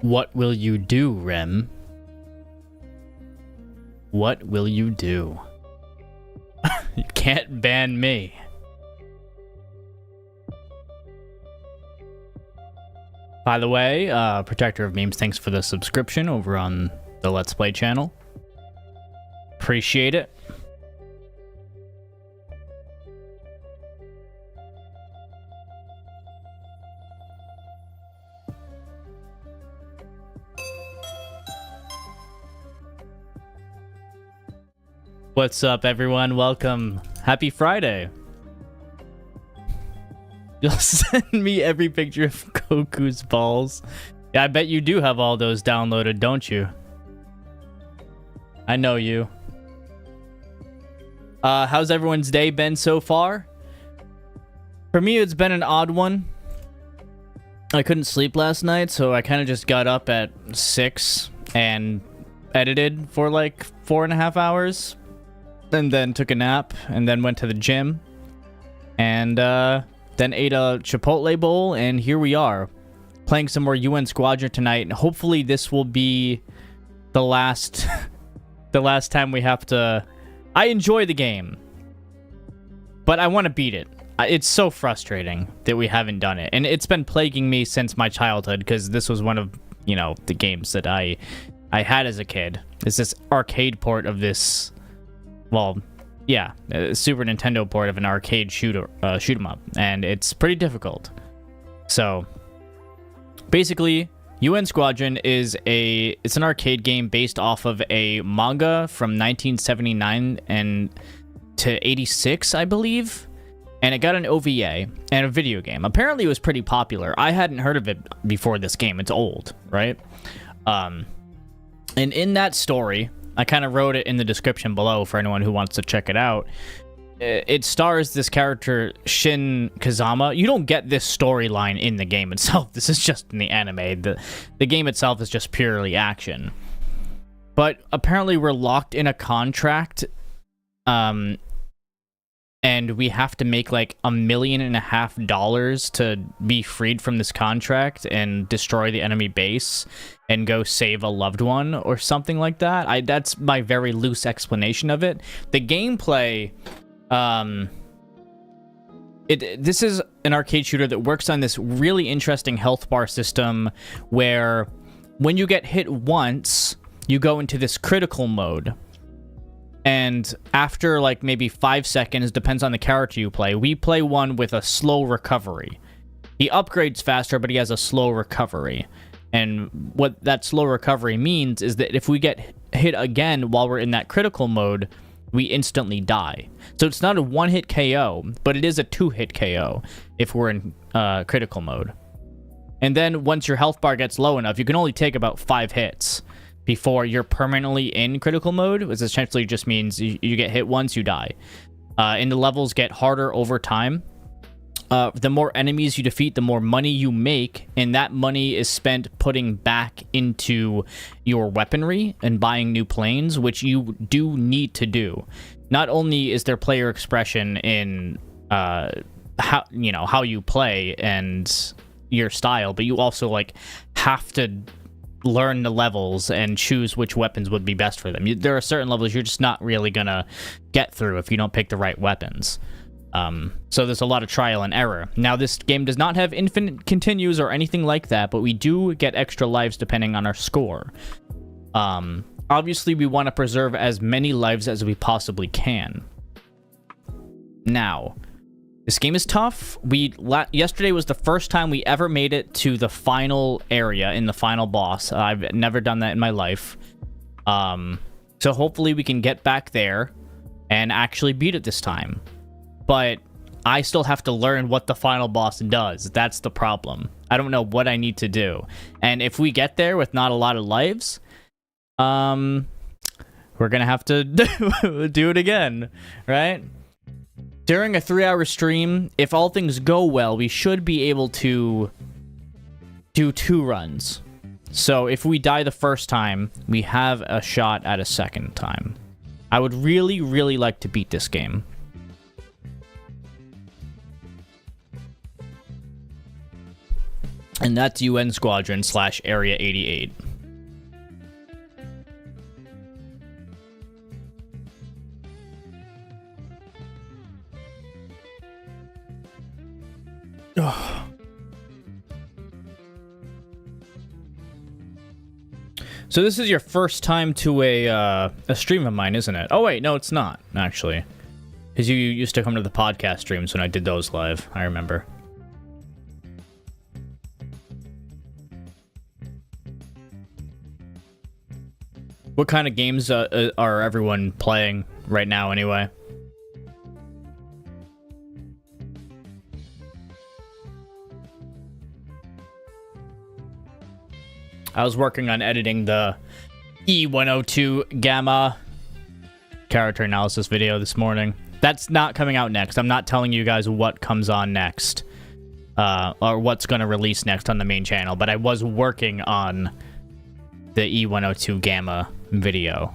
What will you do, Rem? What will you do? You can't ban me. By the way, Protector of Memes, thanks for the subscription over on the Let's Play channel. Appreciate it. What's up, everyone? Welcome. Happy Friday. You'll send me every picture of Goku's balls. Yeah, I bet you do have all those downloaded, don't you? I know you. How's everyone's day been so far? For me, it's been an odd one. I couldn't sleep last night, so I kind of just got up at 6 and edited for like 4.5 hours. And then took a nap, and then went to the gym, and then ate a Chipotle bowl, and here we are, playing some more UN Squadron tonight, and hopefully this will be the last, the last time we have to... I enjoy the game, but I want to beat it. It's so frustrating that we haven't done it, and it's been plaguing me since my childhood, because this was one of, you know, the games that I had as a kid. It's this arcade port of this... Well, yeah, a Super Nintendo port of an arcade shoot 'em up, and it's pretty difficult. So, basically, UN Squadron is it's an arcade game based off of a manga from 1979 and to 86, I believe, and it got an OVA and a video game. Apparently, it was pretty popular. I hadn't heard of it before this game. It's old, right? And in that story, I kind of wrote it in the description below for anyone who wants to check it out. It stars this character, Shin Kazama. You don't get this storyline in the game itself. This is just in the anime. The game itself is just purely action. But apparently we're locked in a contract, and we have to make like $1.5 million to be freed from this contract and destroy the enemy base and go save a loved one or something like that. That's my very loose explanation of it. The gameplay, this is an arcade shooter that works on this really interesting health bar system where when you get hit once, you go into this critical mode. And after like maybe 5 seconds, depends on the character you play, we play one with a slow recovery. He upgrades faster, but he has a slow recovery. And what that slow recovery means is that if we get hit again while we're in that critical mode, we instantly die. So it's not a one-hit KO, but it is a two-hit KO if we're in critical mode. And then once your health bar gets low enough, you can only take about 5 hits before you're permanently in critical mode, which essentially just means you get hit once, you die. And the levels get harder over time. The more enemies you defeat, the more money you make, and that money is spent putting back into your weaponry and buying new planes, which you do need to do. Not only is there player expression in how you play and your style, but you also like have to learn the levels and choose which weapons would be best for them. There are certain levels you're just not really gonna get through if you don't pick the right weapons. So there's a lot of trial and error. Now, this game does not have infinite continues or anything like that, but we do get extra lives depending on our score. Obviously, we want to preserve as many lives as we possibly can. Now, this game is tough. Yesterday was the first time we ever made it to the final area in the final boss. I've never done that in my life. So hopefully we can get back there and actually beat it this time. But I still have to learn what the final boss does. That's the problem. I don't know what I need to do. And if we get there with not a lot of lives, we're gonna have to do it again, right? During a 3-hour stream, if all things go well, we should be able to do 2 runs. So if we die the first time, we have a shot at a second time. I would really, really like to beat this game. And that's UN Squadron / Area 88. Oh. So this is your first time to a stream of mine, isn't it? Oh wait, no, it's not, actually. Because you used to come to the podcast streams when I did those live, I remember. What kind of games are everyone playing right now, anyway? I was working on editing the E102 Gamma character analysis video this morning. That's not coming out next. I'm not telling you guys what comes on next. Or what's going to release next on the main channel. But I was working on the E102 Gamma video.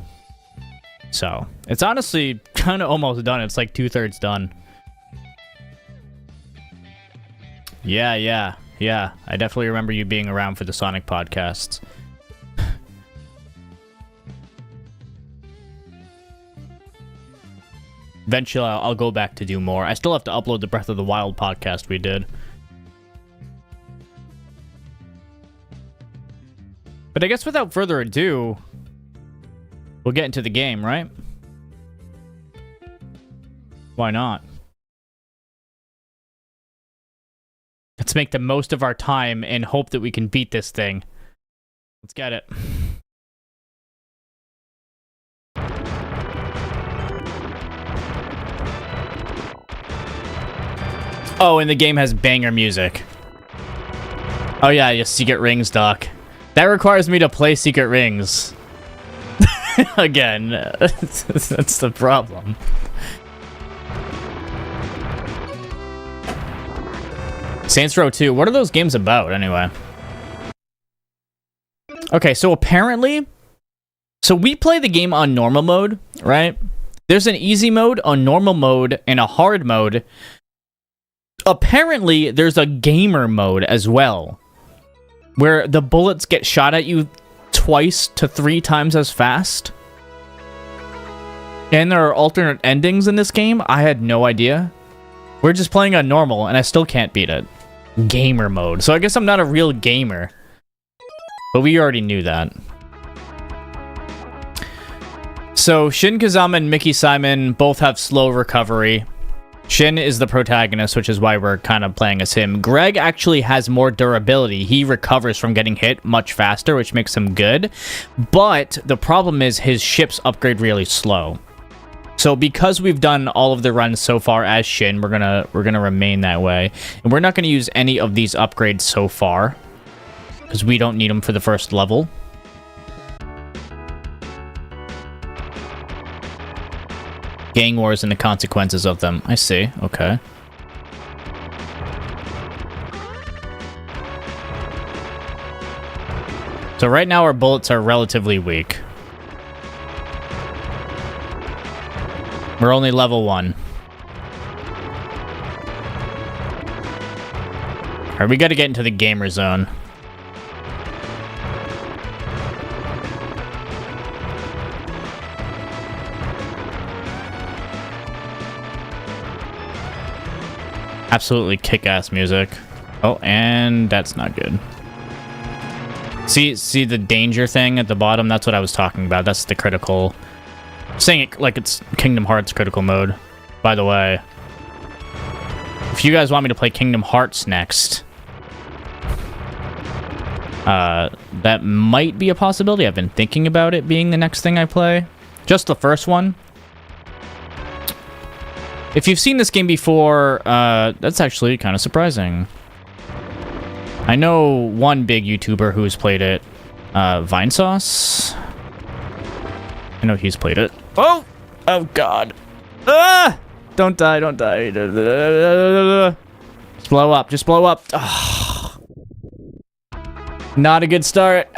So, it's honestly kind of almost done. It's like 2/3 done. Yeah. I definitely remember you being around for the Sonic podcasts. Eventually, I'll go back to do more. I still have to upload the Breath of the Wild podcast we did. But I guess without further ado, we'll get into the game, right? Why not? Let's make the most of our time and hope that we can beat this thing. Let's get it. Oh, and the game has banger music. Oh yeah, your Secret Rings, Doc. That requires me to play Secret Rings. Again, that's the problem. Saints Row 2. What are those games about, anyway? Okay, so apparently... So we play the game on normal mode, right? There's an easy mode, a normal mode, and a hard mode. Apparently, there's a gamer mode as well, where the bullets get shot at you twice to 3 times as fast. And there are alternate endings in this game. I had no idea. We're just playing on normal, and I still can't beat it. Gamer mode. So I guess I'm not a real gamer. But we already knew that. So Shin Kazama and Mickey Simon both have slow recovery. Shin is the protagonist, which is why we're kind of playing as him. Greg actually has more durability. He recovers from getting hit much faster, which makes him good. But the problem is his ships upgrade really slow. So because we've done all of the runs so far as Shin, we're gonna remain that way. And we're not gonna use any of these upgrades so far, because we don't need them for the first level. Gang wars and the consequences of them. I see. Okay. So right now our bullets are relatively weak. We're only level 1. Alright, we gotta get into the gamer zone. Absolutely kick-ass music. Oh, and that's not good. See the danger thing at the bottom? That's what I was talking about. That's the critical... I'm saying it like it's Kingdom Hearts critical mode, by the way. If you guys want me to play Kingdom Hearts next, that might be a possibility. I've been thinking about it being the next thing I play. Just the first one. If you've seen this game before, that's actually kind of surprising. I know one big YouTuber who's played it, Vinesauce. I know he's played it. Oh! Oh, God. Ah! Don't die, don't die. Just blow up, just blow up. Oh. Not a good start.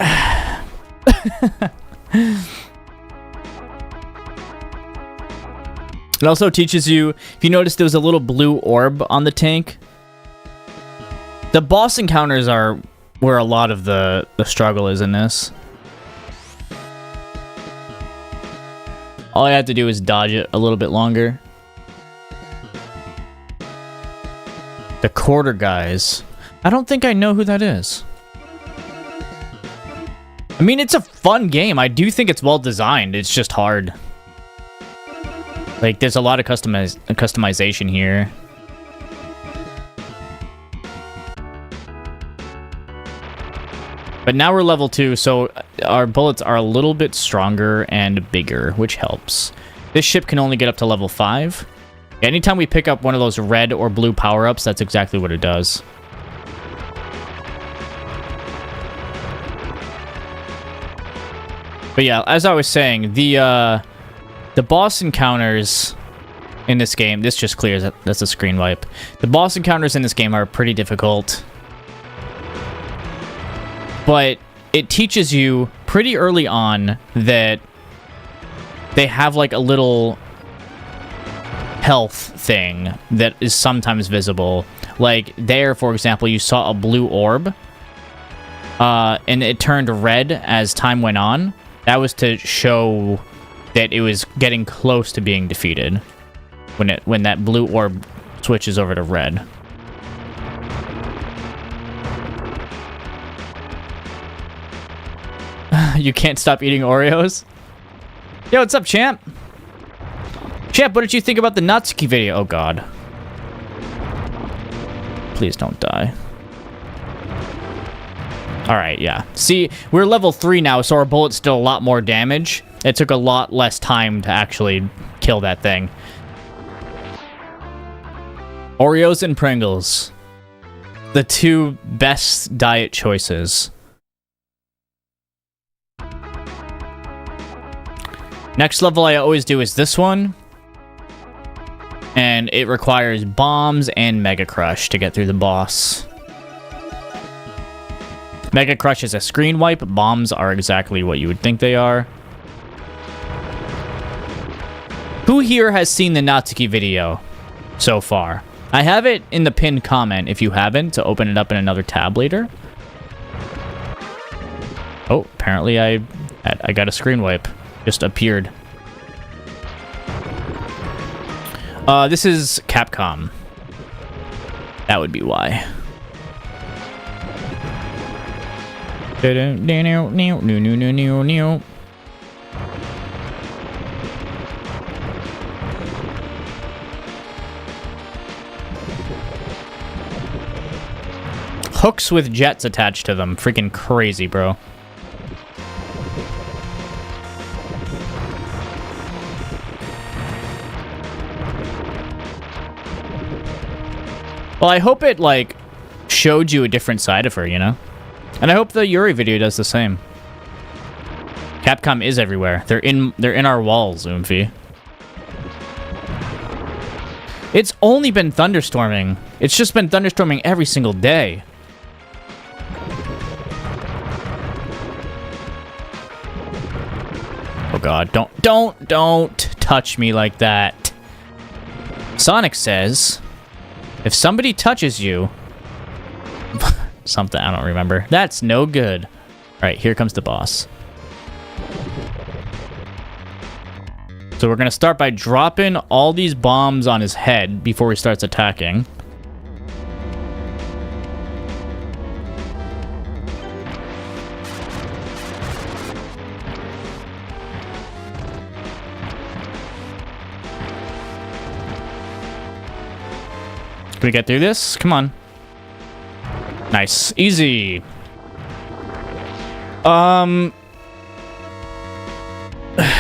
It also teaches you, if you notice there was a little blue orb on the tank. The boss encounters are where a lot of the struggle is in this. All I have to do is dodge it a little bit longer. The quarter guys. I don't think I know who that is. I mean, it's a fun game. I do think it's well designed. It's just hard. Like, there's a lot of customization here. But now we're level 2, so our bullets are a little bit stronger and bigger, which helps. This ship can only get up to level 5. Anytime we pick up one of those red or blue power-ups, that's exactly what it does. But yeah, as I was saying, the boss encounters in this game, this just clears, that's a screen wipe. The boss encounters in this game are pretty difficult. But it teaches you pretty early on that they have like a little health thing that is sometimes visible. Like there, for example, you saw a blue orb, and it turned red as time went on. That was to show that it was getting close to being defeated when that blue orb switches over to red. You can't stop eating Oreos? Yo, what's up, champ? Champ, what did you think about the Natsuki video? Oh, God. Please don't die. Alright, yeah. See, we're level 3 now, so our bullets still a lot more damage. It took a lot less time to actually kill that thing. Oreos and Pringles. The two best diet choices. Next level I always do is this one. And it requires bombs and Mega Crush to get through the boss. Mega Crush is a screen wipe. Bombs are exactly what you would think they are. Who here has seen the Natsuki video so far? I have it in the pinned comment if you haven't, to open it up in another tab later. Oh, apparently I got a screen wipe. Just appeared. This is Capcom. That would be why. Hooks with jets attached to them. Freaking crazy, bro. Well, I hope it, like, showed you a different side of her, you know? And I hope the Yuri video does the same. Capcom is everywhere. They're in our walls, Oomphy. It's only been thunderstorming. It's just been thunderstorming every single day. Oh god, don't touch me like that. Sonic says, if somebody touches you... something, I don't remember. That's no good. Alright, here comes the boss. So we're going to start by dropping all these bombs on his head before he starts attacking. Can we get through this? Come on. Nice. Easy.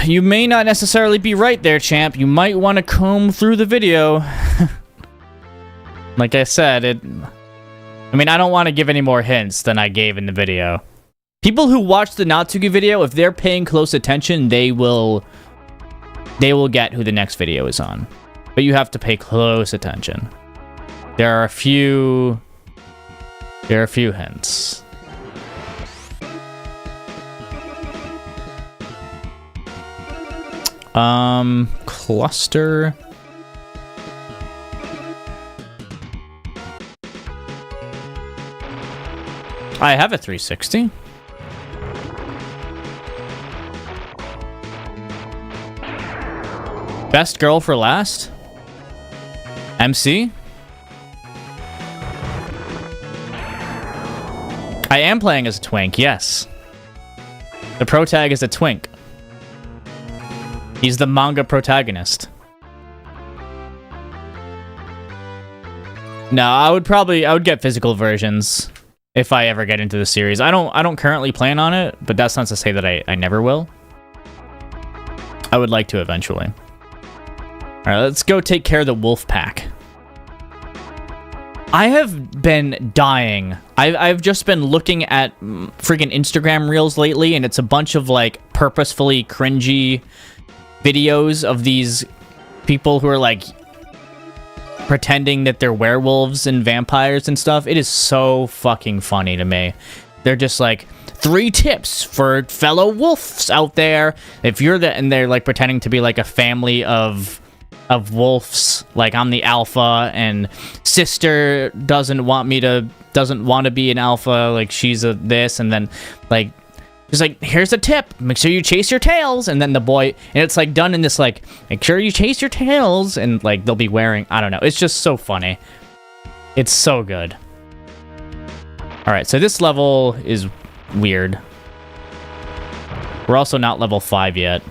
You may not necessarily be right there, champ. You might want to comb through the video. Like I said, I mean, I don't want to give any more hints than I gave in the video. People who watch the Natsuki video, if they're paying close attention, they will get who the next video is on. But you have to pay close attention. There are a few hints. Cluster. I have a 360. Best girl for last? MC? I am playing as a twink, yes. The protag is a twink. He's the manga protagonist. No, I would get physical versions if I ever get into the series. I don't currently plan on it, but that's not to say that I never will. I would like to eventually. All right, let's go take care of the wolf pack. I have been dying. I've just been looking at freaking Instagram reels lately, and it's a bunch of like purposefully cringy videos of these people who are like pretending that they're werewolves and vampires and stuff. It is so fucking funny to me. They're just like, 3 tips for fellow wolves out there. If you're and they're like pretending to be like a family of wolves. Like, I'm the alpha and sister doesn't want to be an alpha. Like, she's a this, and then like, it's like, here's a tip, make sure you chase your tails. And then the boy, and it's like done in this like, make sure you chase your tails, and like they'll be wearing, I don't know, it's just so funny. It's so good. All right, so this level is weird. We're also not level 5 yet.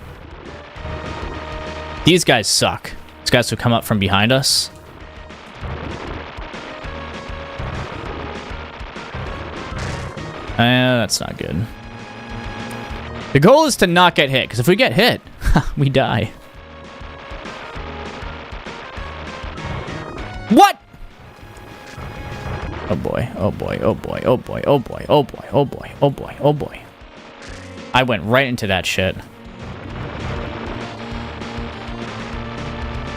These guys suck. These guys who come up from behind us. That's not good. The goal is to not get hit, because if we get hit, we die. What? Oh boy, oh boy, oh boy, oh boy, oh boy, oh boy, oh boy, oh boy, oh boy. I went right into that shit.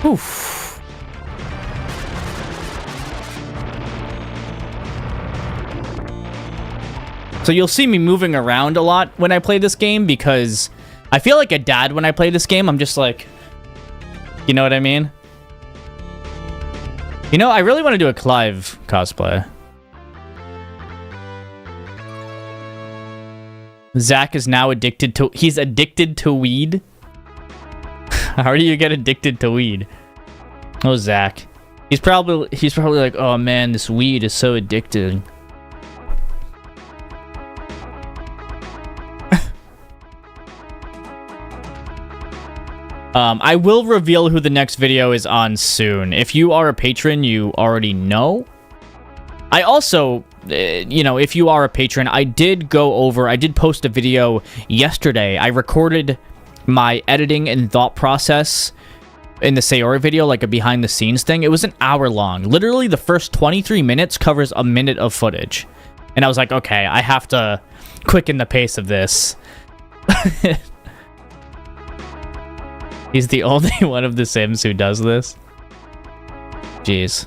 Oof. So you'll see me moving around a lot when I play this game, because I feel like a dad when I play this game. I'm just like, you know what I mean? You know, I really want to do a Clive cosplay. Zach is now addicted to... He's addicted to weed? How do you get addicted to weed? Oh, Zach. He's probably like, oh man, this weed is so addicting. I will reveal who the next video is on soon. If you are a patron, you already know. I also, you know, if you are a patron, I did post a video yesterday. I recorded my editing and thought process in the Sayori video, like a behind the scenes thing. It was an hour long. Literally the first 23 minutes covers a minute of footage. And I was like, okay, I have to quicken the pace of this. He's the only one of the Sims who does this. Jeez.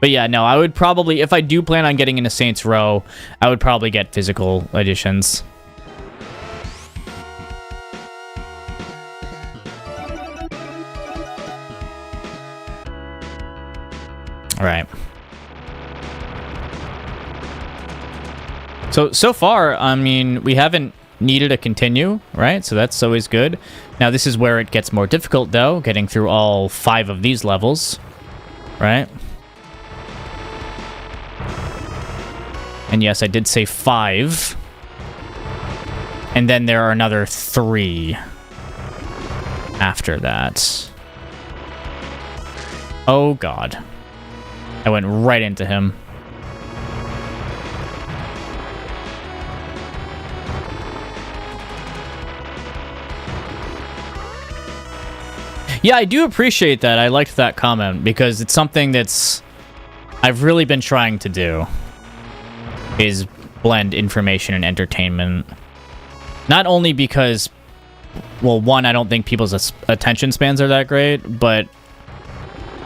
But yeah, no, I would probably, if I do plan on getting into Saints Row, I would probably get physical editions. All right. So far, I mean, we haven't needed a continue, right? So that's always good. Now, this is where it gets more difficult, though, getting through all 5 of these levels, right? And yes, I did say 5. And then there are another 3 after that. Oh, God. I went right into him. Yeah, I do appreciate that. I liked that comment, because it's something that's I've really been trying to do, is blend information and entertainment. Not only because, well, one, I don't think people's attention spans are that great, but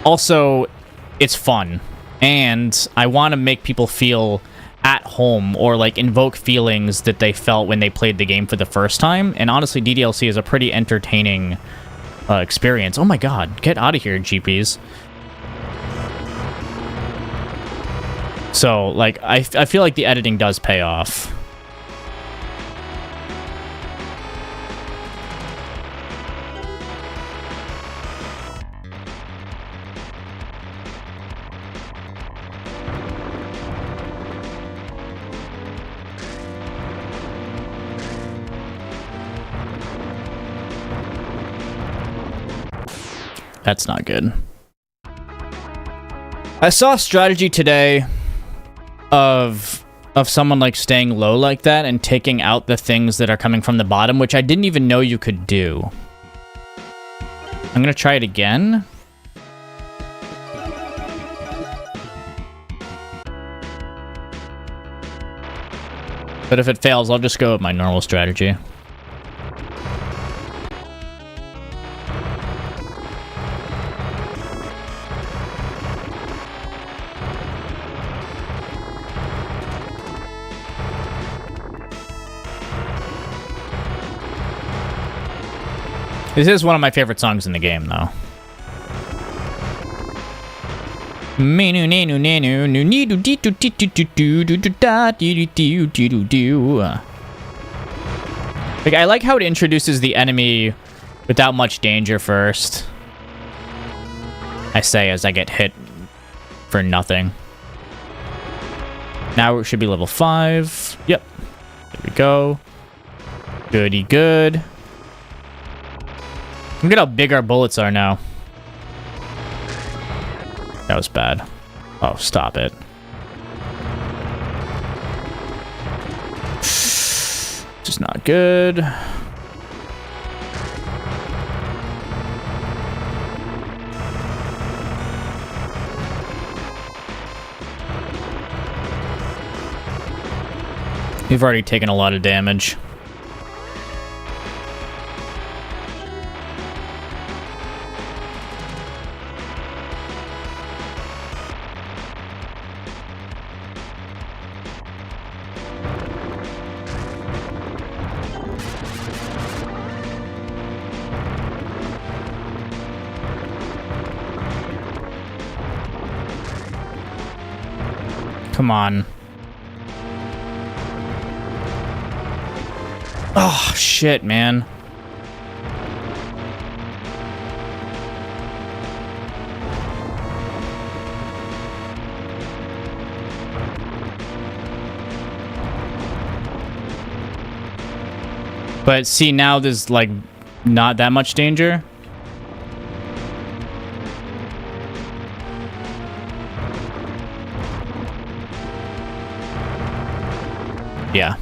also it's fun. And I want to make people feel at home, or like invoke feelings that they felt when they played the game for the first time. And honestly, DDLC is a pretty entertaining experience. Oh my god, get out of here, GPs. So, like, I feel like the editing does pay off. That's not good. I saw a strategy today of someone like staying low like that and taking out the things that are coming from the bottom, which I didn't even know you could do. I'm gonna try it again. But if it fails, I'll just go with my normal strategy. This is one of my favorite songs in the game, though. Like, I like how it introduces the enemy without much danger first. I say as I get hit for nothing. Now it should be level 5. Yep. There we go. Goody good. Look at how big our bullets are now. That was bad. Oh, stop it. Just not good. We've already taken a lot of damage. Come on. Oh, shit, man. But see, now there's, like, not that much danger. Yeah.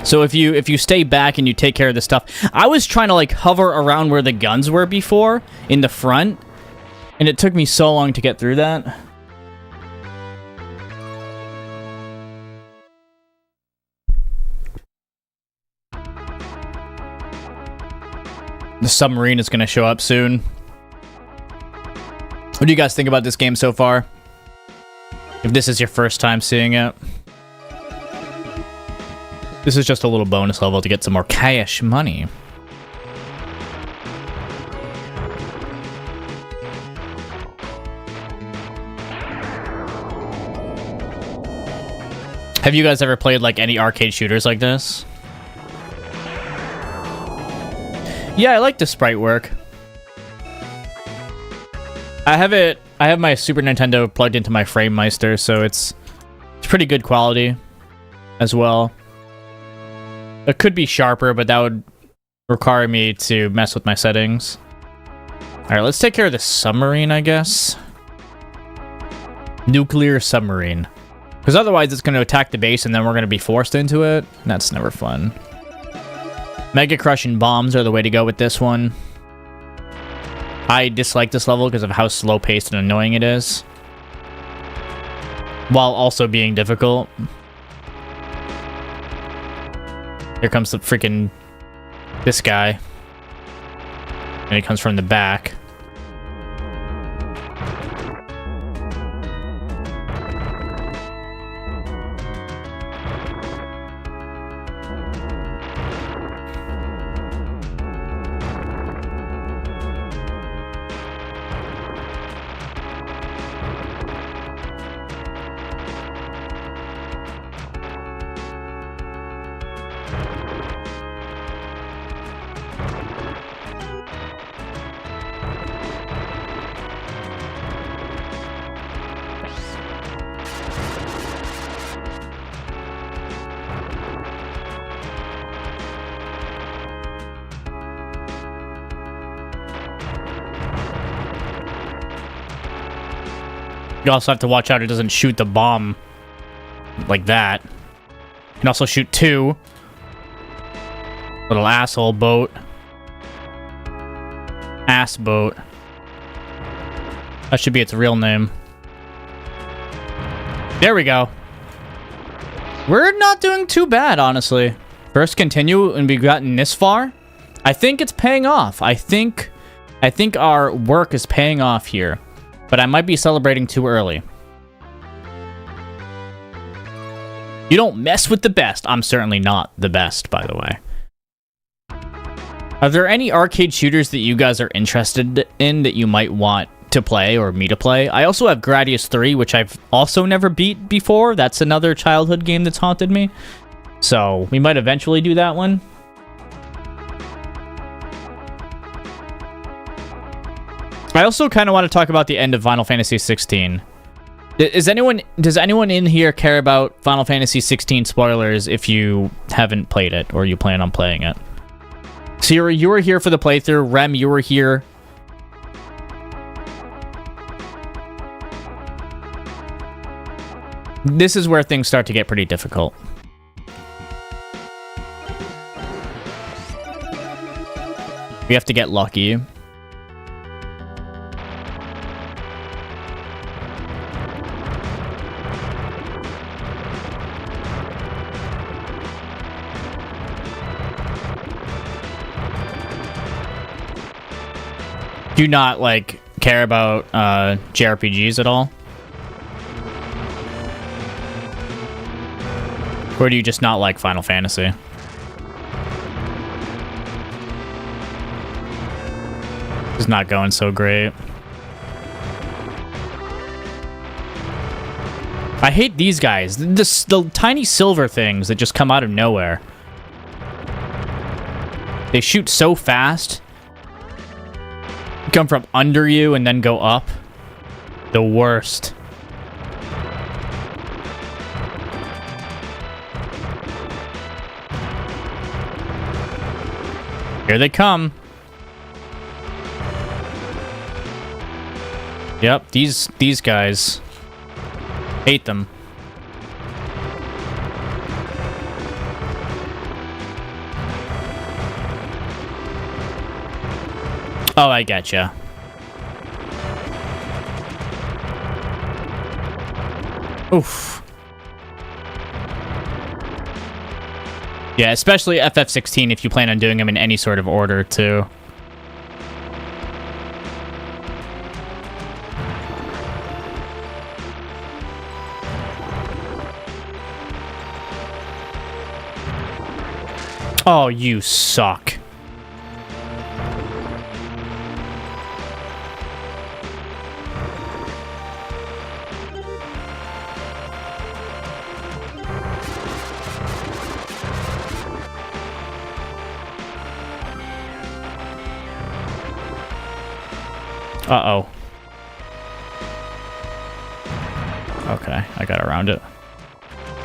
So if you stay back and you take care of the stuff, I was trying to like hover around where the guns were before in the front, and it took me so long to get through that. The submarine is going to show up soon. What do you guys think about this game so far? If this is your first time seeing it. This is just a little bonus level to get some more cash money. Have you guys ever played like any arcade shooters like this? Yeah, I like the sprite work. I have my Super Nintendo plugged into my FrameMeister, so it's pretty good quality as well. It could be sharper, but that would require me to mess with my settings. Alright, let's take care of the submarine, I guess. Nuclear submarine. Because otherwise it's going to attack the base and then we're going to be forced into it. And that's never fun. Mega crushing bombs are the way to go with this one. I dislike this level because of how slow-paced and annoying it is. While also being difficult. Here comes the freaking... this guy. And he comes from the back. You also have to watch out it doesn't shoot the bomb like that. You can also shoot 2. Little asshole boat. Ass boat. That should be its real name. There we go. We're not doing too bad, honestly. First continue, and we've gotten this far. I think it's paying off. I think our work is paying off here. But I might be celebrating too early. You don't mess with the best. I'm certainly not the best, by the way. Are there any arcade shooters that you guys are interested in that you might want to play or me to play? I also have Gradius 3, which I've also never beat before. That's another childhood game that's haunted me. So we might eventually do that one. I also kind of want to talk about the end of Final Fantasy 16. Does anyone in here care about Final Fantasy 16 spoilers if you haven't played it or you plan on playing it? Siri, you were here for the playthrough. Rem, you were here. This is where things start to get pretty difficult. We have to get lucky. Do you not, like, care about JRPGs at all? Or do you just not like Final Fantasy? It's not going so great. I hate these guys. The tiny silver things that just come out of nowhere. They shoot so fast. Come from under you and then go up. The worst. Here they come. Yep, these guys. Hate them. Oh, I getcha. Oof. Yeah, especially FF16 if you plan on doing them in any sort of order, too. Oh, you suck. Uh-oh. Okay, I got around it.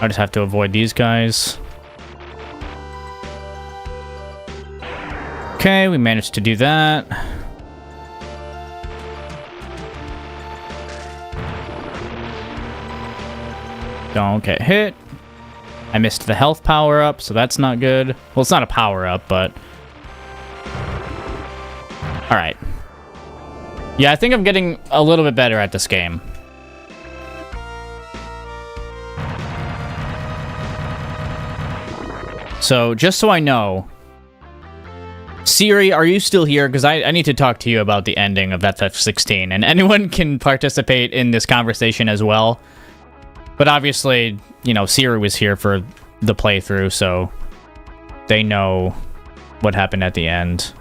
I just have to avoid these guys. Okay, we managed to do that. Don't get hit. I missed the health power-up, so that's not good. Well, it's not a power-up, but... Alright. Yeah, I think I'm getting a little bit better at this game. So, just so I know... Siri, are you still here? Because I need to talk to you about the ending of FF16, and anyone can participate in this conversation as well. But obviously, you know, Siri was here for the playthrough, so they know what happened at the end.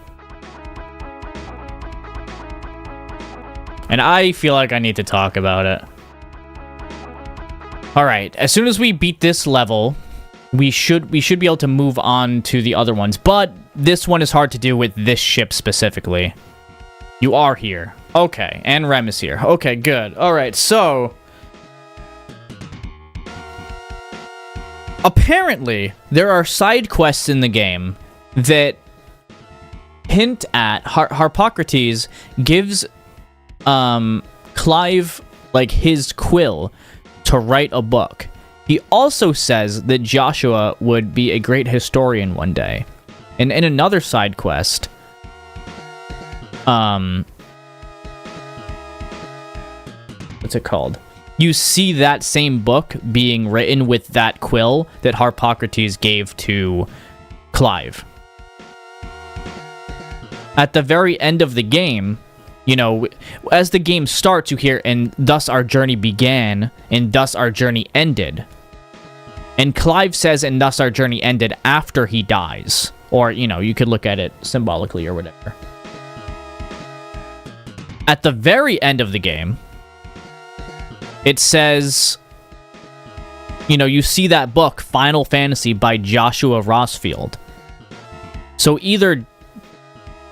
And I feel like I need to talk about it. Alright, as soon as we beat this level... We should be able to move on to the other ones, but this one is hard to do with this ship specifically. You are here. Okay, and Rem is here. Okay, good. Alright, so... Apparently, there are side quests in the game that hint at... Harpocrates gives Clive like his quill to write a book. He also says that Joshua would be a great historian one day. And in another side quest, what's it called? You see that same book being written with that quill that Harpocrates gave to Clive. At the very end of the game, you know, as the game starts, you hear, and thus our journey began, and thus our journey ended. And Clive says, and thus our journey ended after he dies. Or, you know, you could look at it symbolically or whatever. At the very end of the game, it says, you know, you see that book, Final Fantasy by Joshua Rossfield. So either,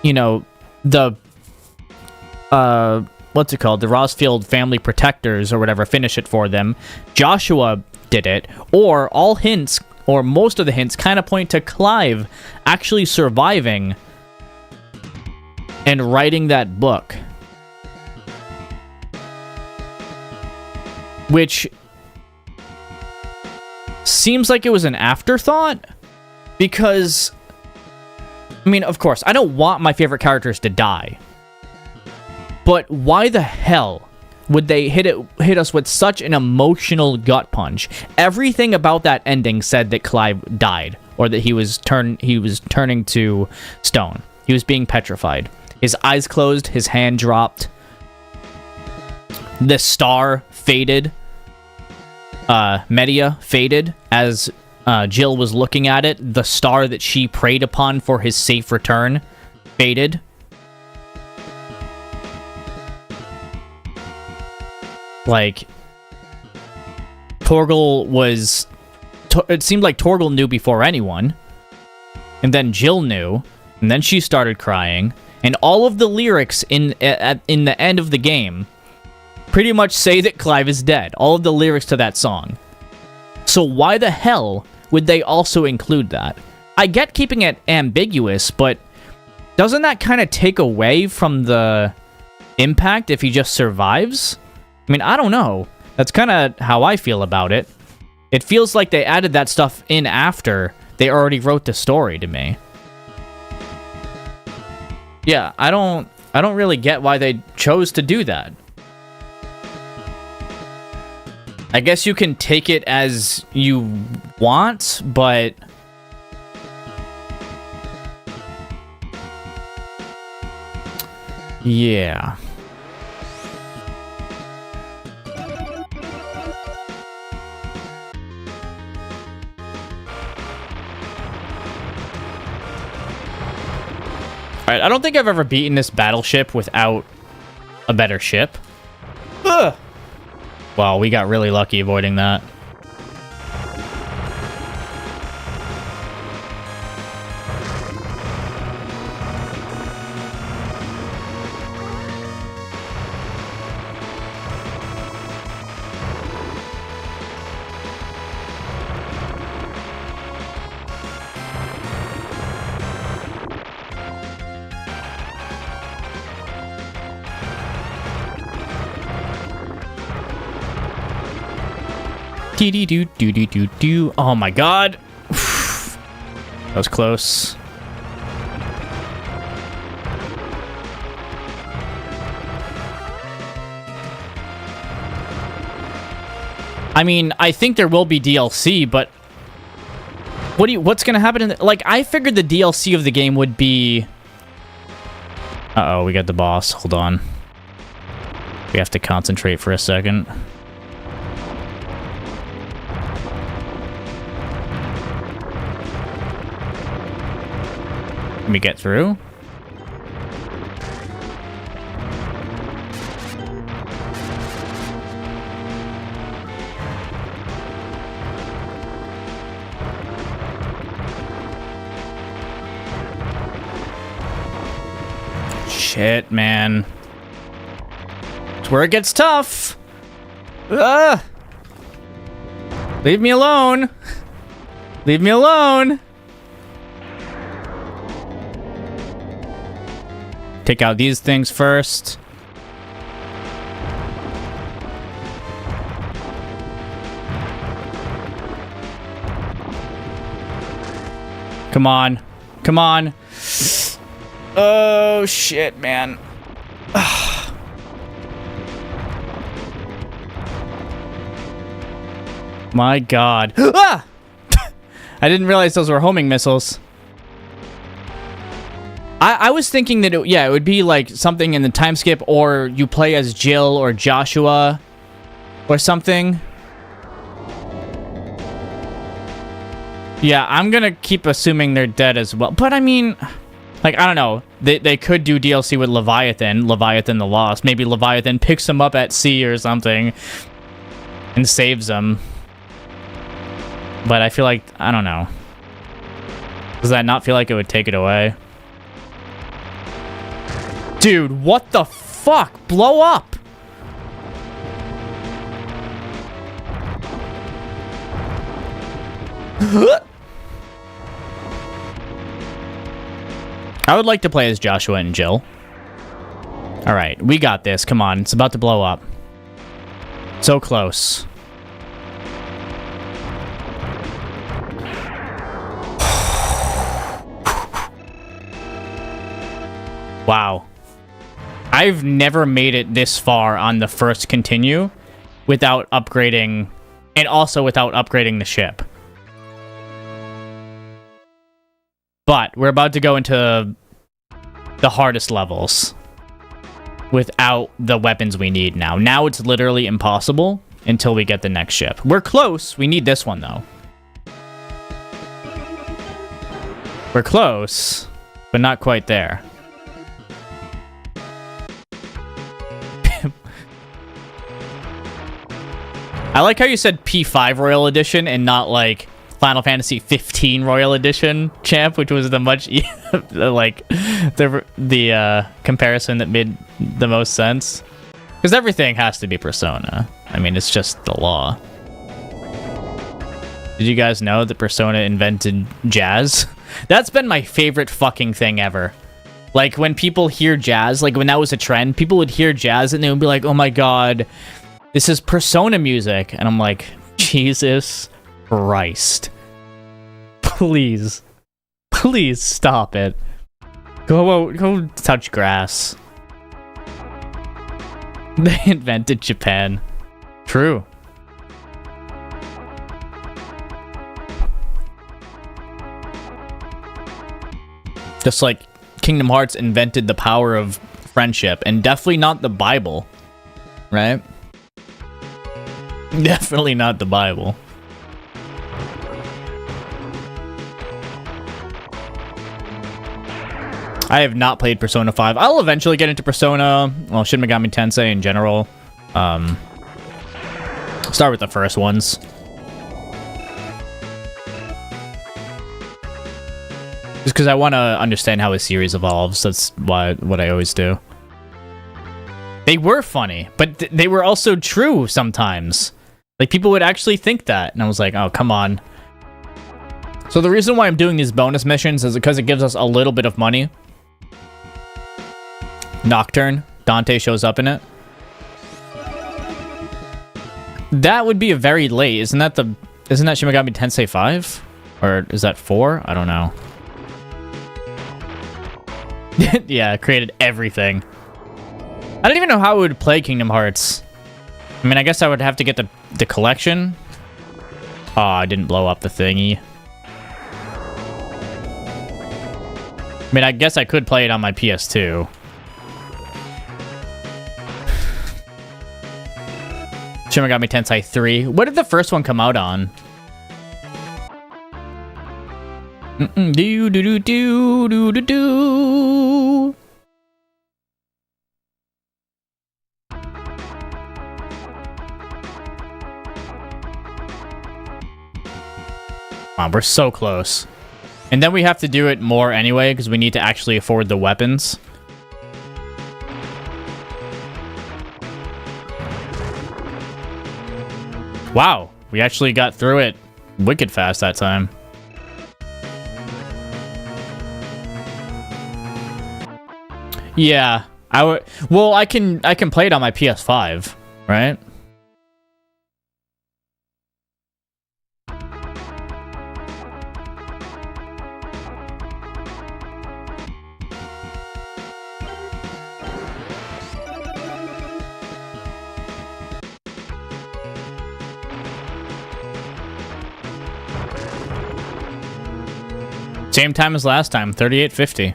you know, the, what's it called? The Rossfield Family Protectors or whatever finish it for them. Joshua did it. Or all hints, or most of the hints, kind of point to Clive actually surviving and writing that book. Which seems like it was an afterthought, because, I mean, of course, I don't want my favorite characters to die, but why the hell would they hit us with such an emotional gut punch? Everything about that ending said that Clive died, or that he was turning to stone. He was being petrified. His eyes closed, his hand dropped. The star faded. Medea faded as Jill was looking at it. The star that she prayed upon for his safe return faded. Like, Torgal was... it seemed like Torgal knew before anyone. And then Jill knew. And then she started crying. And all of the lyrics in the end of the game pretty much say that Clive is dead. All of the lyrics to that song. So why the hell would they also include that? I get keeping it ambiguous, but doesn't that kind of take away from the impact if he just survives? I mean, I don't know. That's kind of how I feel about it. It feels like they added that stuff in after they already wrote the story to me. Yeah, I don't really get why they chose to do that. I guess you can take it as you want, but... yeah. Alright, I don't think I've ever beaten this battleship without a better ship. Ugh! Wow, we got really lucky avoiding that. Do. Oh my god. That was close. I mean, I think there will be DLC, but what's gonna happen in the, like, I figured the DLC of the game would be... Uh-oh, we got the boss. Hold on. We have to concentrate for a second. Let me get through. Shit, man. It's where it gets tough. Ah! Leave me alone. Leave me alone. Take out these things first. Come on. Come on. Oh, shit, man. My God. Ah! I didn't realize those were homing missiles. I was thinking that, it would be like something in the time skip, or you play as Jill or Joshua or something. Yeah, I'm gonna keep assuming they're dead as well. But I mean, like, I don't know. They could do DLC with Leviathan the Lost. Maybe Leviathan picks them up at sea or something and saves them. But I feel like, I don't know. Does that not feel like it would take it away? Dude, what the fuck? Blow up! I would like to play as Joshua and Jill. Alright, we got this. Come on, it's about to blow up. So close. Wow. I've never made it this far on the first continue without upgrading, and also without upgrading the ship. But we're about to go into the hardest levels without the weapons we need now. Now it's literally impossible until we get the next ship. We're close. We need this one, though. We're close, but not quite there. I like how you said P5 Royal Edition and not like Final Fantasy 15 Royal Edition, champ, which was the much like the comparison that made the most sense. Because everything has to be Persona. I mean, it's just the law. Did you guys know that Persona invented jazz? That's been my favorite fucking thing ever. Like, when people hear jazz, like when that was a trend, people would hear jazz and they would be like, oh my god, this is Persona music. And I'm like, Jesus Christ. Please. Please stop it. Go touch grass. They invented Japan. True. Just like Kingdom Hearts invented the power of friendship, and definitely not the Bible, right? Definitely not the Bible. I have not played Persona 5. I'll eventually get into Persona, well, Shin Megami Tensei in general. Start with the first ones. Just because I want to understand how a series evolves. That's what I always do. They were funny, but they were also true sometimes. Like, people would actually think that. And I was like, oh, come on. So the reason why I'm doing these bonus missions is because it gives us a little bit of money. Nocturne. Dante shows up in it. That would be a very late. Isn't that Shin Megami Tensei 5? Or is that 4? I don't know. Yeah, it created everything. I don't even know how I would play Kingdom Hearts. I mean, I guess I would have to get the collection. Oh, I didn't blow up the thingy. I mean, I guess I could play it on my PS2. Shin Megami Tensei 3. What did the first one come out on? Do. We're so close. And then we have to do it more anyway, because we need to actually afford the weapons. Wow, we actually got through it wicked fast that time. Yeah, well, I can play it on my PS5, right? Same time as last time, 3850.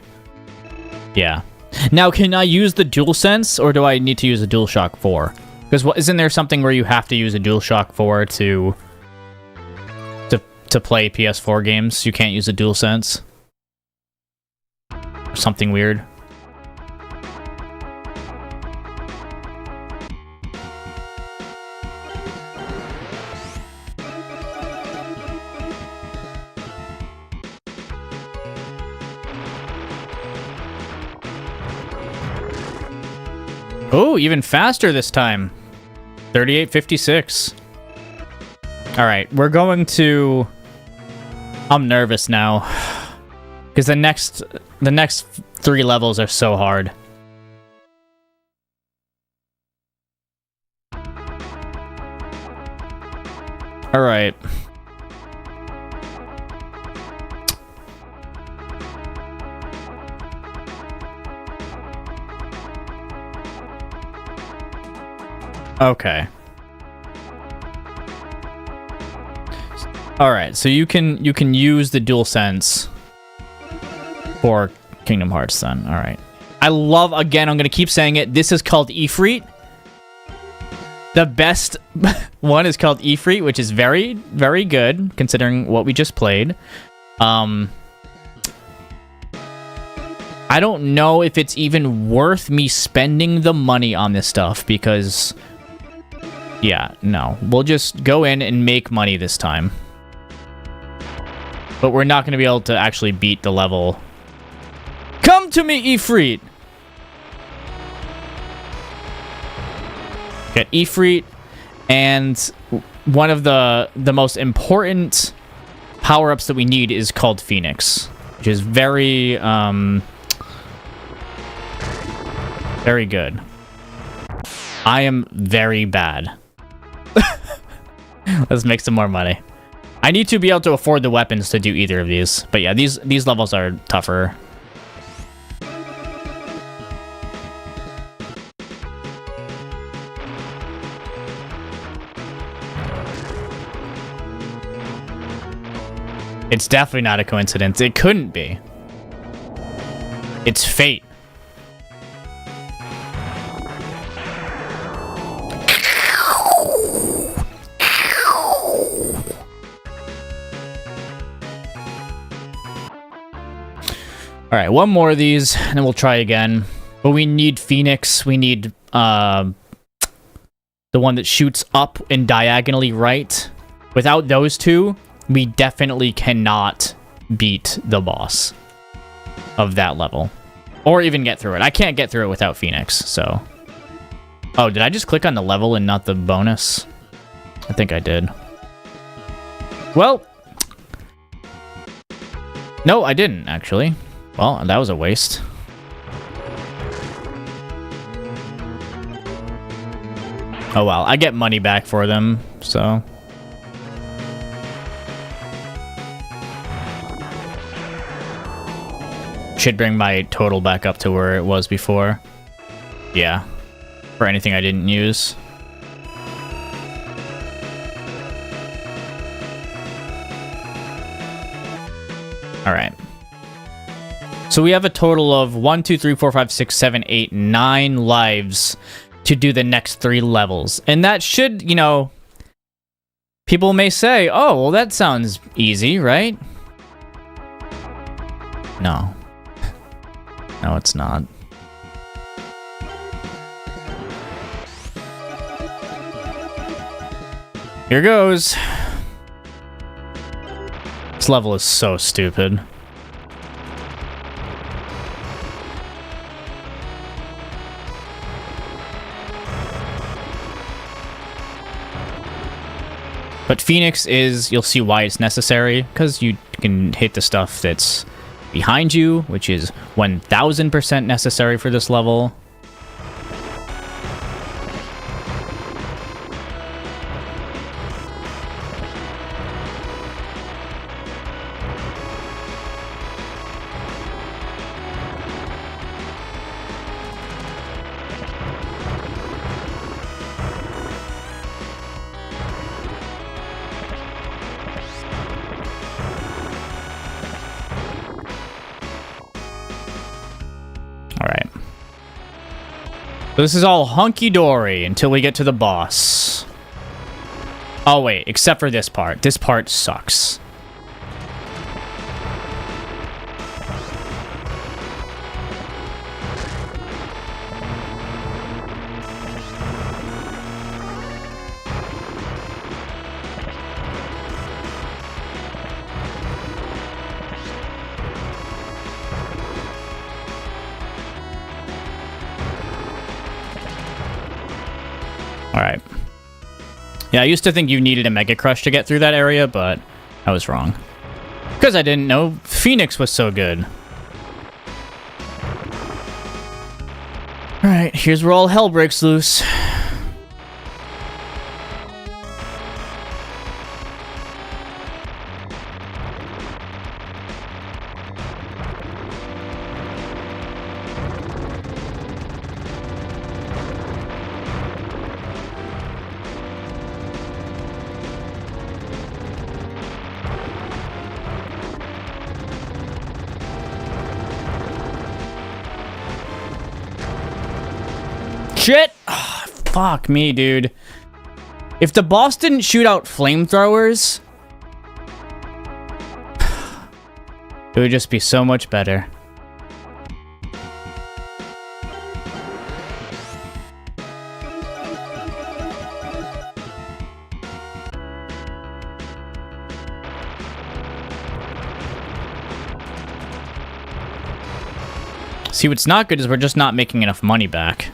Yeah. Now, can I use the DualSense, or do I need to use a DualShock 4? Because isn't there something where you have to use a DualShock 4 to play PS4 games? You can't use a DualSense? Or something weird? Oh, even faster this time. 3856. All right, we're going to... I'm nervous now. Because the next 3 levels are so hard. All right. Okay. All right, so you can use the DualSense for Kingdom Hearts then. All right. I love, again, I'm going to keep saying it, this is called Ifrit. The best one is called Ifrit, which is very, very good considering what we just played. I don't know if it's even worth me spending the money on this stuff because... Yeah, no. We'll just go in and make money this time. But we're not going to be able to actually beat the level. Come to me, Ifrit! Get Ifrit, and one of the most important power-ups that we need is called Phoenix, which is very, very good. I am very bad. Let's make some more money. I need to be able to afford the weapons to do either of these. But yeah, these levels are tougher. It's definitely not a coincidence. It couldn't be. It's fate. All right, one more of these, and then we'll try again. But we need Phoenix. We need the one that shoots up and diagonally right. Without those two, we definitely cannot beat the boss of that level. Or even get through it. I can't get through it without Phoenix, so... Oh, did I just click on the level and not the bonus? I think I did. Well... No, I didn't, actually. Well, that was a waste. Oh well, I get money back for them, so... Should bring my total back up to where it was before. Yeah. For anything I didn't use. Alright. So we have a total of 1, 2, 3, 4, 5, 6, 7, 8, 9 lives to do the next 3 levels. And that should, you know... People may say, oh, well that sounds easy, right? No. No, it's not. Here goes. This level is so stupid. But Phoenix is, you'll see why it's necessary, because you can hit the stuff that's behind you, which is 1000% necessary for this level. So this is all hunky-dory until we get to the boss. Oh, wait. Except for this part. This part sucks. Alright. Yeah, I used to think you needed a Mega Crush to get through that area, but I was wrong. Because I didn't know Phoenix was so good. Alright, here's where all hell breaks loose. Shit! Oh, fuck me, dude. If the boss didn't shoot out flamethrowers, it would just be so much better. See, what's not good is we're just not making enough money back.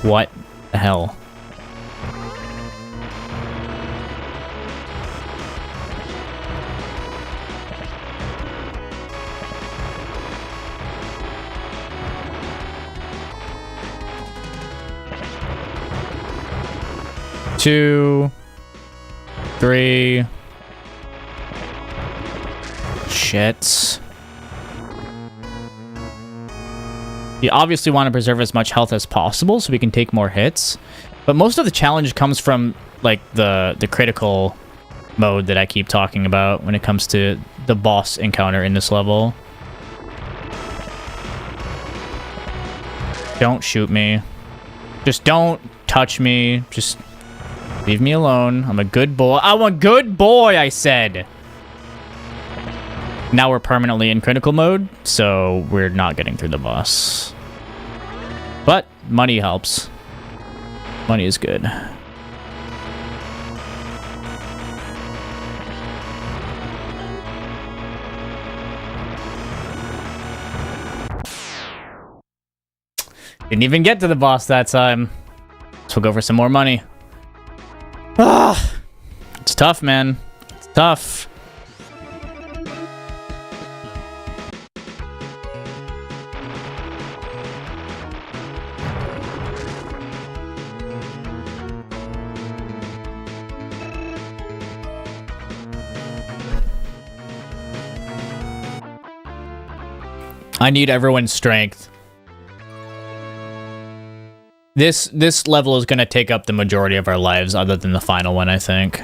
What the hell? Two, three. Shit. You obviously want to preserve as much health as possible so we can take more hits. But most of the challenge comes from, like, the critical mode that I keep talking about when it comes to the boss encounter in this level. Don't shoot me. Just don't touch me. Just leave me alone. I'm a good boy. I'm a good boy, I said! Now we're permanently in critical mode, so we're not getting through the boss. But money helps. Money is good. Didn't even get to the boss that time. So we'll go for some more money. Ah, it's tough, man. It's tough. I need everyone's strength. This level is going to take up the majority of our lives, other than the final one, I think.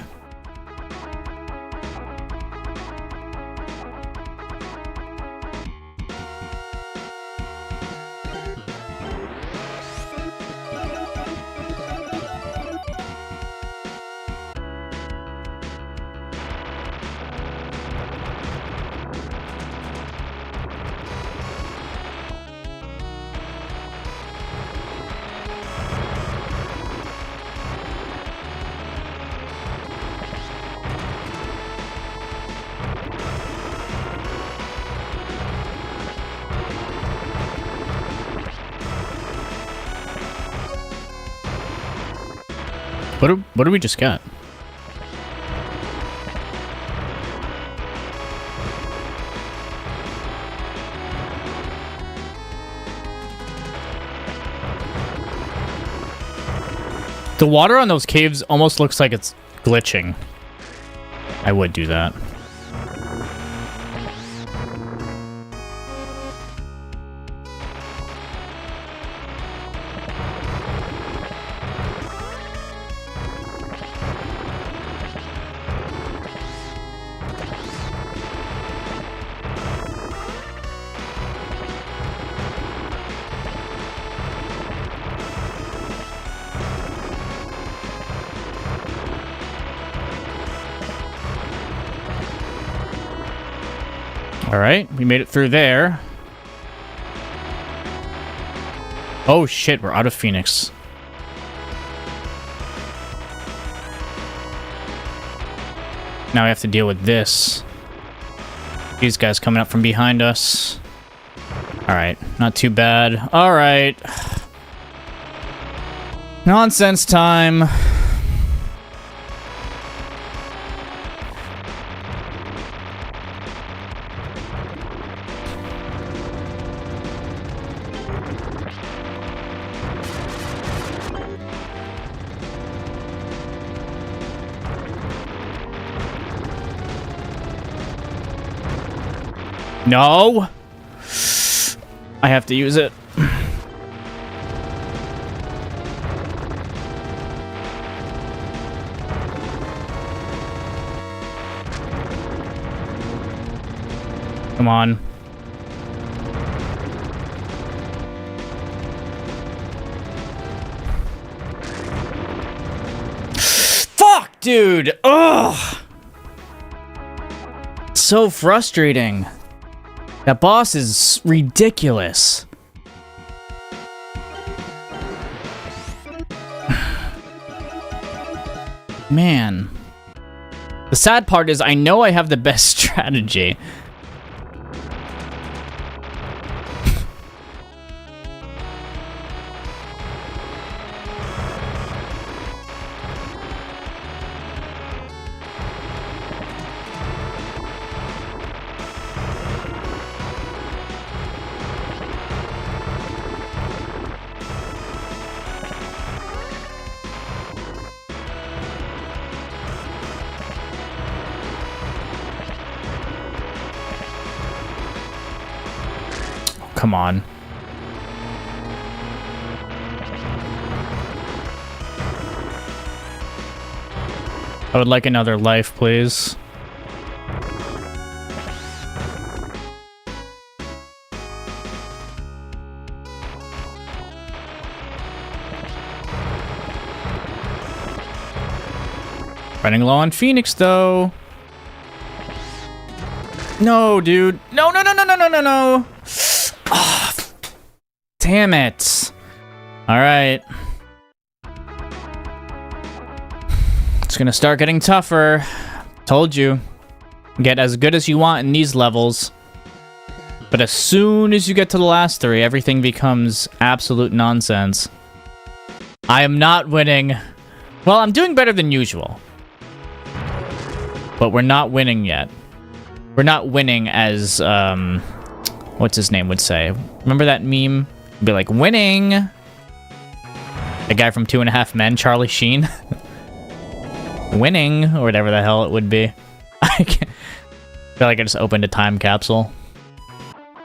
What did we just get? The water on those caves almost looks like it's glitching. I would do that. Alright, we made it through there. Oh shit, we're out of Phoenix. Now we have to deal with this. These guys coming up from behind us. Alright, not too bad. Alright. Nonsense time. No! I have to use it. Come on. Fuck, dude! Ugh! So frustrating. That boss is ridiculous. Man. The sad part is I know I have the best strategy. Come on. I would like another life, please. Running low on Phoenix, though. No, dude. No, no, no, no, no, no, no, no. Oh, damn it. All right. It's gonna start getting tougher. Told you. Get as good as you want in these levels. But as soon as you get to the last three, everything becomes absolute nonsense. I am not winning. Well, I'm doing better than usual. But we're not winning yet. We're not winning as, what's his name would say. Remember that meme? It'd be like, winning! The guy from 2.5 Men, Charlie Sheen. Winning, or whatever the hell it would be. I feel like I just opened a time capsule.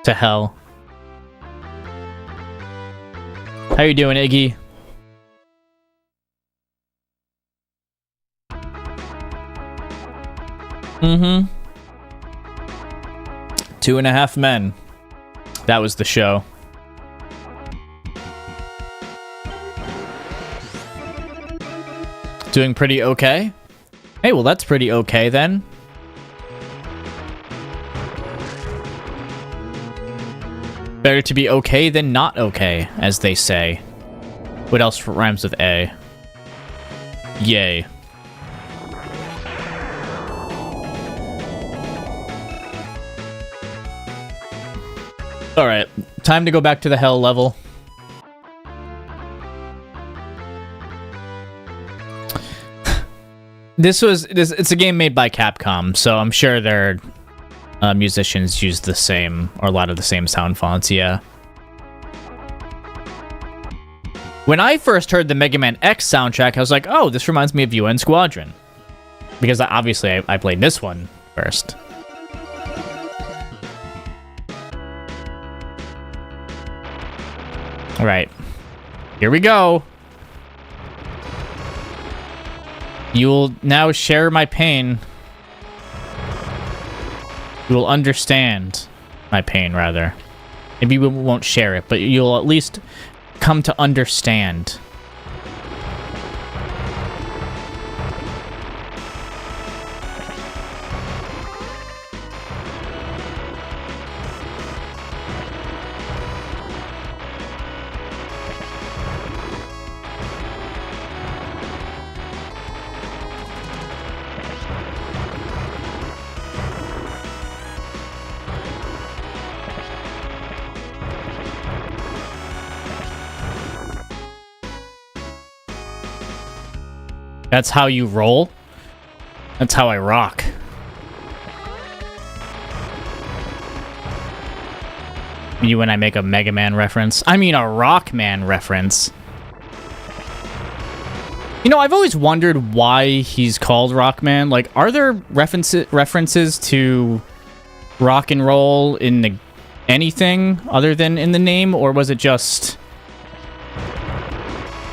To hell. How you doing, Iggy? Mm-hmm. 2.5 Men. That was the show. Doing pretty okay? Hey, well that's pretty okay then. Better to be okay than not okay, as they say. What else rhymes with A? Yay. Alright, time to go back to the hell level. It's a game made by Capcom, so I'm sure their musicians use the same, or a lot of the same sound fonts, yeah. When I first heard the Mega Man X soundtrack, I was like, oh, this reminds me of UN Squadron. Because obviously I played this one first. Alright. Here we go. You will now share my pain. You will understand my pain, rather. Maybe we won't share it, but you'll at least come to understand. That's how you roll? That's how I rock. You when I make a Mega Man reference. I mean a Rockman reference. You know, I've always wondered why he's called Rockman. Like, are there references to rock and roll in the anything other than in the name? Or was it just...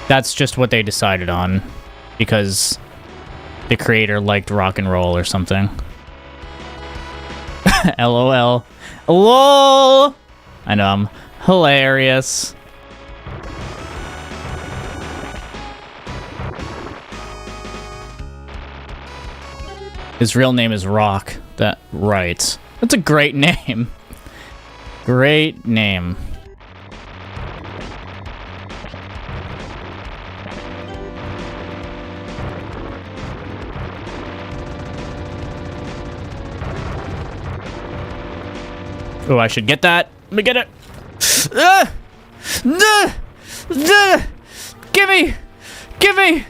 That's just what they decided on. Because the creator liked rock and roll or something. LOL. LOL! I know, I'm hilarious. His real name is Rock. That right. That's a great name. Great name. Oh, I should get that. Let me get it. Gimme! Gimme!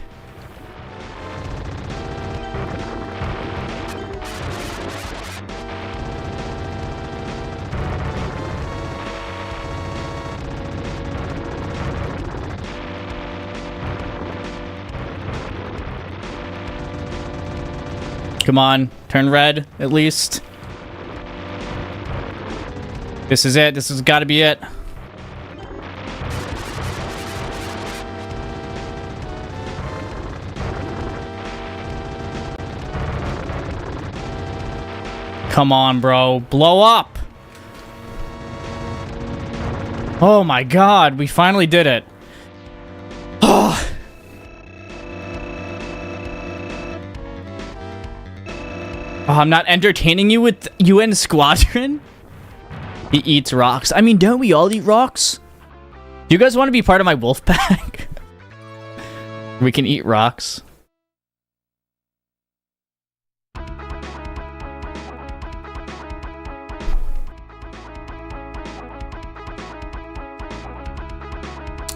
Come on, turn red, at least. This is it. This has got to be it. Come on, bro. Blow up. Oh my god, we finally did it. Oh. Oh, I'm not entertaining you with UN Squadron? He eats rocks. I mean, don't we all eat rocks? Do you guys want to be part of my wolf pack? We can eat rocks.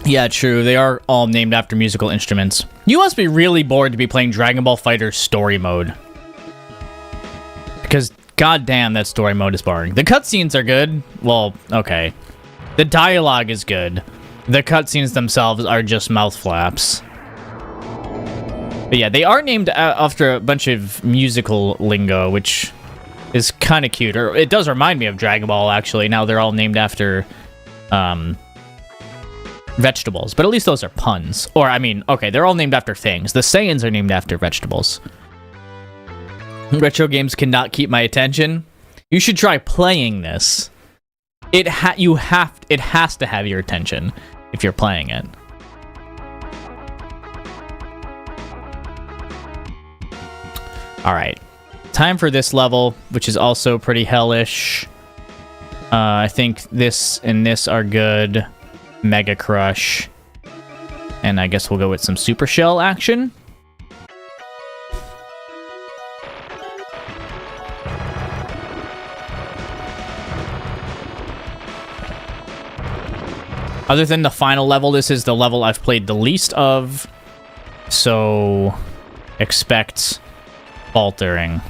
Yeah, true. They are all named after musical instruments. You must be really bored to be playing Dragon Ball FighterZ story mode. Because, goddamn, that story mode is boring. The cutscenes are good. Well, okay. The dialogue is good. The cutscenes themselves are just mouth flaps. But yeah, they are named after a bunch of musical lingo, which is kind of cute. Or it does remind me of Dragon Ball, actually. Now they're all named after vegetables. But at least those are puns. Or, I mean, okay, they're all named after things. The Saiyans are named after vegetables. Retro games cannot keep my attention. You should try playing this. It has to have your attention if you're playing it. All right, time for this level, which is also pretty hellish. I think this and this are good. Mega Crush, and I guess we'll go with some Super Shell action. Other than the final level, this is the level I've played the least of, so expect faltering.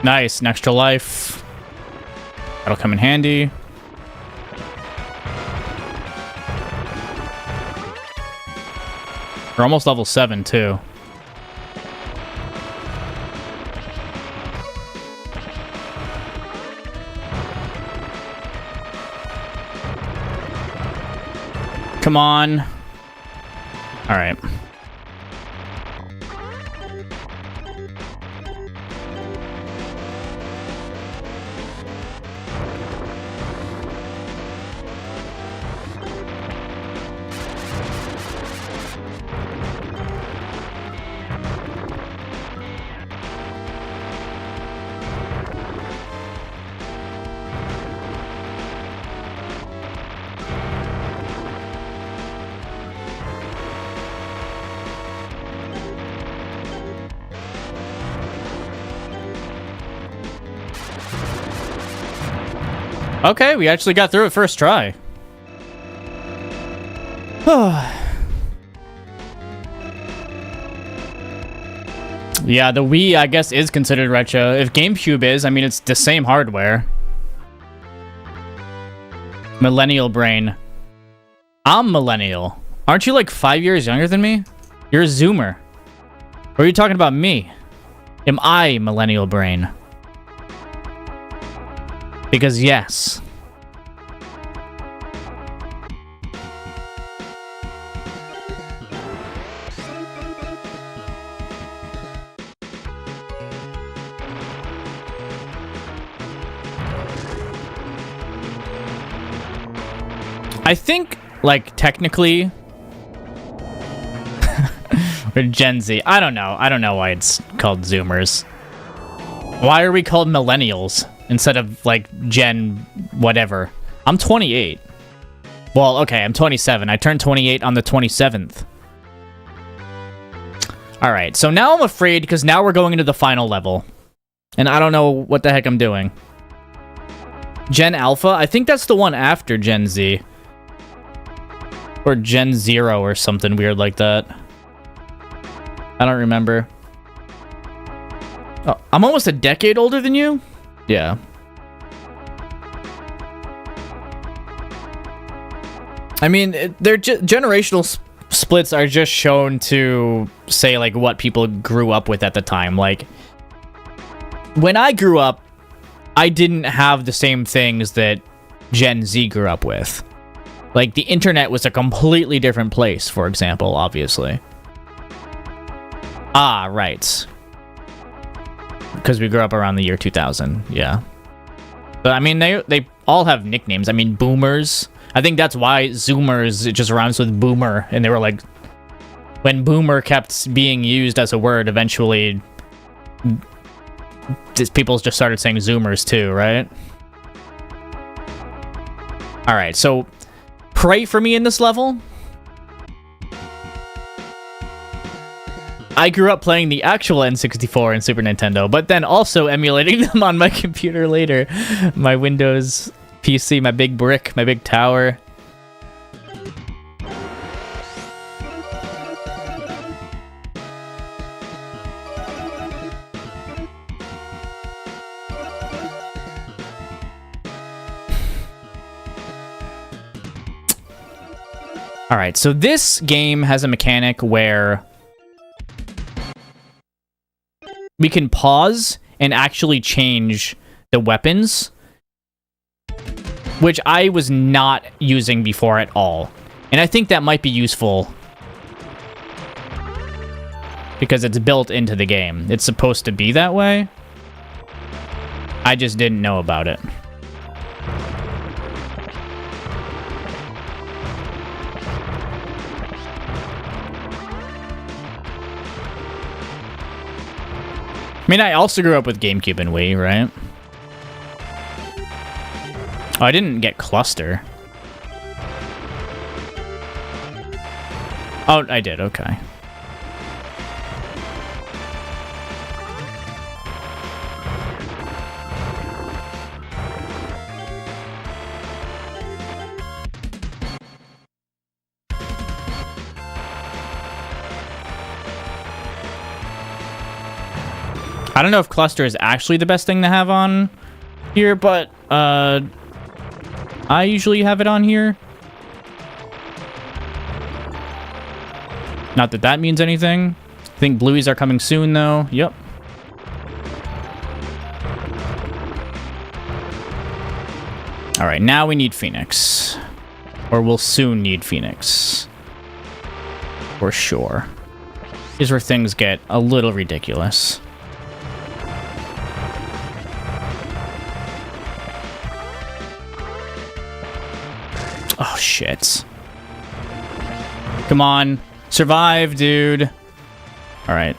Nice, an extra life. That'll come in handy. We're almost level 7, too. Come on. All right. Okay, we actually got through it first try. Yeah, the Wii, I guess, is considered retro. If GameCube is, I mean, it's the same hardware. Millennial brain. I'm millennial. Aren't you like 5 years younger than me? You're a Zoomer. Or are you talking about me? Am I millennial brain? Because yes. I think, like, technically, or Gen Z. I don't know. I don't know why it's called Zoomers. Why are we called millennials instead of, like, Gen whatever? I'm 28. Well, okay, I'm 27. I turned 28 on the 27th. Alright, so now I'm afraid because now we're going into the final level. And I don't know what the heck I'm doing. Gen Alpha? I think that's the one after Gen Z. Or Gen Zero or something weird like that. I don't remember. Oh, I'm almost a decade older than you? Yeah. I mean, they're generational splits are just shown to say, like, what people grew up with at the time. Like, when I grew up, I didn't have the same things that Gen Z grew up with. Like, the internet was a completely different place, for example, obviously. Ah, right. Because we grew up around the year 2000, yeah. But, I mean, they all have nicknames. I mean, boomers. I think that's why Zoomers, it just rhymes with boomer. And they were like, when boomer kept being used as a word, eventually people just started saying Zoomers too, right? Alright, so pray for me in this level. I grew up playing the actual N64 and Super Nintendo, but then also emulating them on my computer later. My Windows PC, my big brick, my big tower. Alright, so this game has a mechanic where we can pause and actually change the weapons, which I was not using before at all. And I think that might be useful because it's built into the game. It's supposed to be that way. I just didn't know about it. I mean, I also grew up with GameCube and Wii, right? Oh, I didn't get Cluster. Oh, I did, okay. I don't know if Cluster is actually the best thing to have on here, but I usually have it on here. Not that that means anything. I think Blueies are coming soon, though. Yep. All right, now we need Phoenix. Or we'll soon need Phoenix. For sure. Here's where things get a little ridiculous. Oh, shit. Come on. Survive, dude. All right.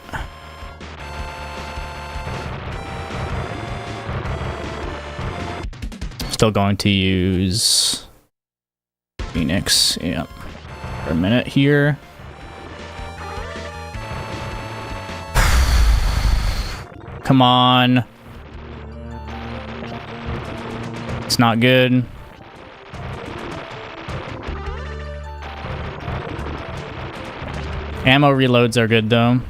Still going to use Phoenix. Yep. For a minute here. Come on. It's not good. Ammo reloads are good, though.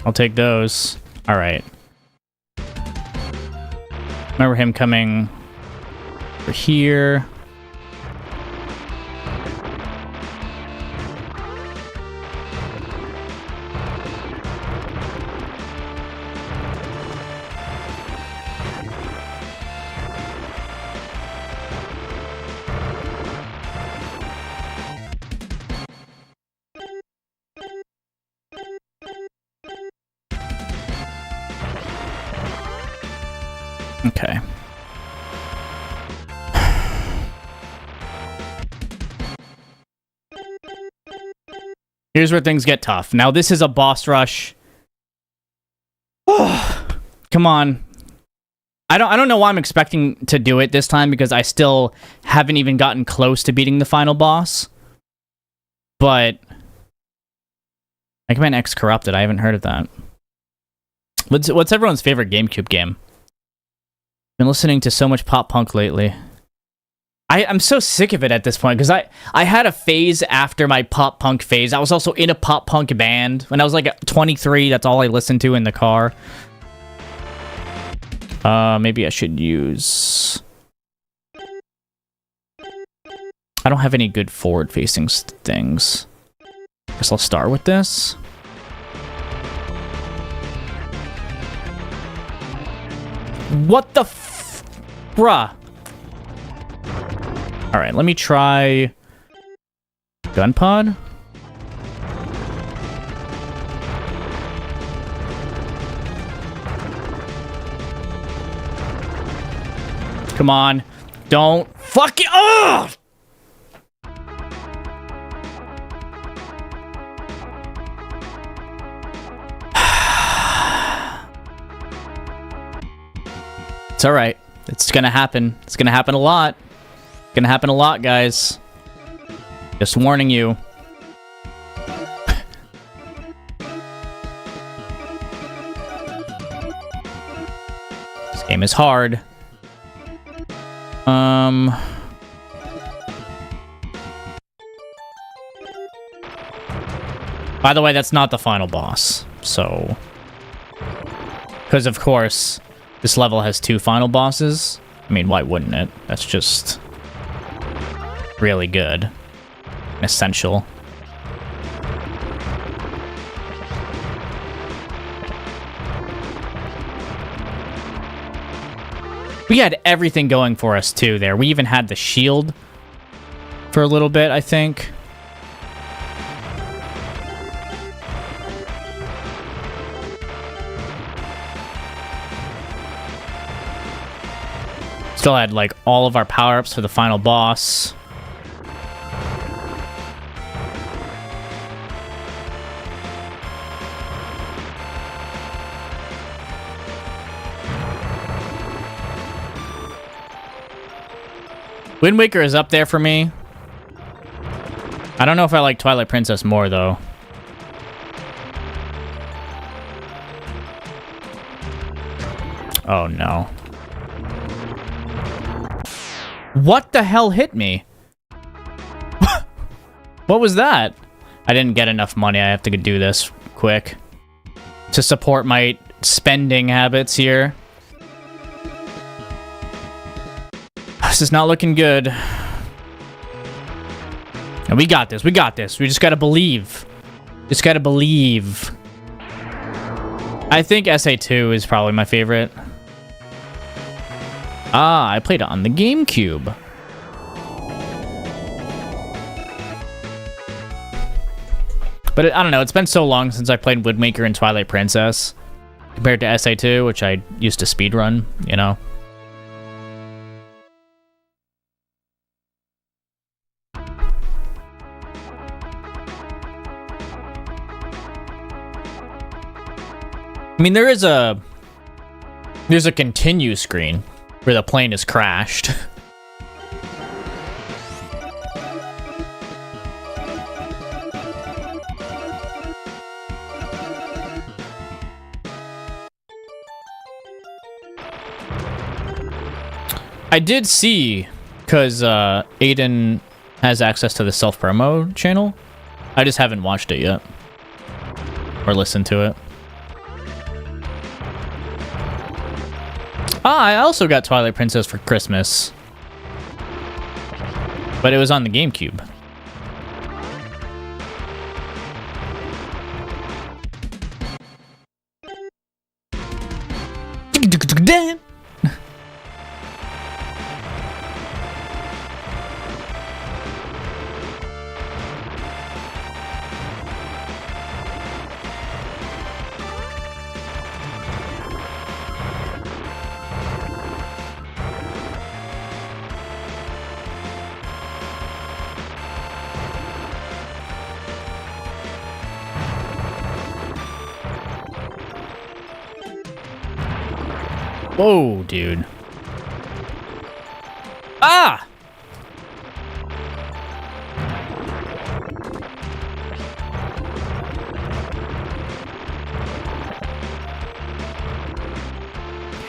I'll take those. All right. Remember him coming over here. Okay. Here's where things get tough. Now this is a boss rush. Come on. I don't know why I'm expecting to do it this time because I still haven't even gotten close to beating the final boss. But Mega Man X Corrupted, I haven't heard of that. What's everyone's favorite GameCube game? Been listening to so much pop punk lately. I'm so sick of it at this point because I had a phase after my pop punk phase. I was also in a pop punk band. When I was like 23, that's all I listened to in the car. Maybe I should use... I don't have any good forward-facing things. Guess I'll start with this. What the f... Bruh. Alright, let me try... Gun pod? Come on. Don't... Fuck it! Ugh! It's alright. It's gonna happen. It's gonna happen a lot. It's gonna happen a lot, guys. Just warning you. This game is hard. By the way, that's not the final boss, so... Because, of course, this level has 2 final bosses. I mean, why wouldn't it? That's just... really good. Essential. We had everything going for us, too, there. We even had the shield for a little bit, I think. Still had, like, all of our power-ups for the final boss. Wind Waker is up there for me. I don't know if I like Twilight Princess more, though. Oh, no. What the hell hit me? What was that? I didn't get enough money. I have to do this quick to support my spending habits here. This is not looking good. And we got this. We got this. We just gotta believe. Just gotta believe. I think SA2 is probably my favorite. Ah, I played it on the GameCube. But I don't know. It's been so long since I played Wind Waker and Twilight Princess compared to SA2, which I used to speedrun, you know. I mean, there's a continue screen where the plane is crashed. I did see, because Aiden has access to the self-promo channel. I just haven't watched it yet. Or listened to it. Ah, I also got Twilight Princess for Christmas. But it was on the GameCube. Damn! Whoa, dude. Ah!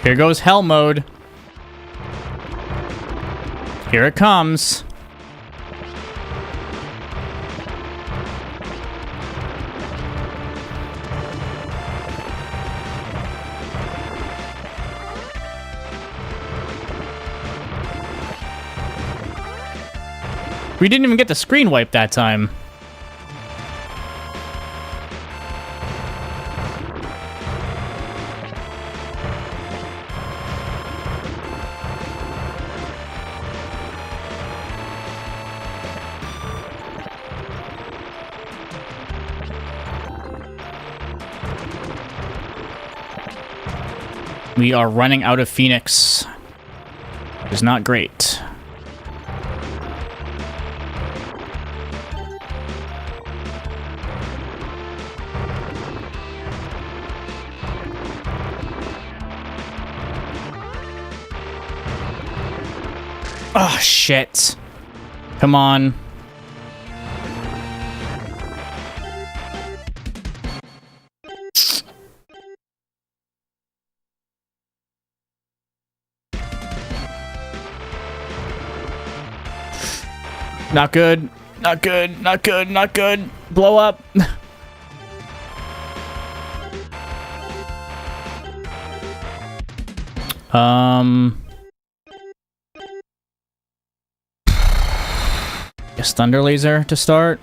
Here goes hell mode. Here it comes. We didn't even get the screen wipe that time. We are running out of Phoenix. It's not great. Oh, shit. Come on. Not good. Not good. Not good. Not good. Blow up. Guess Thunder Laser to start.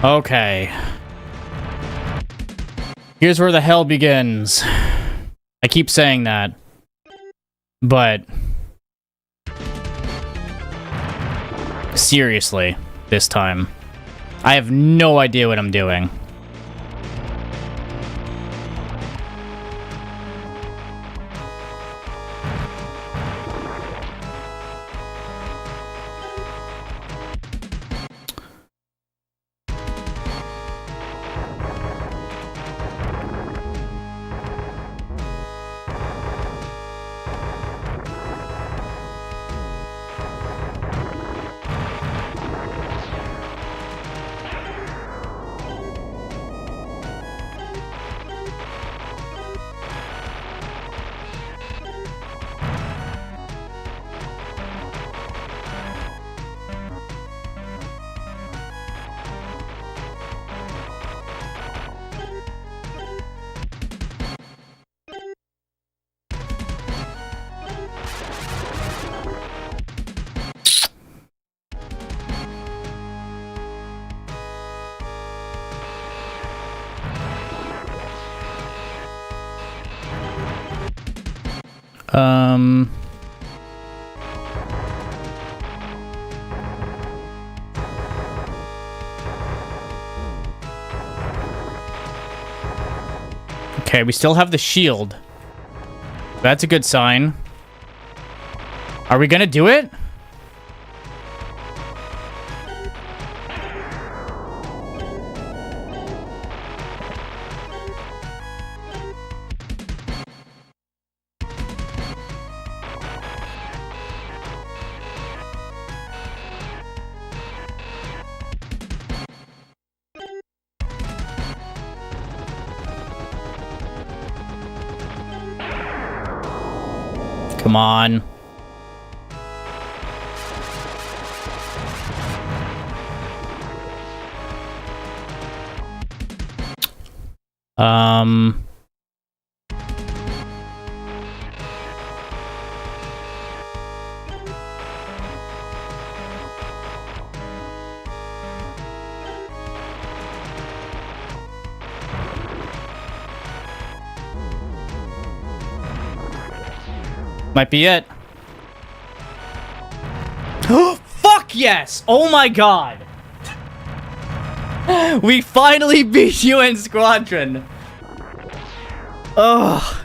Okay. Here's where the hell begins. I keep saying that. But... seriously, this time. I have no idea what I'm doing. Okay, we still have the shield. That's a good sign. Are we gonna do it? Come on. Might be it. Oh, fuck yes! Oh my god! We finally beat you in Squadron! Ugh.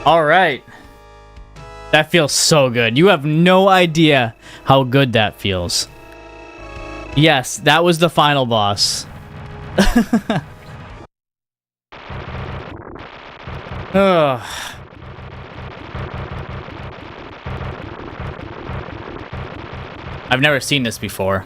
Alright. That feels so good. You have no idea how good that feels. Yes, that was the final boss. Ugh. I've never seen this before.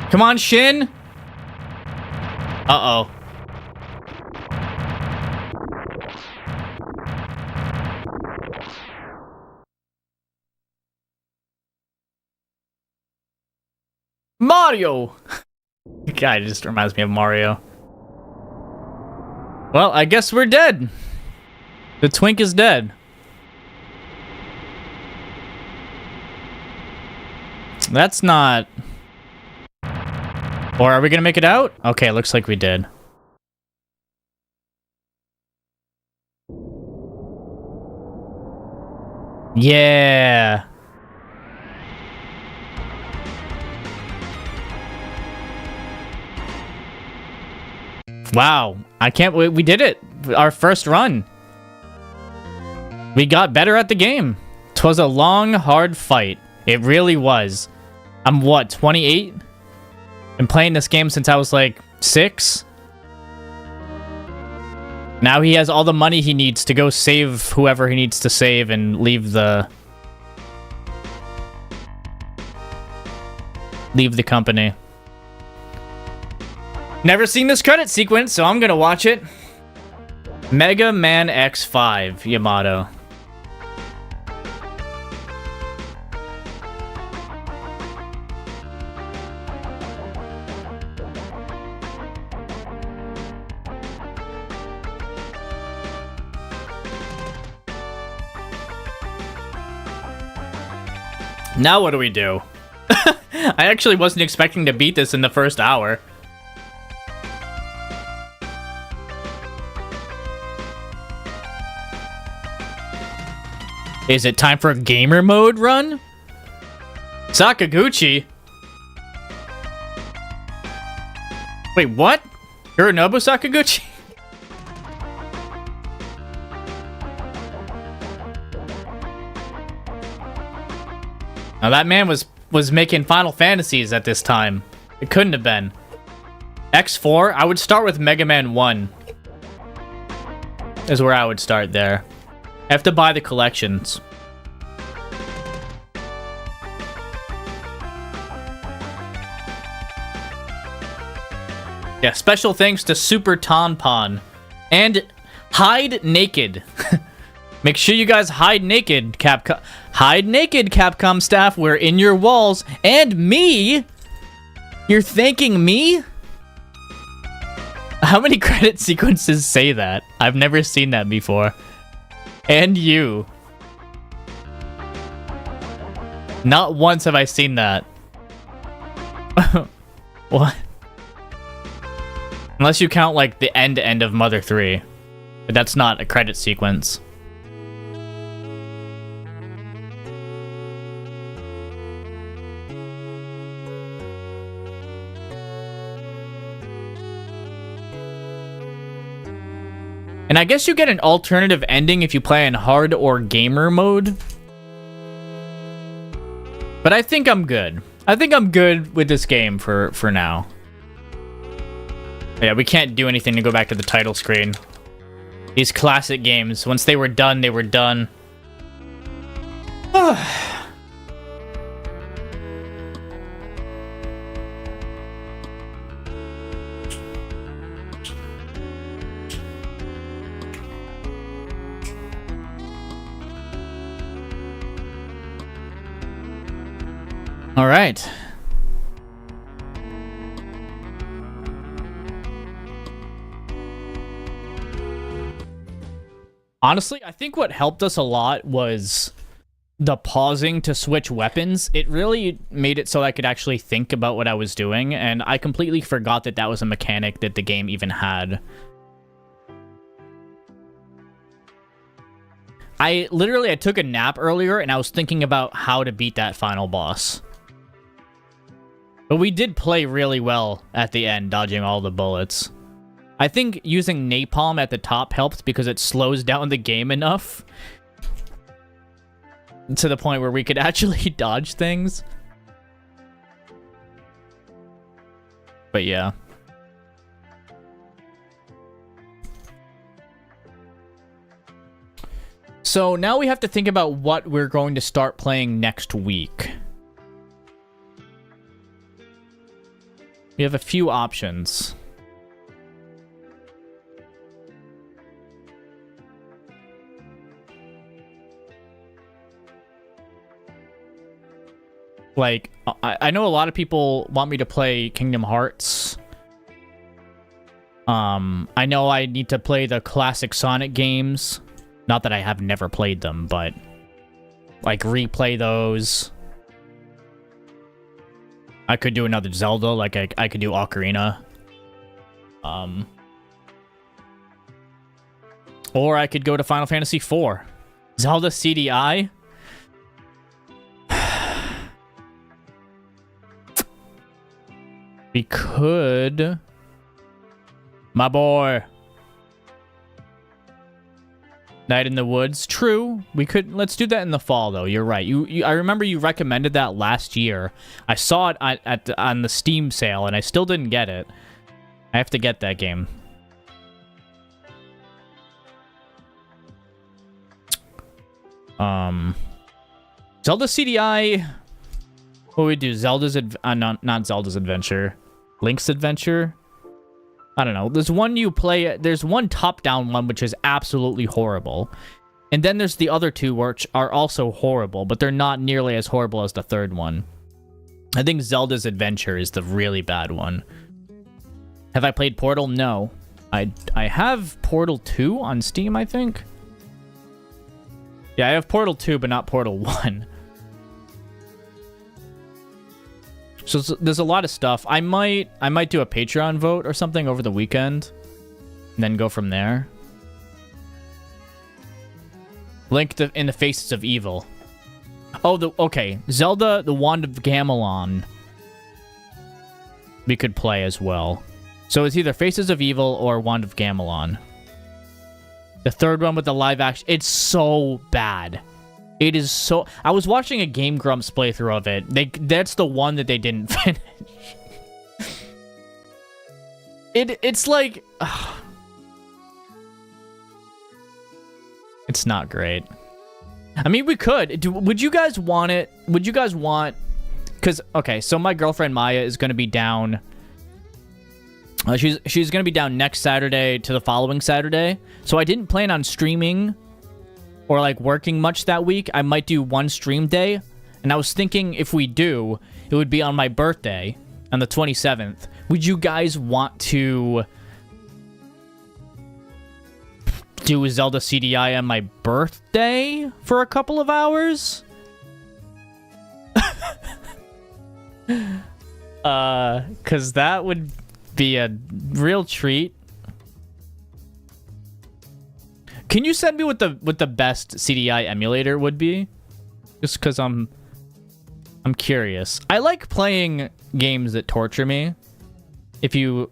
Come on, Shin! Uh-oh. Mario! God, it just reminds me of Mario. Well, I guess we're dead. The twink is dead. That's not... Or are we gonna make it out? Okay, looks like we did. Yeah. Wow, I can't believe we did it. Our first run. We got better at the game. 'Twas a long, hard fight. It really was. I'm what, 28? Been playing this game since I was like 6. Now he has all the money he needs to go save whoever he needs to save and leave the company. Never seen this credit sequence, so I'm gonna watch it. Mega Man X5, Yamato. Now what do we do? I actually wasn't expecting to beat this in the first hour. Is it time for a gamer mode run? Sakaguchi? Wait, what? Hironobu Sakaguchi? Now that man was making Final Fantasies at this time. It couldn't have been. X4? I would start with Mega Man 1. Is where I would start there. I have to buy the collections. Yeah, special thanks to Super Tonpon. And Hide Naked. Make sure you guys hide naked, Capcom. Hide naked, Capcom staff. We're in your walls. And me? You're thanking me? How many credit sequences say that? I've never seen that before. And you. Not once have I seen that. What? Unless you count, like, the end of Mother 3. But that's not a credit sequence. And I guess you get an alternative ending if you play in hard or gamer mode. But I think I'm good. I think I'm good with this game for now. Yeah, we can't do anything to go back to the title screen. These classic games, once they were done, they were done. All right. Honestly, I think what helped us a lot was the pausing to switch weapons. It really made it so I could actually think about what I was doing, and I completely forgot that that was a mechanic that the game even had. I took a nap earlier, and I was thinking about how to beat that final boss. But we did play really well at the end, dodging all the bullets. I think using napalm at the top helped because it slows down the game enough to the point where we could actually dodge things. But yeah. So now we have to think about what we're going to start playing next week. We have a few options. Like, I know a lot of people want me to play Kingdom Hearts. I know I need to play the classic Sonic games. Not that I have never played them, but like replay those. I could do another Zelda, like I could do Ocarina. Or I could go to Final Fantasy IV. Zelda CDI? We could... My boy. Night in the Woods. True. We could... Let's do that in the fall, though. You're right. I remember you recommended that last year. I saw it on the Steam sale, and I still didn't get it. I have to get that game. Zelda CDI... What would we do? Zelda's... not Zelda's Adventure. Link's Adventure? I don't know. There's one you play... There's one top-down one which is absolutely horrible. And then there's the other two which are also horrible, but they're not nearly as horrible as the third one. I think Zelda's Adventure is the really bad one. Have I played Portal? No. I have Portal 2 on Steam, I think. Yeah, I have Portal 2, but not Portal 1. So there's a lot of stuff. I might do a Patreon vote or something over the weekend, and then go from there. Link in the Faces of Evil. Oh, okay. Zelda, the Wand of Gamelon. We could play as well. So it's either Faces of Evil or Wand of Gamelon. The third one with the live action. It's so bad. It is so... I was watching a Game Grumps playthrough of it. That's the one that they didn't finish. It's like... It's not great. I mean, we could. Would you guys want it? Would you guys want... Because, okay, so my girlfriend Maya is going to be down... she's going to be down next Saturday to the following Saturday. So I didn't plan on streaming... or like working much that week. I might do one stream day. And I was thinking if we do, it would be on my birthday on the 27th. Would you guys want to do Zelda CDI on my birthday for a couple of hours? Cause that would be a real treat. Can you send me what the best CDI emulator would be? Just because I'm curious. I like playing games that torture me. If you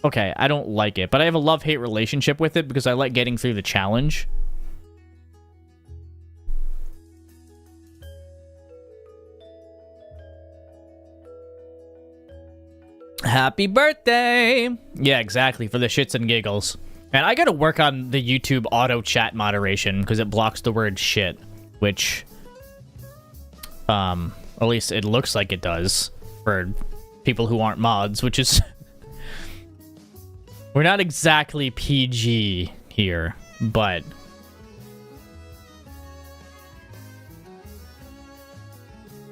Okay, I don't like it, but I have a love-hate relationship with it because I like getting through the challenge. Happy birthday! Yeah, exactly, for the shits and giggles. And I gotta work on the YouTube auto chat moderation because it blocks the word shit, which, at least it looks like it does for people who aren't mods, which is... We're not exactly PG here, but...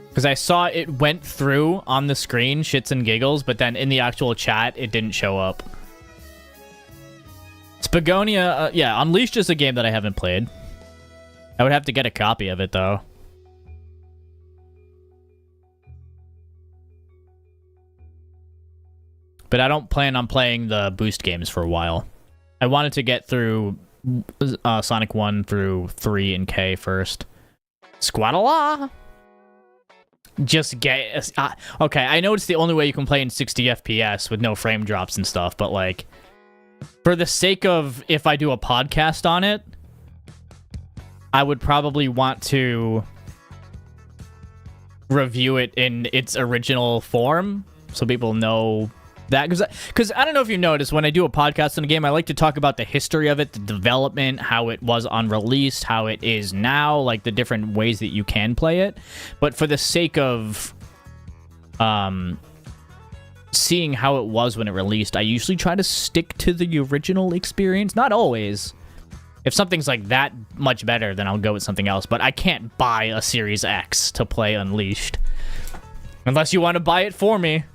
Because I saw it went through on the screen, shits and giggles, but then in the actual chat, it didn't show up. Spagonia, yeah, Unleashed is a game that I haven't played. I would have to get a copy of it, though. But I don't plan on playing the boost games for a while. I wanted to get through Sonic 1 through 3 and K first. Squadron! Just get... okay, I know it's the only way you can play in 60 FPS with no frame drops and stuff, but, like... For the sake of if I do a podcast on it, I would probably want to review it in its original form so people know that. Because I don't know if you noticed, when I do a podcast on a game, I like to talk about the history of it, the development, how it was on release, how it is now, like the different ways that you can play it. But for the sake of seeing how it was when it released, I usually try to stick to the original experience. Not always. If something's like that much better, then I'll go with something else. But I can't buy a Series X to play Unleashed. Unless you want to buy it for me.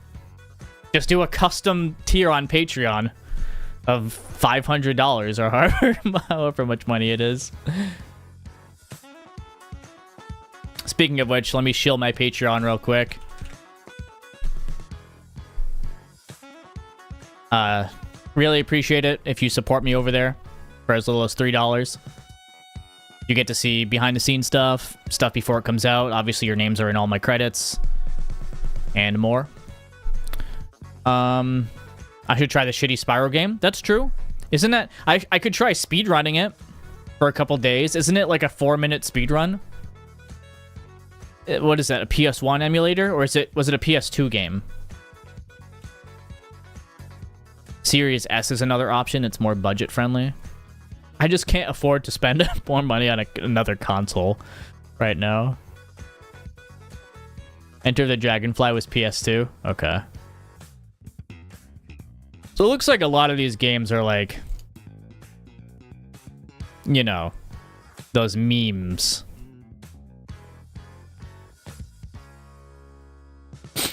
Just do a custom tier on Patreon of $500 or however much money it is. Speaking of which, let me shill my Patreon real quick. Really appreciate it if you support me over there for as little as $3. You get to see behind-the-scenes stuff before it comes out. Obviously, your names are in all my credits, and more. I should try the shitty Spyro game. That's true. Isn't that... I could try speedrunning it for a couple days. Isn't it like a 4-minute speedrun? What is that, a PS1 emulator? Or was it a PS2 game? Series S is another option. It's more budget-friendly. I just can't afford to spend more money on another console right now. Enter the Dragonfly was PS2? Okay. So it looks like a lot of these games are like, you know, those memes.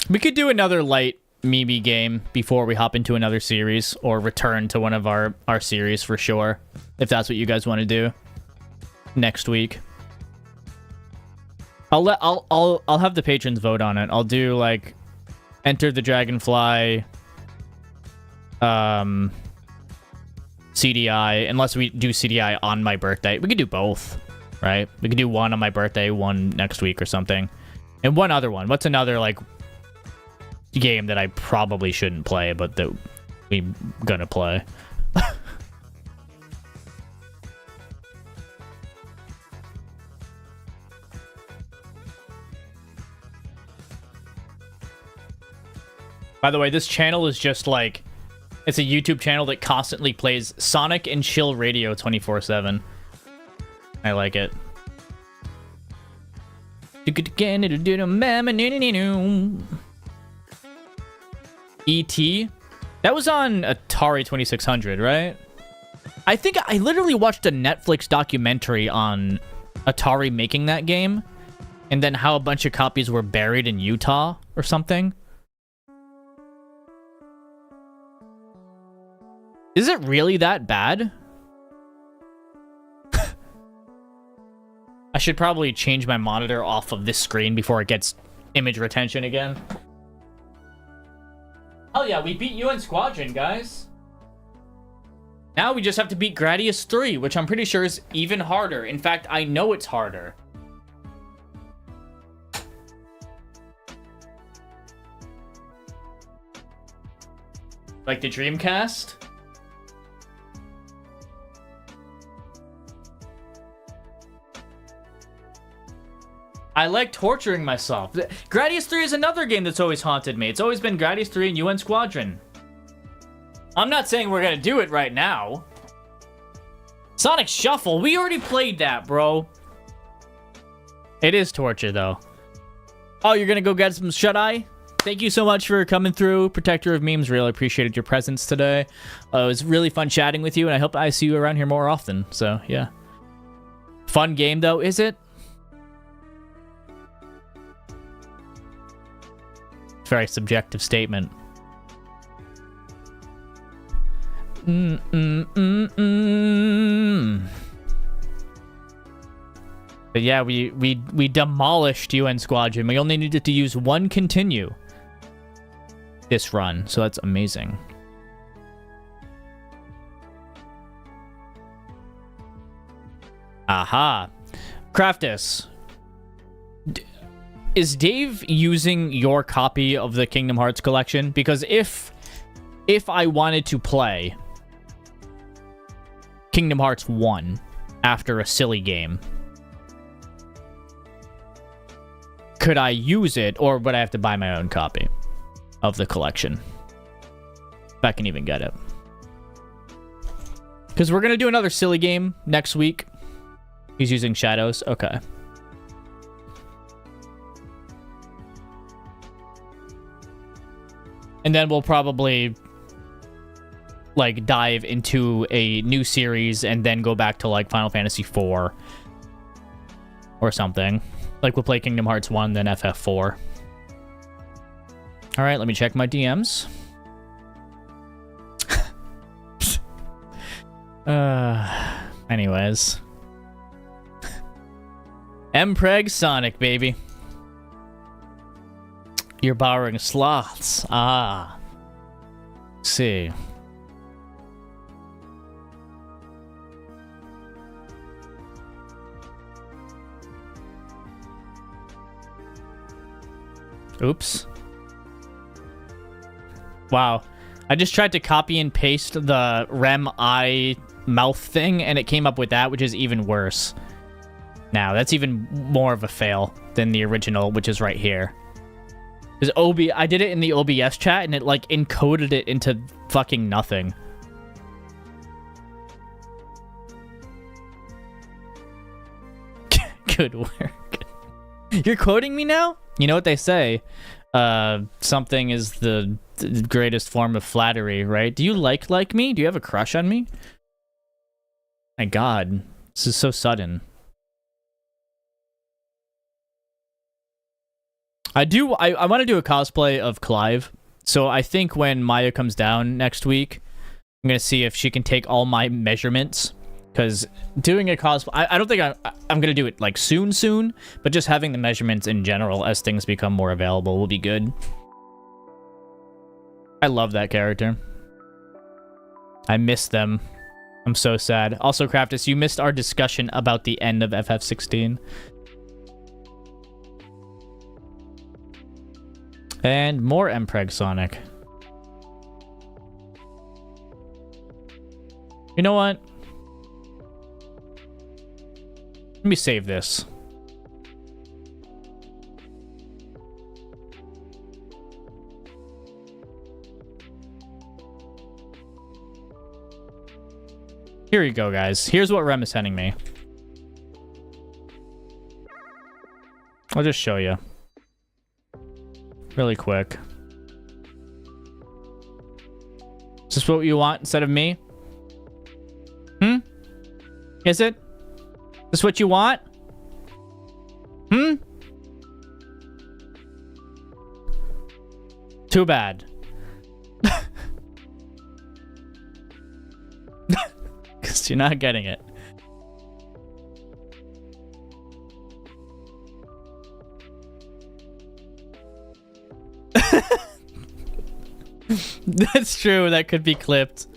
We could do another light meme game before we hop into another series, or return to one of our series for sure, if that's what you guys want to do next week. I'll have the patrons vote on it. I'll do like Enter the Dragonfly, CDI, unless we do CDI on my birthday. We could do both, right? We could do one on my birthday, one next week or something, and one other one. What's another like game that I probably shouldn't play, but that we're gonna play? By the way, this channel is just like, it's a YouTube channel that constantly plays Sonic and Chill Radio 24/7. I like it. E.T.? That was on Atari 2600, right? I think I literally watched a Netflix documentary on Atari making that game, and then how a bunch of copies were buried in Utah or something. Is it really that bad? I should probably change my monitor off of this screen before it gets image retention again. Hell yeah, we beat you in Squadron, guys. Now we just have to beat Gradius 3, which I'm pretty sure is even harder. In fact, I know it's harder. Like the Dreamcast? I like torturing myself. Gradius 3 is another game that's always haunted me. It's always been Gradius 3 and UN Squadron. I'm not saying we're gonna do it right now. Sonic Shuffle, we already played that, bro. It is torture, though. Oh, you're gonna go get some shut-eye? Thank you so much for coming through, Protector of Memes. Really appreciated your presence today. It was really fun chatting with you, and I hope I see you around here more often. So, yeah. Fun game, though, is it? Very subjective statement. But yeah, we demolished UN Squadron. We only needed to use one continue this run, so that's amazing. Aha. Craftus. Is Dave using your copy of the Kingdom Hearts collection? Because if I wanted to play Kingdom Hearts 1 after a silly game, could I use it, or would I have to buy my own copy of the collection? If I can even get it. Because we're going to do another silly game next week. He's using Shadows. Okay. And then we'll probably like dive into a new series and then go back to like Final Fantasy IV or something. Like we'll play Kingdom Hearts 1, then FF4. All right, let me check my DMs. Anyways. Mpreg Sonic, baby. You're borrowing sloths. Ah. Let's see. Oops. Wow. I just tried to copy and paste the Rem eye mouth thing, and it came up with that, which is even worse. Now, that's even more of a fail than the original, which is right here. Because I did it in the OBS chat, and it, like, encoded it into fucking nothing. Good work. You're quoting me now? You know what they say? Something is the greatest form of flattery, right? Do you like me? Do you have a crush on me? My God. This is so sudden. I want to do a cosplay of Clive. So I think when Maya comes down next week, I'm going to see if she can take all my measurements. Because doing a cosplay, I don't think I'm going to do it like soon, but just having the measurements in general as things become more available will be good. I love that character. I miss them. I'm so sad. Also, Craftus, you missed our discussion about the end of FF16. And more Mpreg Sonic. You know what? Let me save this. Here you go, guys. Here's what Rem is sending me. I'll just show you. Really quick. Is this what you want instead of me? Is it? Is this what you want? Too bad. Because you're not getting it. That's true. That could be clipped.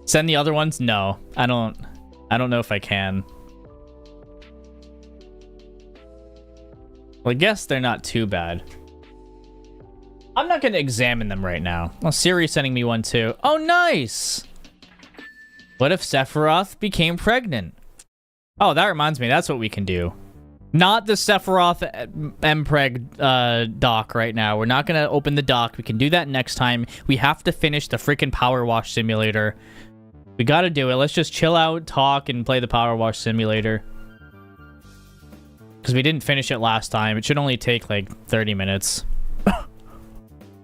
Send the other ones? No. I don't know if I can. Well, I guess they're not too bad. I'm not gonna examine them right now. Well, Siri's sending me one too. Oh, nice! What if Sephiroth became pregnant? Oh, that reminds me. That's what we can do. Not the Sephiroth Mpreg doc right now. We're not gonna open the doc. We can do that next time. We have to finish the freaking Power Wash Simulator. We gotta do it. Let's just chill out, talk, and play the Power Wash Simulator. Because we didn't finish it last time. It should only take like 30 minutes.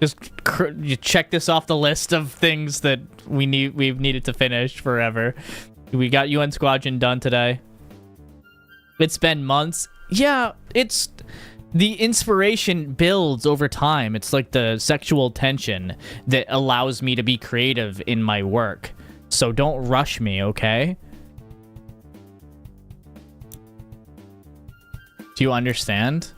Just you check this off the list of things that we've needed to finish forever. We got UN Squadron done today. It's been months. Yeah, it's the inspiration builds over time. It's like the sexual tension that allows me to be creative in my work. So don't rush me, okay? Do you understand?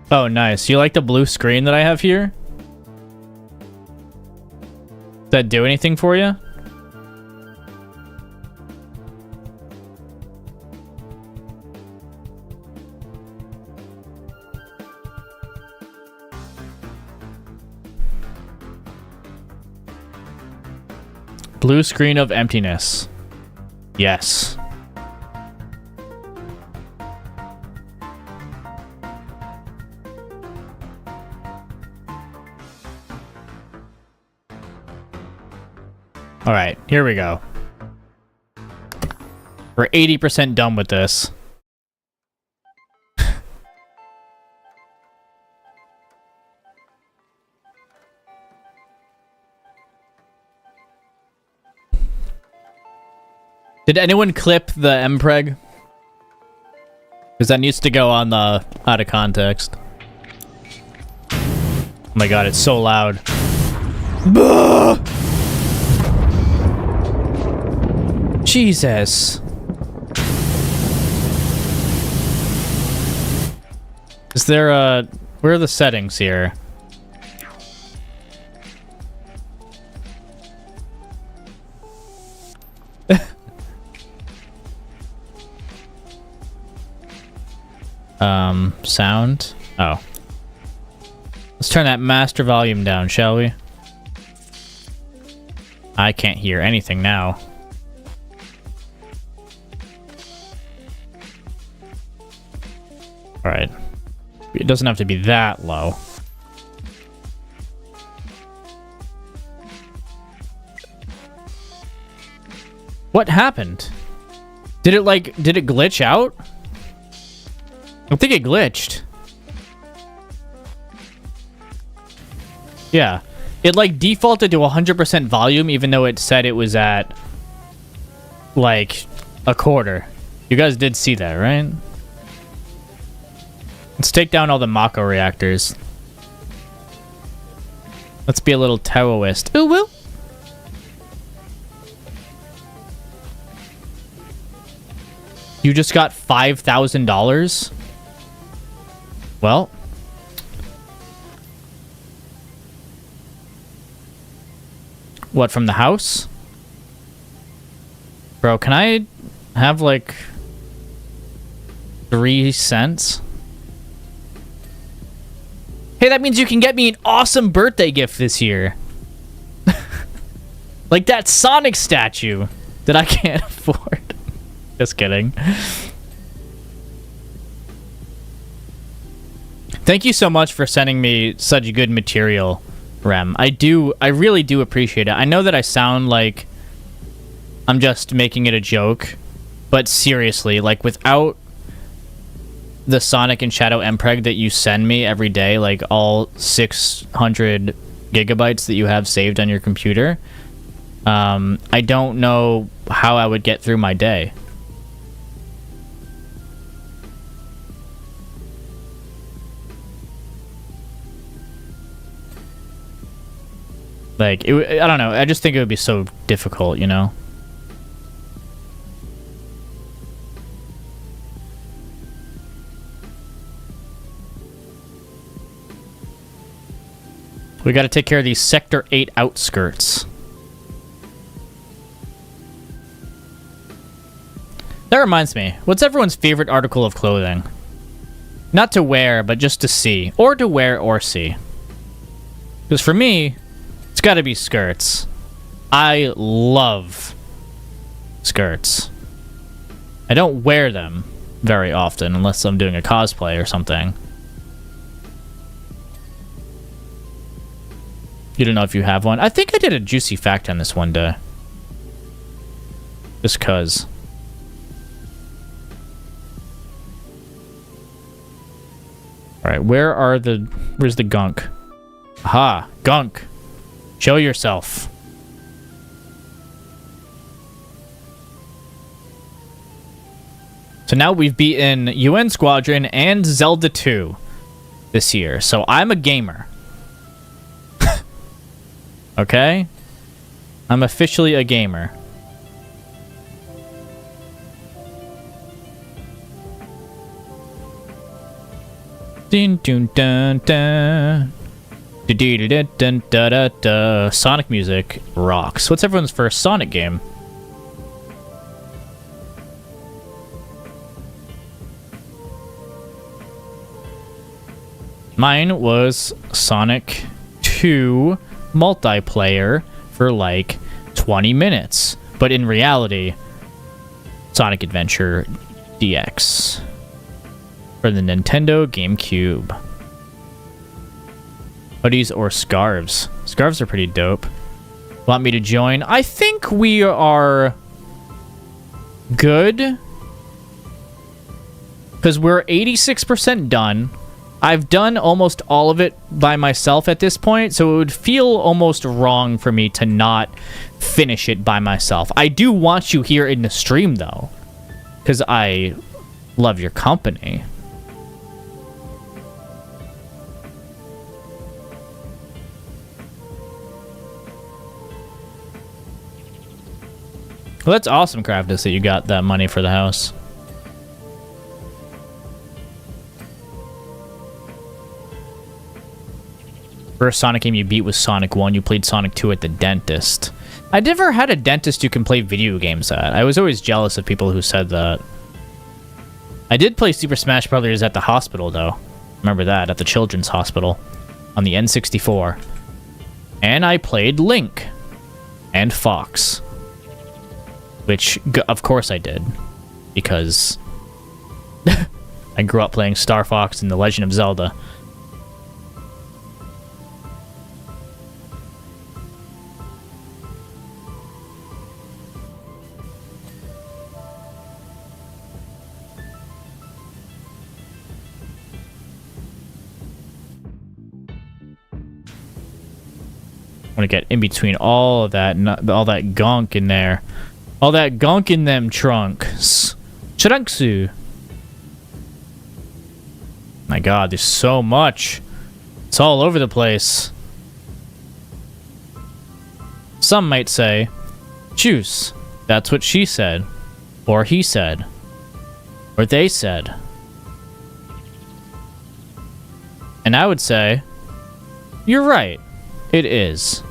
Oh, nice. You like the blue screen that I have here? Does that do anything for you? Blue screen of emptiness. Yes. All right, here we go. We're 80% done with this. Did anyone clip the Mpreg? Because that needs to go on the out of context. Oh my god, it's so loud. Bah! Jesus. Is there a... Where are the settings here? Sound? Oh. Let's turn that master volume down, shall we? I can't hear anything now. Alright. It doesn't have to be that low. What happened? Did it glitch out? I think it glitched. Yeah. It like defaulted to 100% volume even though it said it was at like a quarter. You guys did see that, right? Let's take down all the Mako reactors. Let's be a little Taoist. Ooh, woo! You just got $5,000? Well. What, from the house? Bro, can I have like 3 cents? Hey, that means you can get me an awesome birthday gift this year. Like that Sonic statue that I can't afford. Just kidding. Thank you so much for sending me such good material, Rem. I really do appreciate it. I know that I sound like I'm just making it a joke, but seriously, like without the Sonic and Shadow Mpreg that you send me every day, like all 600 gigabytes that you have saved on your computer, I don't know how I would get through my day. Like, I don't know. I just think it would be so difficult, you know? We gotta take care of these Sector 8 outskirts. That reminds me, what's everyone's favorite article of clothing? Not to wear, but just to see. Or to wear or see. Because for me, it's gotta be skirts. I love skirts. I don't wear them very often, unless I'm doing a cosplay or something. You don't know if you have one? I think I did a juicy fact on this one day. Just cuz. Alright, where's the gunk? Aha, gunk. Show yourself. So now we've beaten UN Squadron and Zelda 2 this year. So I'm a gamer. Okay? I'm officially a gamer. Dun dun dun dun. Dun da da da. Sonic music rocks. What's everyone's first Sonic game? Mine was Sonic 2 multiplayer for like 20 minutes. But in reality, Sonic Adventure DX. For the Nintendo GameCube. Hoodies or scarves? Scarves are pretty dope. Want me to join? I think we are good. Because we're 86% done. I've done almost all of it by myself at this point, so it would feel almost wrong for me to not finish it by myself. I do want you here in the stream, though. Because I love your company. Well, that's awesome, Craftus, that you got that money for the house. First Sonic game you beat was Sonic 1. You played Sonic 2 at the dentist. I never had a dentist you can play video games at. I was always jealous of people who said that. I did play Super Smash Bros. At the hospital, though. Remember that, at the Children's Hospital. On the N64. And I played Link. And Fox. Which, of course I did. Because I grew up playing Star Fox and The Legend of Zelda. I want to get in between all of that, all that gunk in there. All that gunk in them trunks. Trunksu. My god, there's so much. It's all over the place. Some might say, juice. That's what she said. Or he said. Or they said. And I would say, you're right. It is.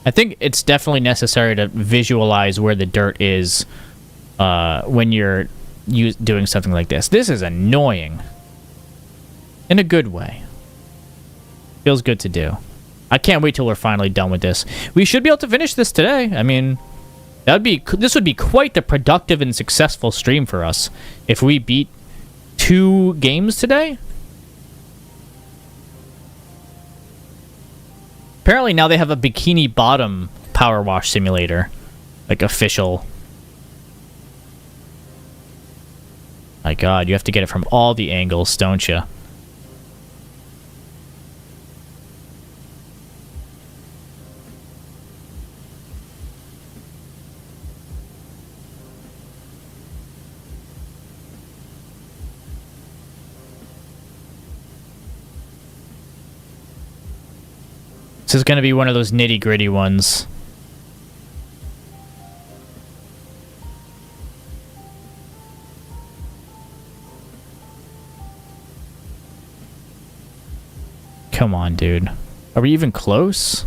I think it's definitely necessary to visualize where the dirt is when you're doing something like this. This is annoying. In a good way. Feels good to do. I can't wait till we're finally done with this. We should be able to finish this today. I mean, this would be quite the productive and successful stream for us if we beat 2 games today. Apparently now they have a Bikini Bottom power wash simulator. Like, official. My god, you have to get it from all the angles, don't you? This is going to be one of those nitty-gritty ones. Come on, dude. Are we even close?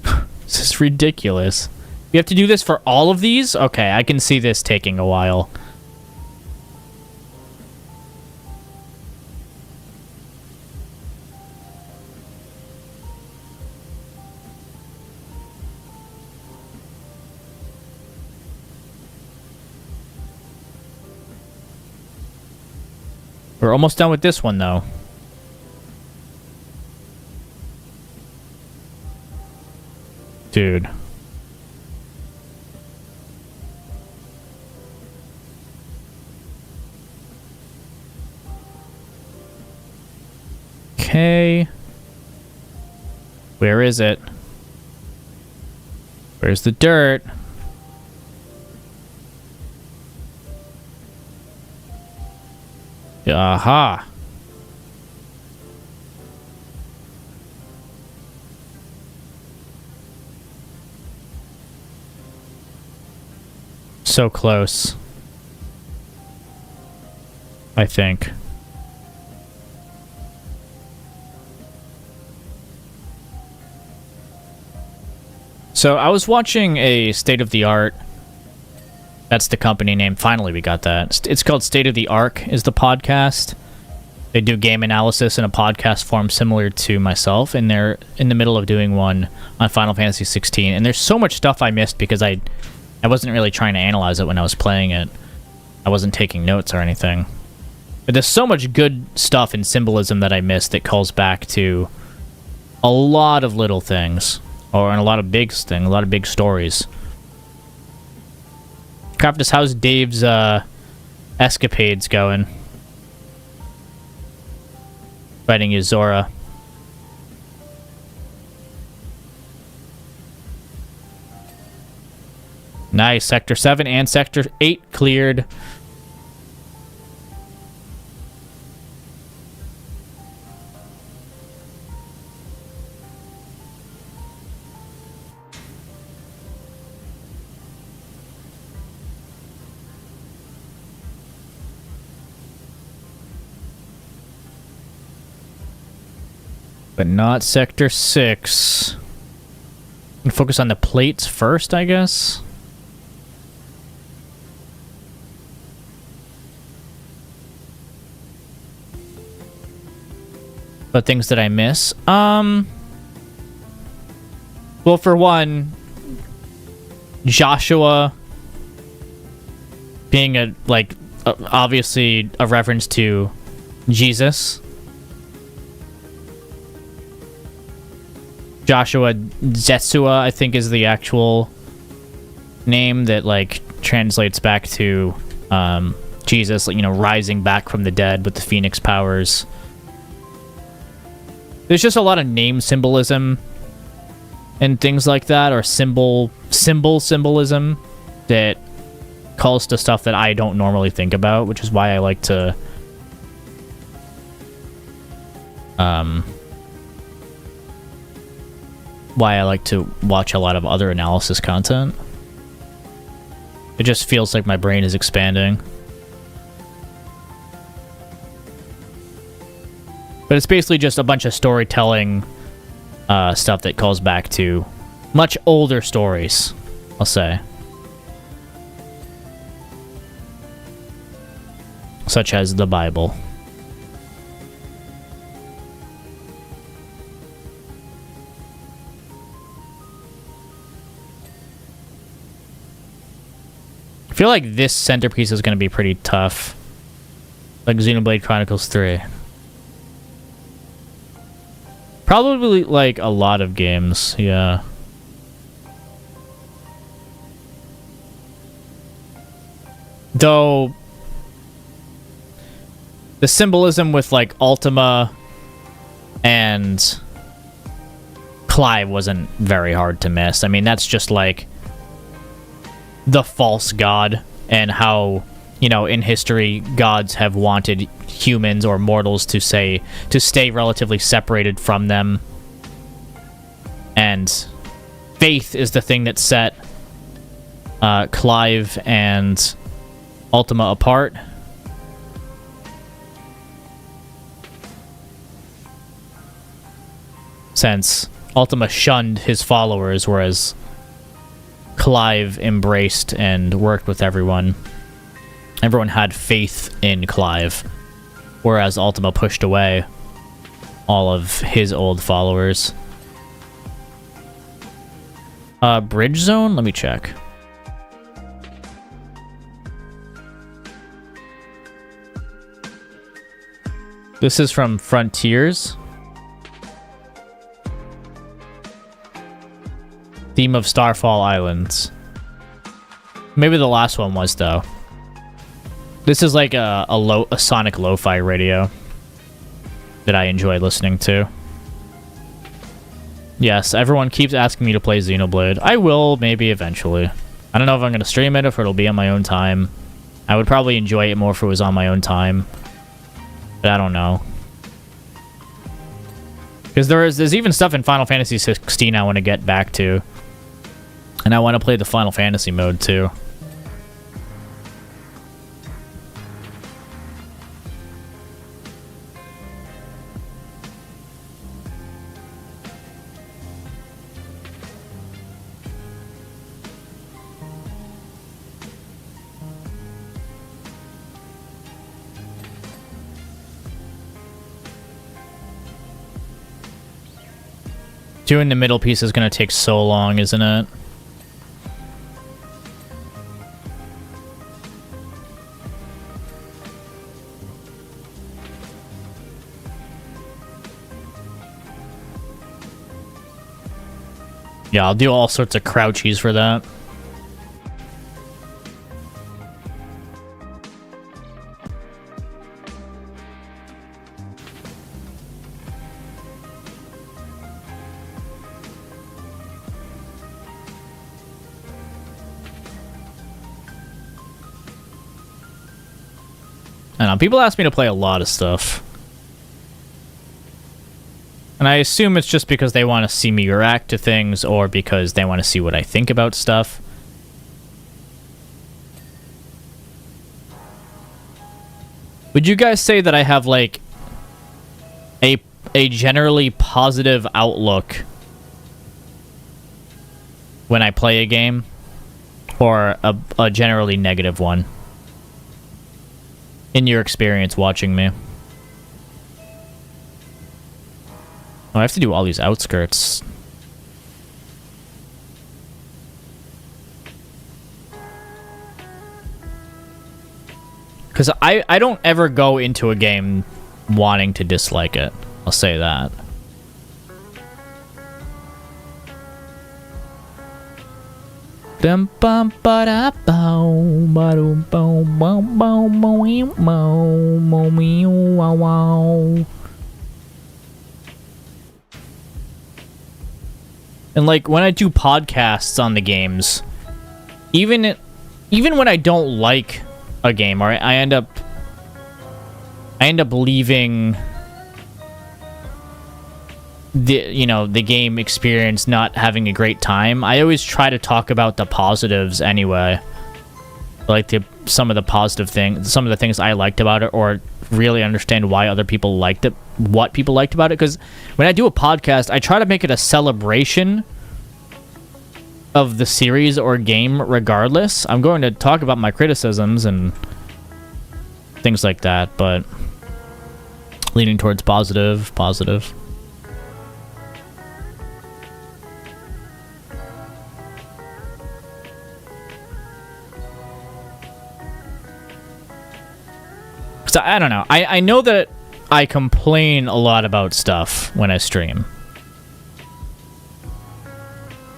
This is ridiculous. We have to do this for all of these? Okay, I can see this taking a while. We're almost done with this one, though. Dude. Okay. Where is it? Where's the dirt? Aha. So close. I think. So I was watching a State of the Art. That's the company name. Finally, we got that. It's called State of the Arc is the podcast. They do game analysis in a podcast form similar to myself, and they're in the middle of doing one on Final Fantasy 16. And there's so much stuff I missed because I wasn't really trying to analyze it when I was playing it. I wasn't taking notes or anything. But there's so much good stuff and symbolism that I missed that calls back to a lot of little things, or in a lot of big things, a lot of big stories. Craftus, how's Dave's escapades going? Fighting Yuzora. Nice. Sector 7 and Sector 8 cleared. But not Sector 6. And focus on the plates first, I guess. But things that I miss. Well, for one, Joshua being obviously a reference to Jesus. Joshua Zetsua, I think, is the actual name that, translates back to Jesus, rising back from the dead with the Phoenix powers. There's just a lot of name symbolism and things like that, or symbolism that calls to stuff that I don't normally think about, which is why I like to watch a lot of other analysis content. It just feels like my brain is expanding. But it's basically just a bunch of storytelling stuff that calls back to much older stories, I'll say. Such as the Bible. I feel like this centerpiece is going to be pretty tough. Like Xenoblade Chronicles 3. Probably like a lot of games, yeah. Though the symbolism with like Ultima and Clive wasn't very hard to miss. I mean, that's just like the false god, and how, in history, gods have wanted humans or mortals to stay relatively separated from them. And faith is the thing that set Clive and Ultima apart. since Ultima shunned his followers, whereas Clive embraced and worked with everyone. Everyone had faith in Clive, whereas Ultima pushed away all of his old followers. Bridge zone? Let me check. This is from Frontiers. Theme of Starfall Islands. Maybe the last one was, though. This is like a sonic lo-fi radio that I enjoy listening to. Yes, everyone keeps asking me to play Xenoblade. I will, maybe eventually. I don't know if I'm going to stream it, if it'll be on my own time. I would probably enjoy it more if it was on my own time. But I don't know. Because there's even stuff in Final Fantasy 16 I want to get back to. And I want to play the Final Fantasy mode, too. Doing the middle piece is going to take so long, isn't it? Yeah, I'll do all sorts of crouchies for that. I don't know, people ask me to play a lot of stuff. And I assume it's just because they want to see me react to things, or because they want to see what I think about stuff. Would you guys say that I have, like, a generally positive outlook when I play a game? Or a generally negative one? In your experience watching me. Oh, I have to do all these outskirts. Because I don't ever go into a game wanting to dislike it. I'll say that. And like when I do podcasts on the games, even when I don't like a game, or I end up leaving the game experience not having a great time, I always try to talk about the positives anyway. Like some of the things I liked about it, or really understand why other people liked it, what people liked about it. Because when I do a podcast, I try to make it a celebration of the series or game regardless. I'm going to talk about my criticisms and things like that, but leaning towards positive. So I don't know. I know that I complain a lot about stuff when I stream.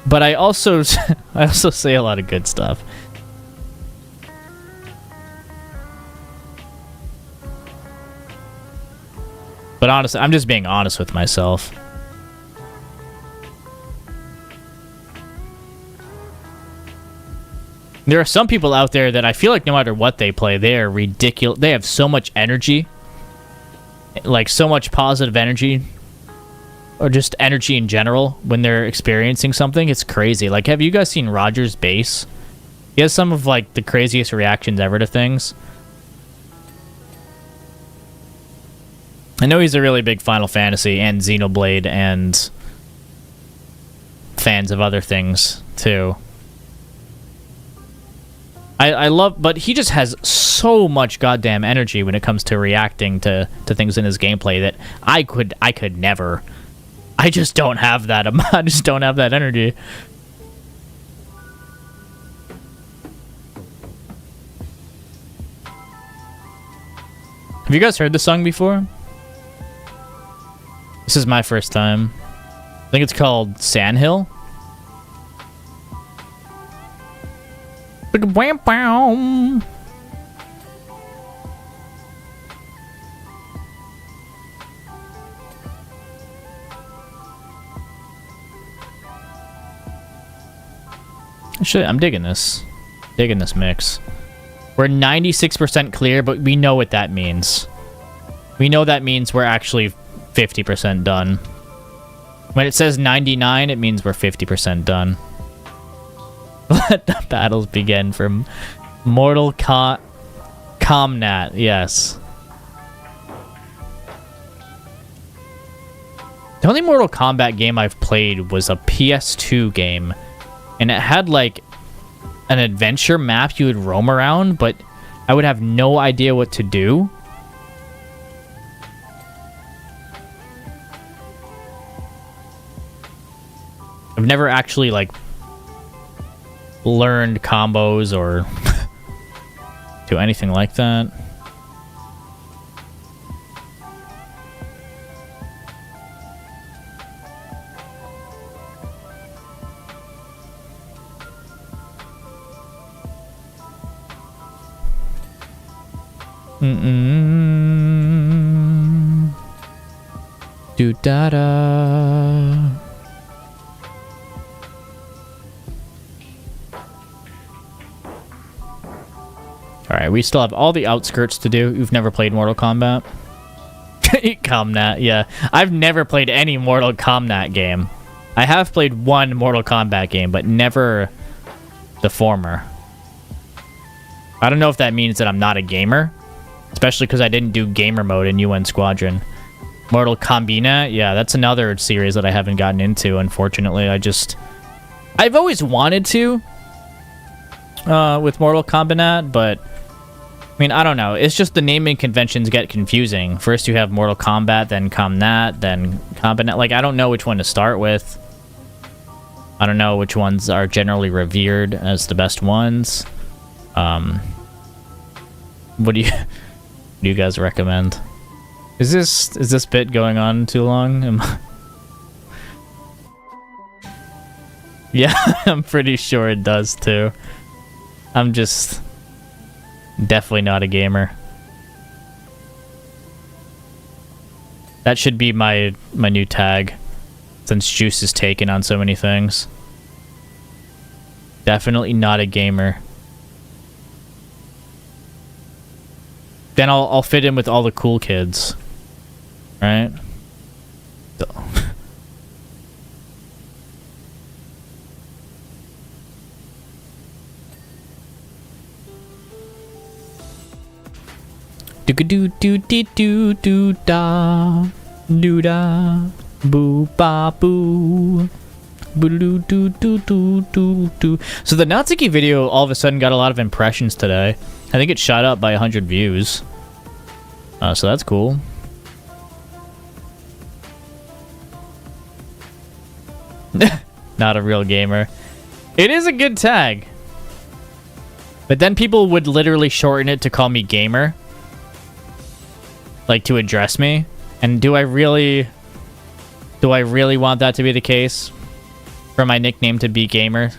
But I also say a lot of good stuff. But honestly, I'm just being honest with myself. There are some people out there that I feel like no matter what they play, they are ridiculous. They have so much energy. Like, so much positive energy. Or just energy in general when they're experiencing something. It's crazy. Like, have you guys seen Roger's Base? He has some of, like, the craziest reactions ever to things. I know he's a really big Final Fantasy and Xenoblade and fans of other things too. I love, but he just has so much goddamn energy when it comes to reacting to things in his gameplay that I could never. I just don't have that. I just don't have that energy. Have you guys heard this song before? This is my first time. I think it's called Sandhill. Actually, I'm digging this. Digging this mix. We're 96% clear, but we know what that means. We know that means we're actually 50% done. When it says 99, it means we're 50% done. Let the battles begin from Mortal Kombat, yes. The only Mortal Kombat game I've played was a PS2 game. And it had, like, an adventure map you would roam around, but I would have no idea what to do. I've never actually, like, learned combos or do anything like that. Do da da. Alright, we still have all the outskirts to do. You've never played Mortal Kombat? Kombat, yeah. I've never played any Mortal Kombat game. I have played one Mortal Kombat game, but never the former. I don't know if that means that I'm not a gamer. Especially because I didn't do gamer mode in UN Squadron. Mortal Kombat, yeah, that's another series that I haven't gotten into, unfortunately. I've always wanted to with Mortal Kombat, but I mean, I don't know. It's just the naming conventions get confusing. First you have Mortal Kombat, then Kombat, then Kombat. Like, I don't know which one to start with. I don't know which ones are generally revered as the best ones. What do you guys recommend? Is this bit going on too long? Yeah, I'm pretty sure it does too. I'm just definitely not a gamer. That should be my new tag, since Juice is taken on so many things. Definitely not a gamer. Then I'll fit in with all the cool kids, right? Do do do do do da do da boo ba boo. Do do do do do do. So the Natsuki video all of a sudden got a lot of impressions today. I think it shot up by 100 views. So that's cool. Not a real gamer. It is a good tag. But then people would literally shorten it to call me gamer. Like, to address me. And do I really want that to be the case? For my nickname to be gamer?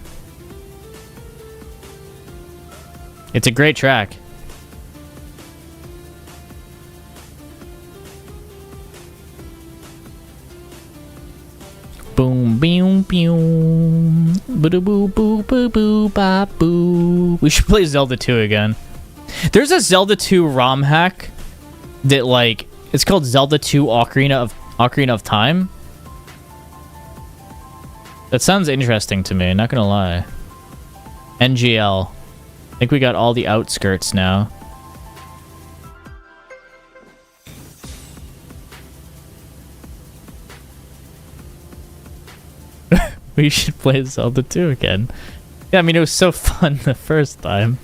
It's a great track. Boom, boom, boom. Boo, boo, boo, boo, boo, ba, boo. We should play Zelda 2 again. There's a Zelda 2 ROM hack that, like, it's called Zelda 2 Ocarina of Time. That sounds interesting to me, not gonna lie. NGL. I think we got all the outskirts now. We should play Zelda 2 again. Yeah, I mean, it was so fun the first time.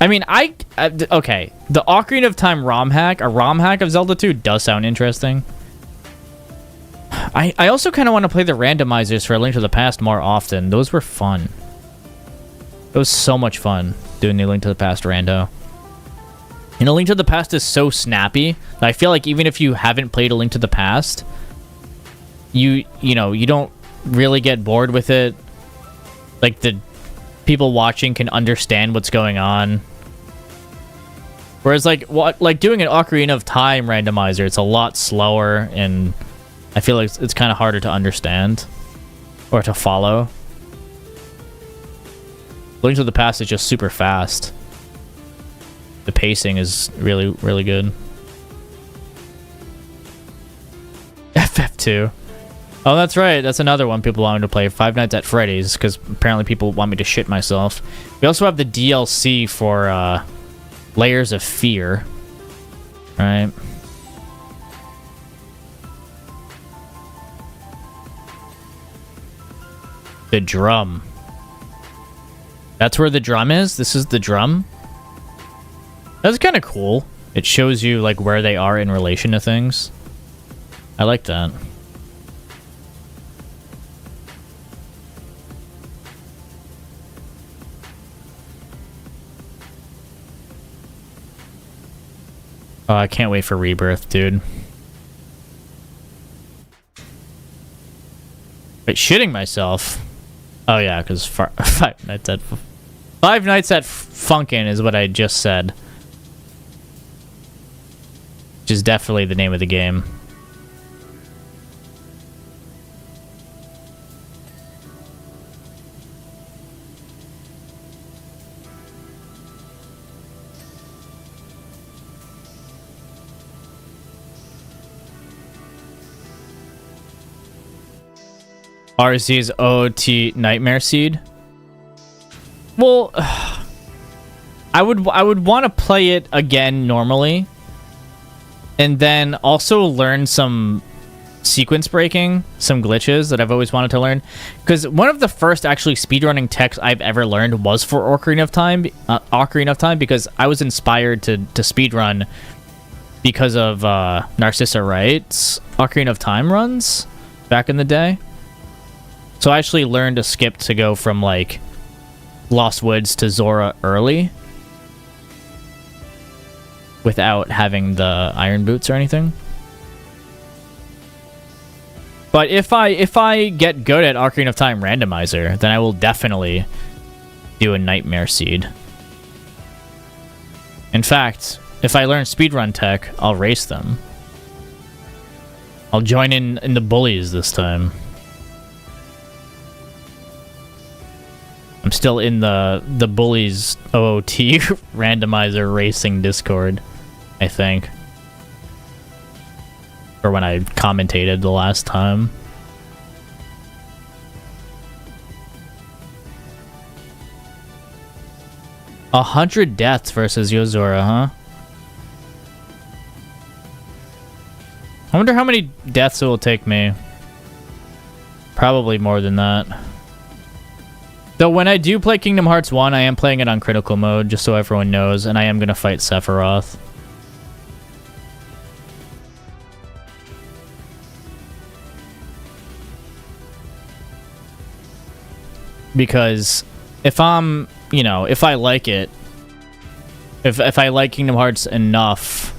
I mean, okay. The Ocarina of Time ROM hack, a ROM hack of Zelda 2 does sound interesting. I also kind of want to play the randomizers for A Link to the Past more often. Those were fun. It was so much fun doing the Link to the Past rando. And A Link to the Past is so snappy that I feel like even if you haven't played A Link to the Past, you know, you don't really get bored with it. Like, the people watching can understand what's going on. Whereas, like doing an Ocarina of Time randomizer, it's a lot slower, and I feel like it's kind of harder to understand or to follow. Link to the Past is just super fast. The pacing is really, really good. FF2. Oh, that's right. That's another one people want me to play. Five Nights at Freddy's, because apparently people want me to shit myself. We also have the DLC for Layers of Fear. Right. The drum. That's where the drum is? This is the drum? That's kind of cool. It shows you, like, where they are in relation to things. I like that. Oh, I can't wait for Rebirth, dude. Wait, shitting myself. Oh yeah, because Five Nights at Funkin' is what I just said. Which is definitely the name of the game. RZ's OOT Nightmare Seed. Well, I would want to play it again normally, and then also learn some sequence breaking, some glitches that I've always wanted to learn. Because one of the first actually speedrunning techs I've ever learned was for Ocarina of Time, because I was inspired to speedrun because of Narcissa Wright's Ocarina of Time runs back in the day. So I actually learned to skip to go from, like, Lost Woods to Zora early without having the iron boots or anything. But if I get good at Ocarina of Time randomizer, then I will definitely do a Nightmare Seed. In fact, if I learn speedrun tech, I'll race them. I'll join in the bullies this time. I'm still in the bullies OOT randomizer racing Discord, I think. Or when I commentated the last time. A 100 deaths versus Yozora, huh? I wonder how many deaths it will take me. Probably more than that. Though when I do play Kingdom Hearts 1, I am playing it on critical mode, just so everyone knows, and I am going to fight Sephiroth. Because if I'm, you know, if I like it, if I like Kingdom Hearts enough,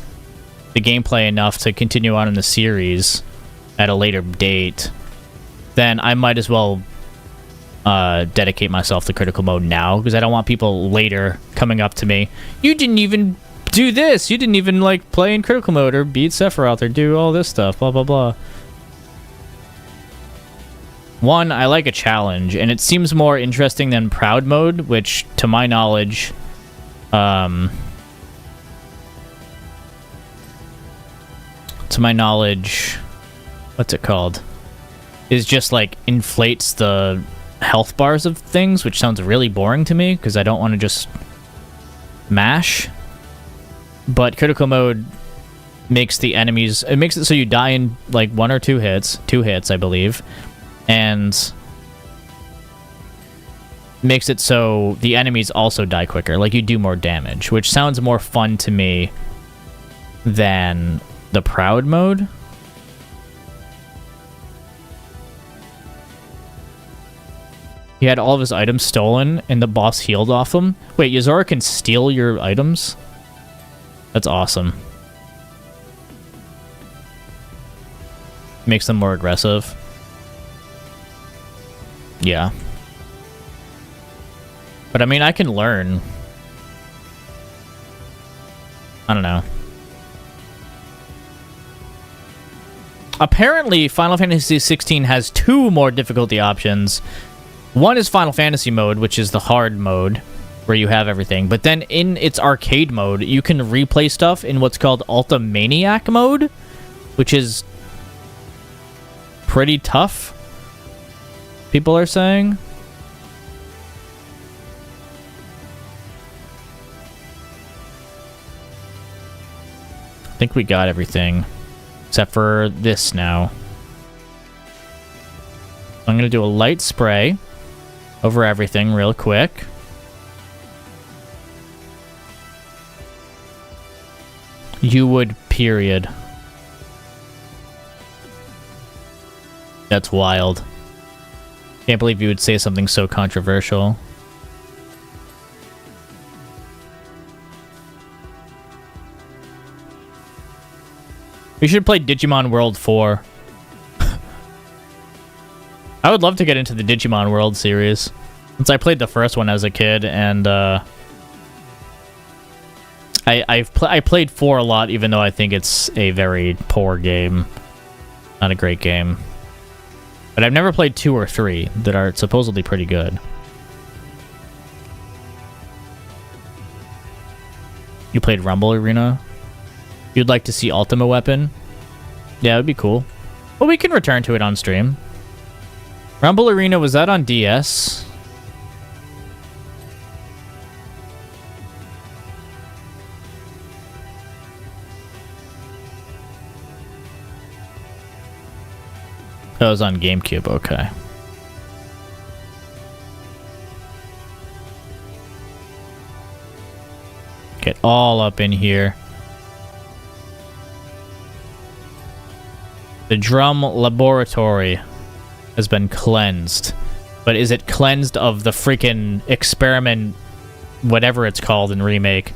the gameplay enough to continue on in the series at a later date, then I might as well dedicate myself to critical mode now, because I don't want people later coming up to me, you didn't even do this, you didn't even, like, play in critical mode or beat Sephiroth or do all this stuff, blah blah blah. One, I like a challenge, and it seems more interesting than Proud mode, which, to my knowledge, what's it called? Is just, like, inflates the health bars of things, which sounds really boring to me, because I don't want to just mash. But critical mode makes the enemies... It makes it so you die in, like, 1 or 2 hits. 2 hits, I believe. And makes it so the enemies also die quicker. Like, you do more damage, which sounds more fun to me than the Proud mode. He had all of his items stolen, and the boss healed off him. Wait, Yozora can steal your items? That's awesome. Makes them more aggressive. Yeah. But I mean, I can learn. I don't know. Apparently, Final Fantasy XVI has 2 more difficulty options. One is Final Fantasy mode, which is the hard mode, where you have everything. But then in its arcade mode, you can replay stuff in what's called Ultimaniac mode, which is pretty tough, people are saying. I think we got everything, except for this now. I'm going to do a light spray over everything real quick. You would, period. That's wild. Can't believe you would say something so controversial. We should play Digimon World 4. I would love to get into the Digimon World series, since I played the first one as a kid, and I played 4 a lot, even though I think it's a very poor game. Not a great game. But I've never played 2 or 3 that are supposedly pretty good. You played Rumble Arena? You'd like to see Ultima Weapon? Yeah, it would be cool. Well, we can return to it on stream. Rumble Arena, was that on DS? That was on GameCube, okay. Get all up in here. The Drum Laboratory has been cleansed. But is it cleansed of the freaking experiment, whatever it's called in Remake?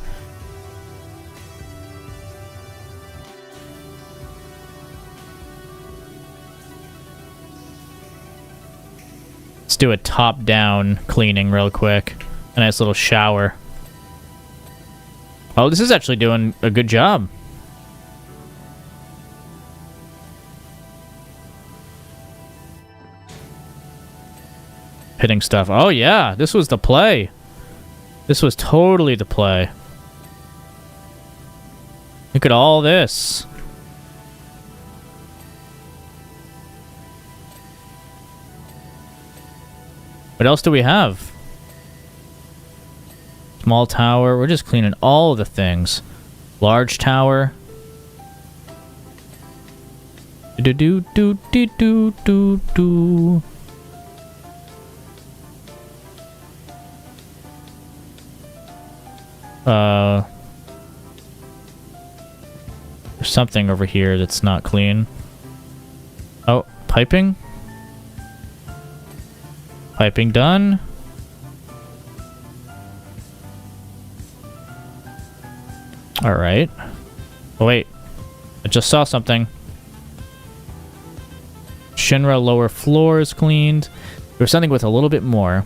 Let's do a top-down cleaning real quick. A nice little shower. Oh, this is actually doing a good job. Hitting stuff. Oh, yeah. This was the play. This was totally the play. Look at all this. What else do we have? Small tower. We're just cleaning all the things. Large tower. Do do do do do do do. There's something over here that's not clean. Oh, piping? Piping done. Alright. Oh, wait. I just saw something. Shinra lower floor is cleaned. There was something with a little bit more.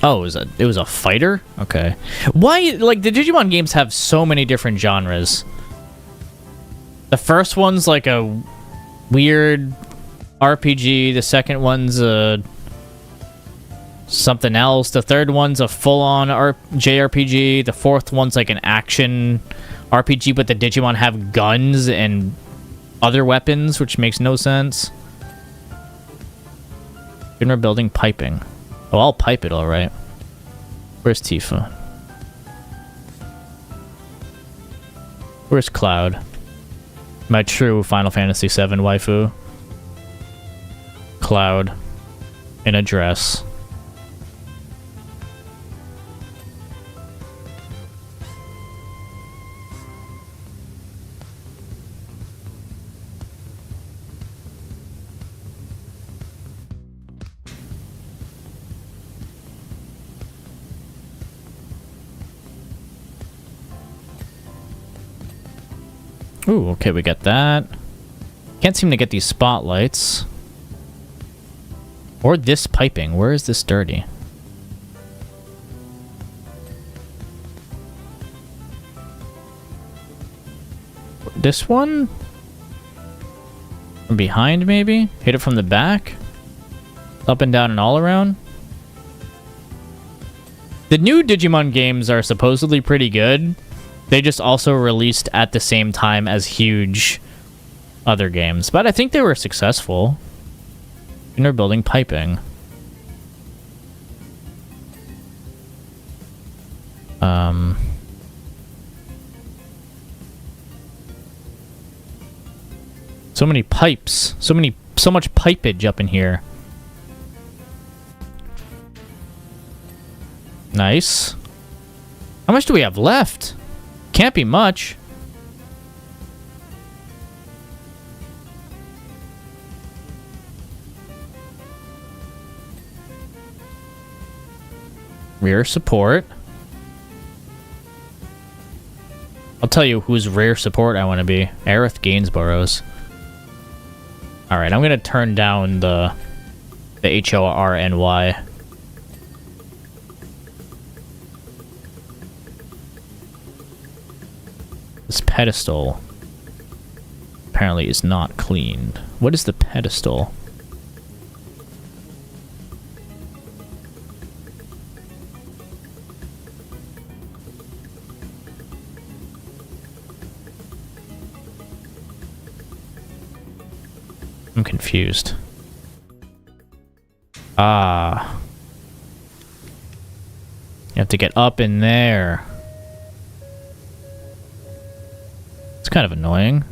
Oh, it was a fighter? Okay. Why, like, the Digimon games have so many different genres. The first one's like a weird RPG. The second one's something else. The third one's a full-on JRPG. The fourth one's like an action RPG, but the Digimon have guns and other weapons, which makes no sense. We're building piping. Oh, I'll pipe it, all right. Where's Tifa? Where's Cloud? My true Final Fantasy VII waifu. Cloud. In a dress. Ooh, okay, we got that. Can't seem to get these spotlights. Or this piping. Where is this dirty? This one? From behind, maybe? Hit it from the back? Up and down and all around? The new Digimon games are supposedly pretty good. They just also released at the same time as huge other games. But I think they were successful. Inner building piping. So many pipes. So much pipage up in here. Nice. How much do we have left? Can't be much. Rear support. I'll tell you whose rear support I want to be. Aerith Gainsborough's. Alright, I'm gonna turn down the HORNY. This pedestal apparently is not cleaned. What is the pedestal? I'm confused. Ah. You have to get up in there. It's kind of annoying.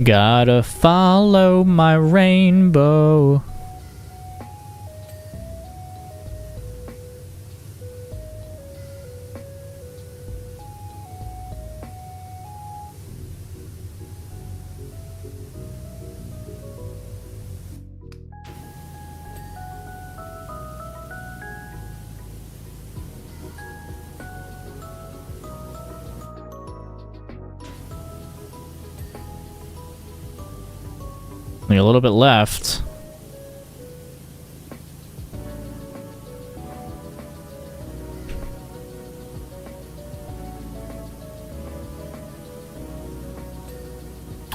Gotta follow my rainbow. Only a little bit left.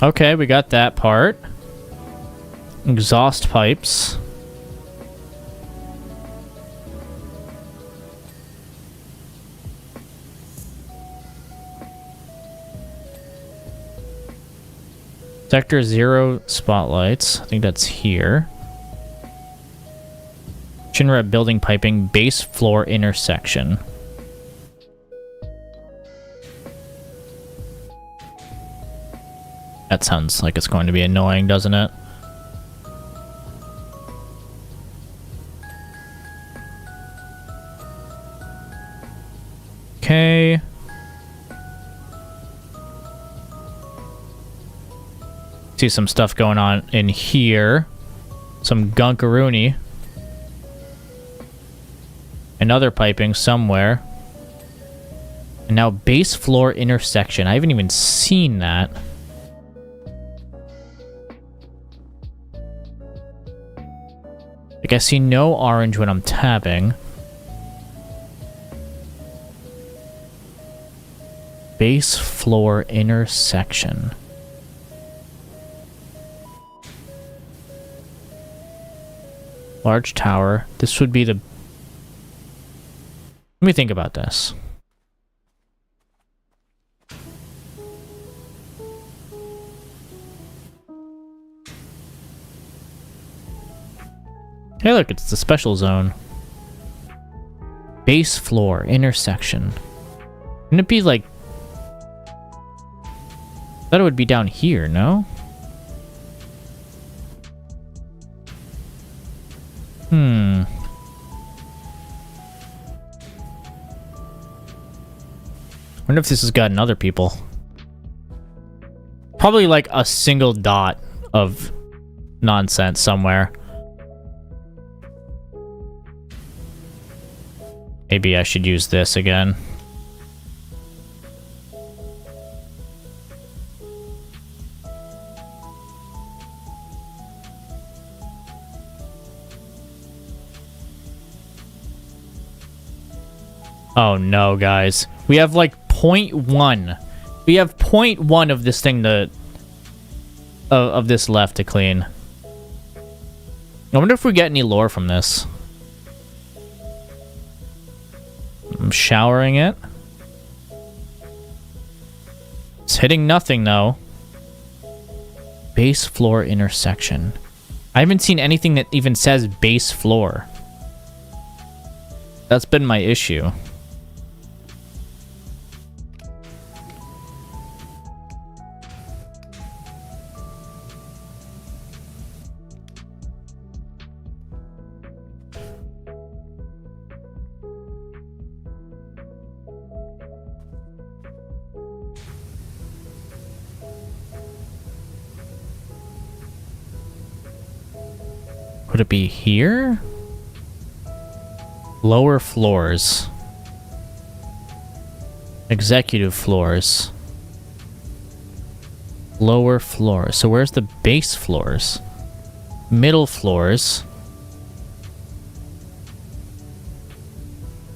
Okay, we got that part. Exhaust pipes. Sector 0 spotlights. I think that's here. Shinra building piping, base floor intersection. That sounds like it's going to be annoying, doesn't it? Okay. See some stuff going on in here. Some gunkaroonie. Another piping somewhere. And now base floor intersection. I haven't even seen that. Like, I see no orange when I'm tapping. Base floor intersection. Large tower. This would be the... Let me think about this. Hey, look, it's the special zone. Base floor, intersection. Wouldn't it be like... I thought it would be down here, no? Wonder if this has gotten other people. Probably like a single dot of nonsense somewhere. Maybe I should use this again. Oh no, guys. We have like 0.1. We have 0.1 of this thing to... of this left to clean. I wonder if we get any lore from this. I'm showering it. It's hitting nothing, though. Base floor intersection. I haven't seen anything that even says base floor. That's been my issue. Would it be here? Lower floors. Executive floors. Lower floors. So where's the base floors? Middle floors.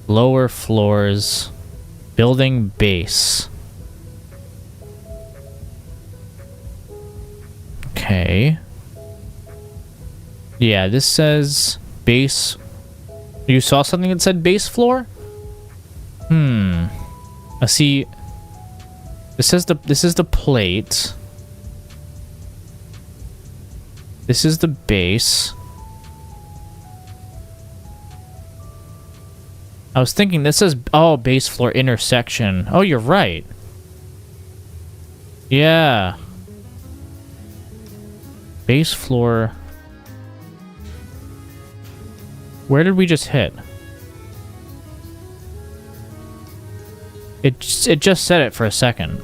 Lower floors. Building base. Okay. Yeah, this says base. You saw something that said base floor? I see. This is the plate. This is the base. I was thinking this says base floor intersection. Oh, you're right. Yeah. Base floor. Where did we just hit? It just said it for a second.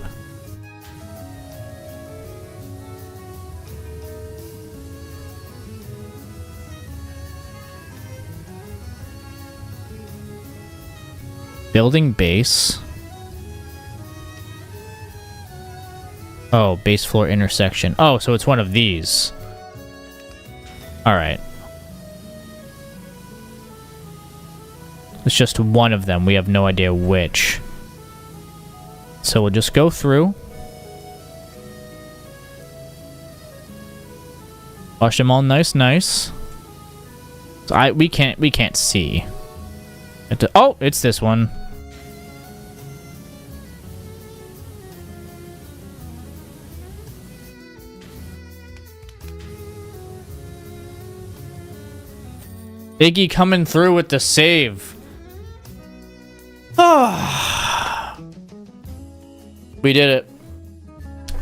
Building base. Oh, base floor intersection. Oh, so it's one of these. All right. It's just one of them. We have no idea which. So we'll just go through. Wash them all nice. So we can't see. Oh, it's this one. Iggy coming through with the save. We did it.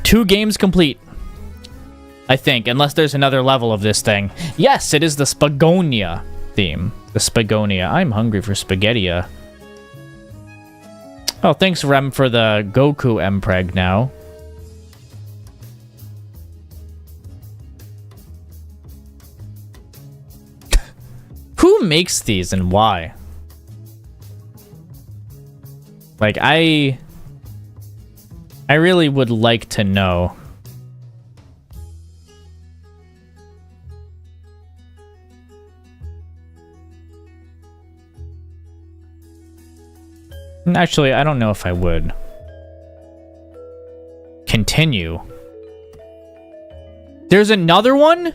2 games complete. I think, unless there's another level of this thing. Yes, it is the Spagonia theme. The Spagonia. I'm hungry for spaghetti. Oh, thanks, Rem, for the Goku Mpreg now. Who makes these and why? Like, I really would like to know. Actually, I don't know if I would. Continue. There's another one?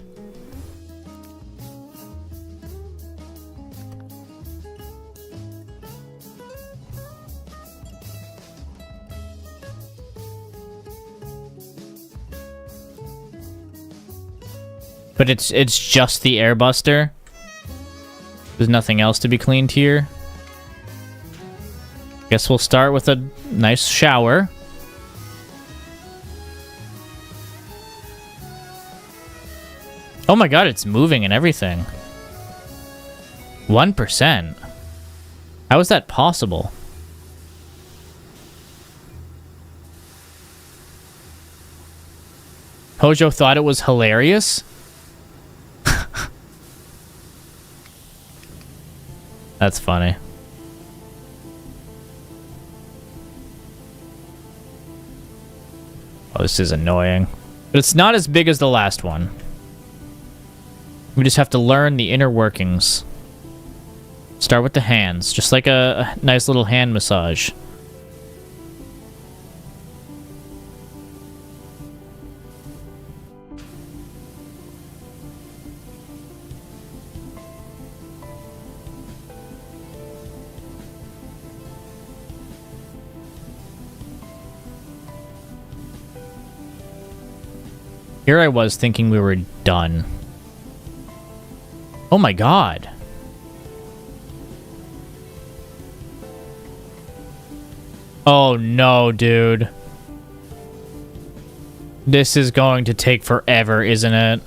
But it's just the Airbuster. There's nothing else to be cleaned here. Guess we'll start with a nice shower. Oh my god, it's moving and everything. 1%. How is that possible? Hojo thought it was hilarious? That's funny. Oh, this is annoying. But it's not as big as the last one. We just have to learn the inner workings. Start with the hands, just like a nice little hand massage. Here I was thinking we were done. Oh my god. Oh no, dude. This is going to take forever, isn't it?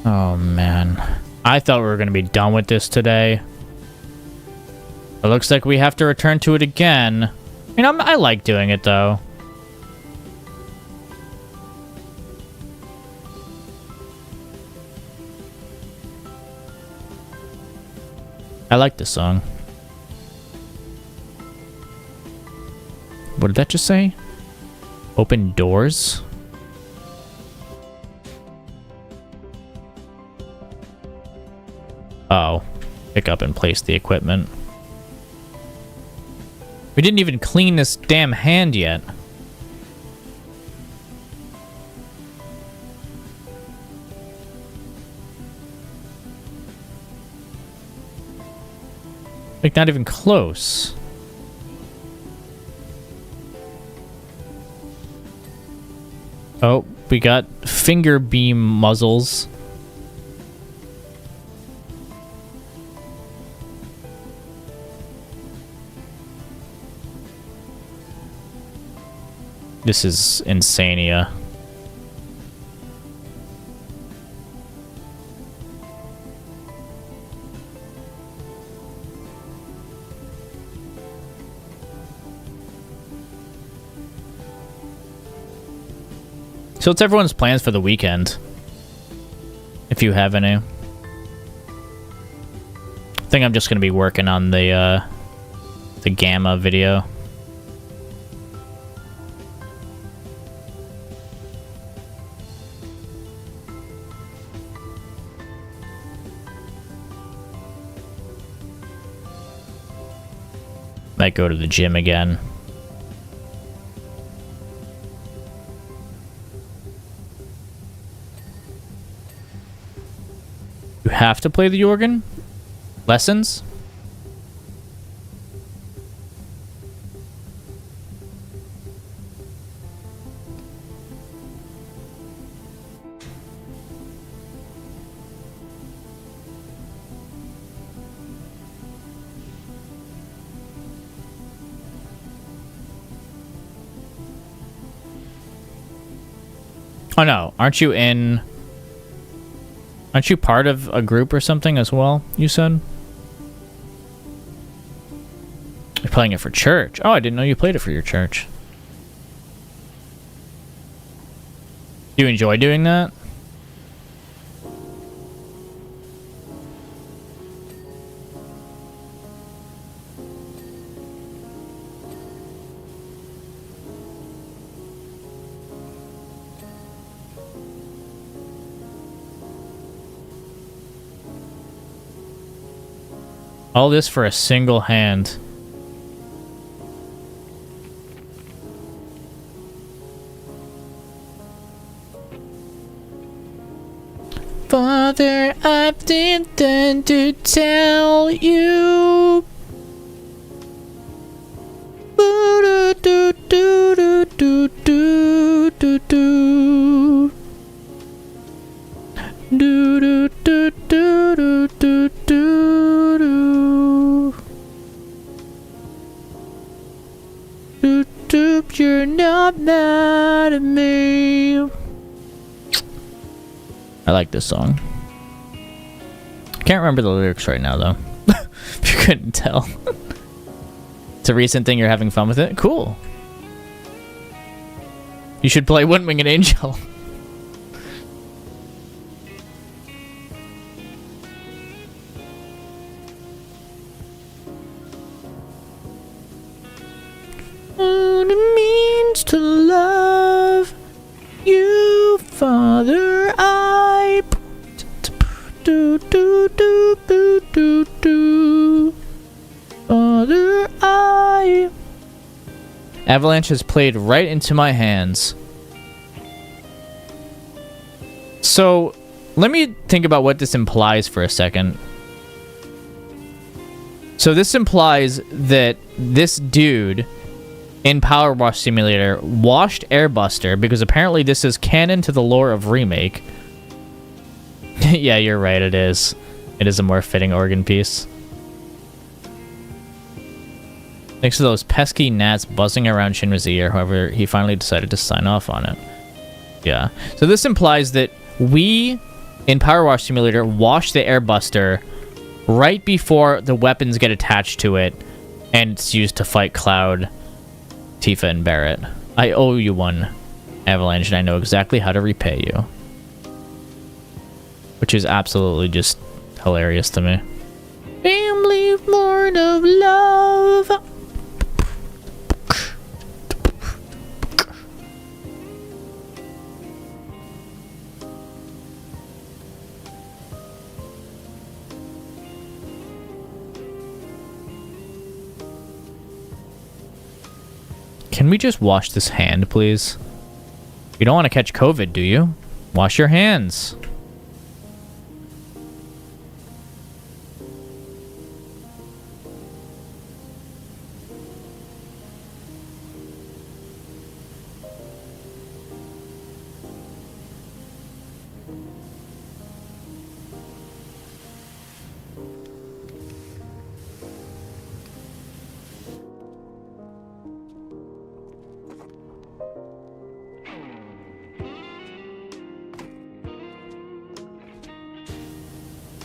Oh, man. I thought we were going to be done with this today. It looks like we have to return to it again. I mean, I like doing it, though. I like this song. What did that just say? Open doors? Oh. Pick up and place the equipment. We didn't even clean this damn hand yet. Like, not even close. Oh, we got finger beam muzzles. This is insania. So what's everyone's plans for the weekend? If you have any. I think I'm just going to be working on the Gamma video. Might go to the gym again. You have to play the organ? Lessons? Oh no, aren't you part of a group or something as well, you said? You're playing it for church. Oh, I didn't know you played it for your church. Do you enjoy doing that? All this for a single hand. Father, I've something to tell you. Do do do do do do do do. Do do do do do do do. Do do. You're not mad at me. I like this song. Can't remember the lyrics right now though. If you couldn't tell. It's a recent thing, you're having fun with it? Cool. You should play One Winged Angel. What it means to love you, Father, I do do do do do do. Father, I. Avalanche has played right into my hands. So, let me think about what this implies for a second. So this implies that this dude in Power Wash Simulator washed Airbuster, because apparently this is canon to the lore of Remake. Yeah, you're right, it is. It is a more fitting organ piece. Thanks to those pesky gnats buzzing around Shinra's ear, however, he finally decided to sign off on it. Yeah. So this implies that we, in Power Wash Simulator, wash the Airbuster right before the weapons get attached to it, and it's used to fight Cloud, Tifa, and Barret. I owe you one, Avalanche, and I know exactly how to repay you. Which is absolutely just hilarious to me. Family born of love. Can we just wash this hand, please? You don't want to catch COVID, do you? Wash your hands.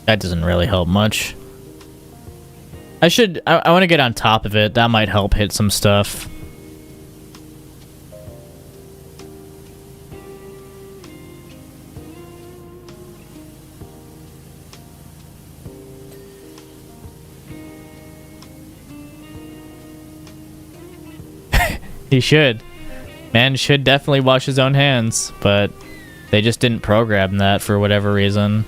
That doesn't really help much. I want to get on top of it. That might help hit some stuff. He should. Man should definitely wash his own hands, but they just didn't program that for whatever reason.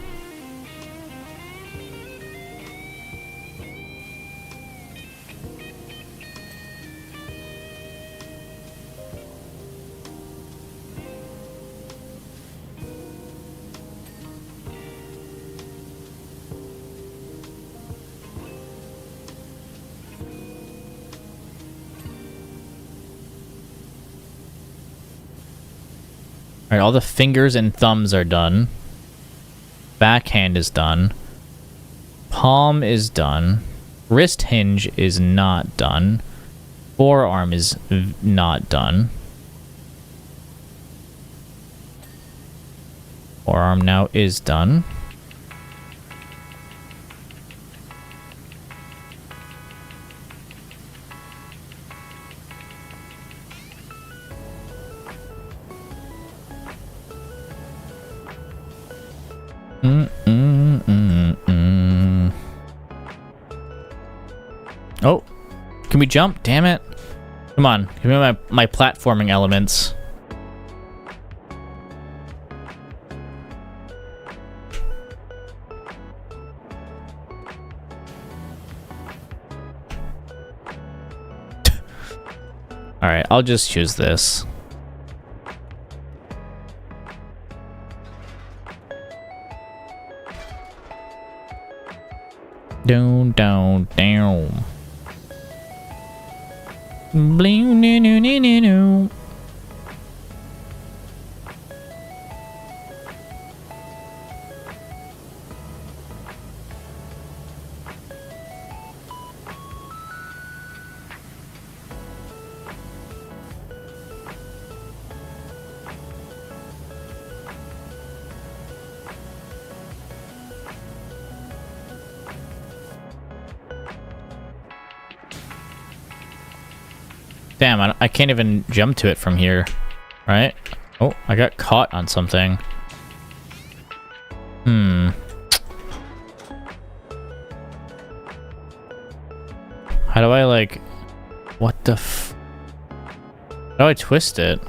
Alright, all the fingers and thumbs are done. Backhand is done. Palm is done. Wrist hinge is not done. Forearm is not done. Forearm now is done. Oh, can we jump? Damn it. Come on, give me my platforming elements. Alright, I'll just choose this. Down, down, down. Bling, no, no, no, no, no. Damn, I can't even jump to it from here, right? Oh, I got caught on something. How do I, like... What the f... How do I twist it?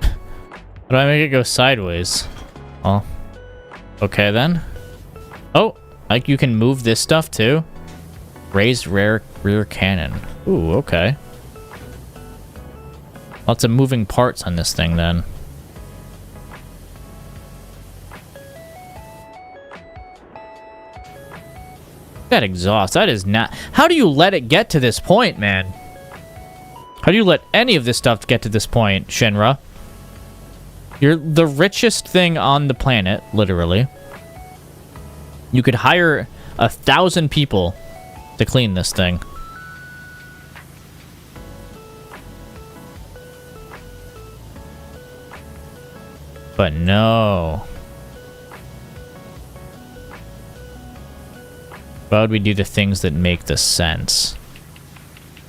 How do I make it go sideways? Oh. Okay, then. Oh! Like, you can move this stuff, too? Raised rear cannon. Ooh, okay. Lots of moving parts on this thing, then. That exhaust, that is not... How do you let it get to this point, man? How do you let any of this stuff get to this point, Shinra? You're the richest thing on the planet, literally. You could hire 1,000 people to clean this thing. But no. Why would we do the things that make the sense?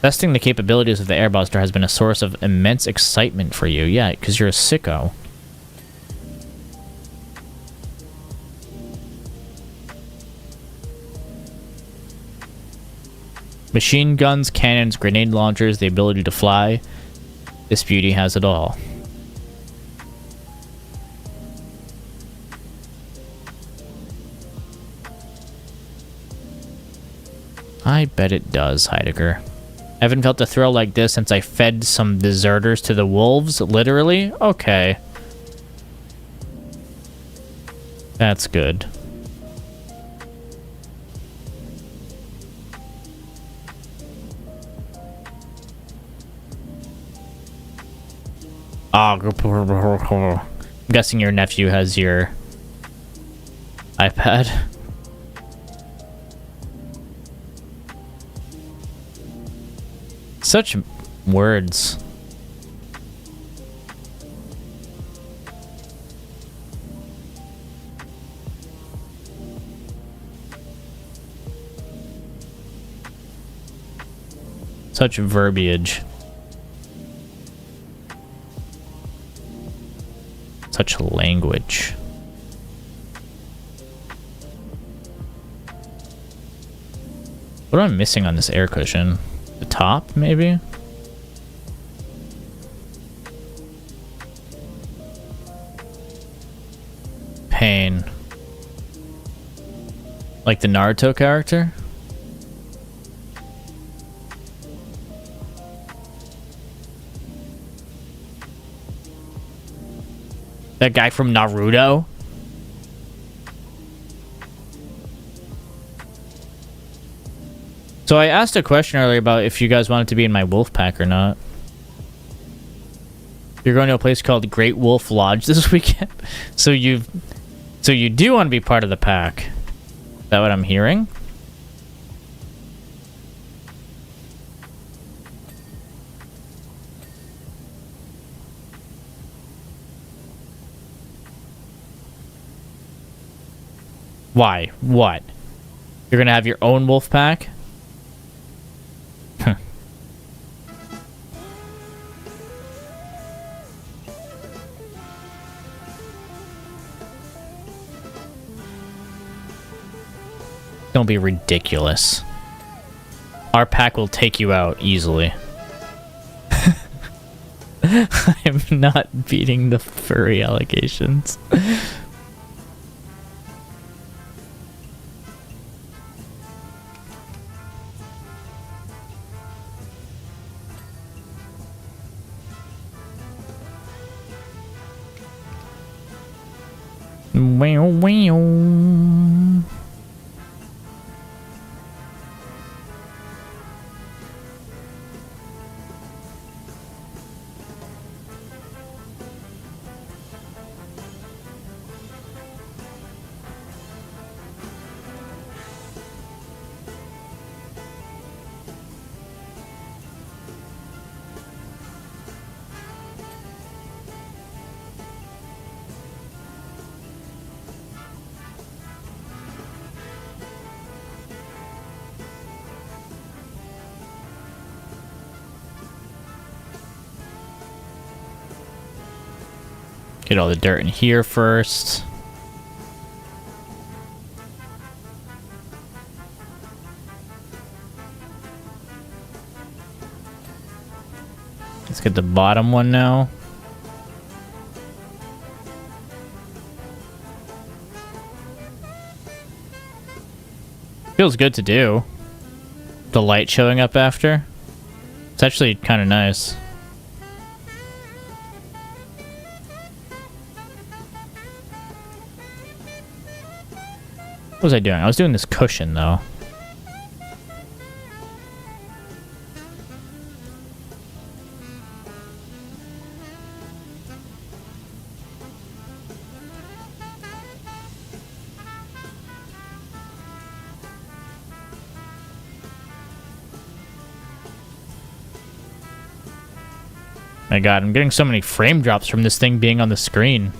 Testing the capabilities of the Airbuster has been a source of immense excitement for you. Yeah, because you're a sicko. Machine guns, cannons, grenade launchers, the ability to fly. This beauty has it all. I bet it does, Heidegger. I haven't felt a thrill like this since I fed some deserters to the wolves, literally? Okay. That's good. I'm guessing your nephew has your iPad. Such words. Such verbiage. Such language. What am I missing on this air cushion? The top, maybe? Pain. Like the Naruto character? That guy from Naruto? So I asked a question earlier about if you guys wanted to be in my wolf pack or not. You're going to a place called Great Wolf Lodge this weekend? So you do want to be part of the pack. Is that what I'm hearing? Why? What? You're gonna have your own wolf pack? Huh. Don't be ridiculous. Our pack will take you out easily. I'm not beating the furry allegations. Wow, wow. Get all the dirt in here first. Let's get the bottom one now. Feels good to do. The light showing up after. It's actually kind of nice. What was I doing? I was doing this cushion, though. My god, I'm getting so many frame drops from this thing being on the screen.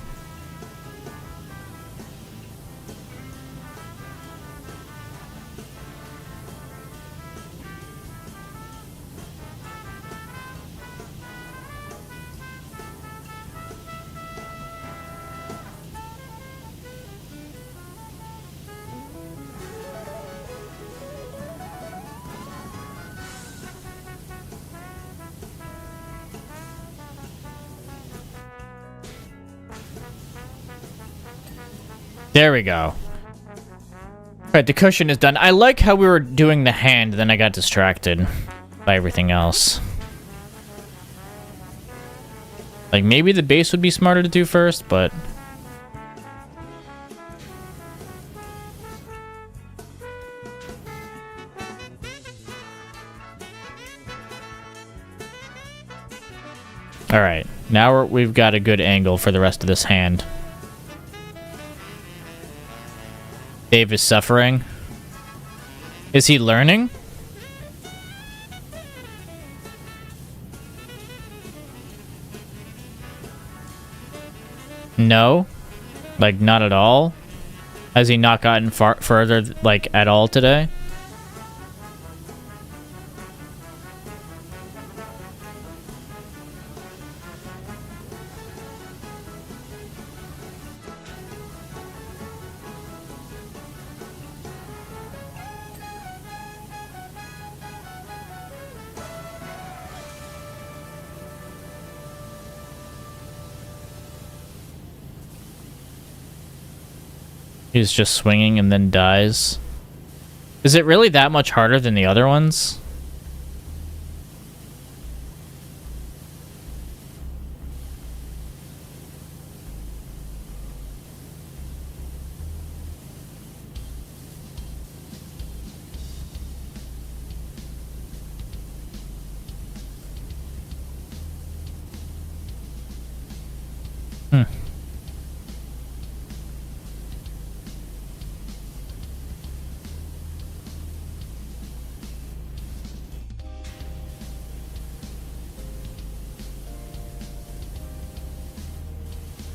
There we go. Alright, the cushion is done. I like how we were doing the hand, then I got distracted by everything else. Like, maybe the base would be smarter to do first, but... Alright, now we've got a good angle for the rest of this hand. Dave is suffering. Is he learning? No. Like, not at all? Has he not gotten further, like, at all today? He's just swinging and then dies. Is it really that much harder than the other ones?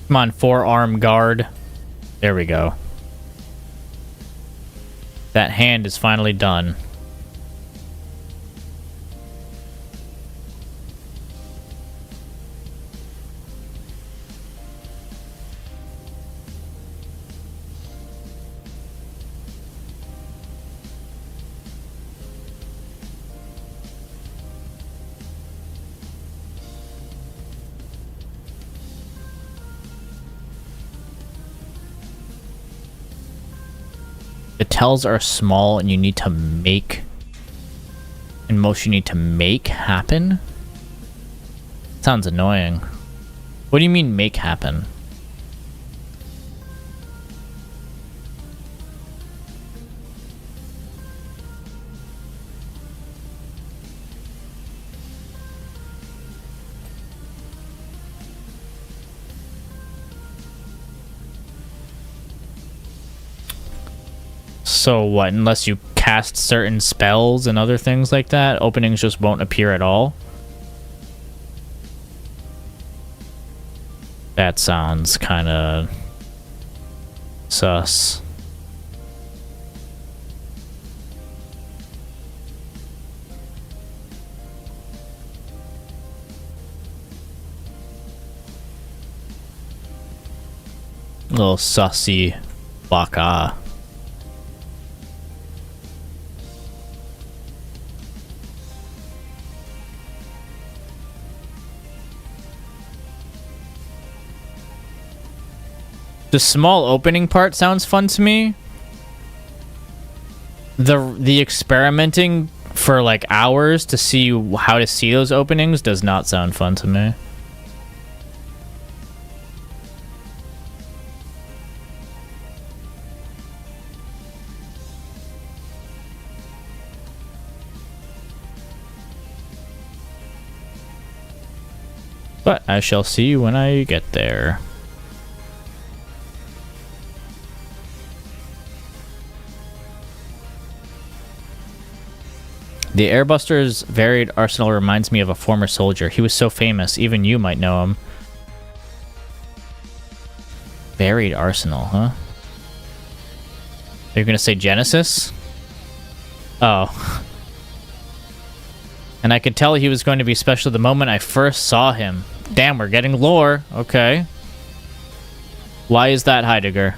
Come on, forearm guard. There we go. That hand is finally done. The tells are small and you need to make... And most you need to make happen? Sounds annoying. What do you mean make happen? So what, unless you cast certain spells and other things like that, openings just won't appear at all? That sounds kind of sus. Little sussy baka. The small opening part sounds fun to me. The experimenting for like hours to see how to see those openings does not sound fun to me. But I shall see when I get there. The Airbuster's varied arsenal reminds me of a former soldier. He was so famous, even you might know him. Varied arsenal, huh? You're gonna say Genesis? Oh. And I could tell he was going to be special the moment I first saw him. Damn, we're getting lore. Okay. Why is that, Heidegger?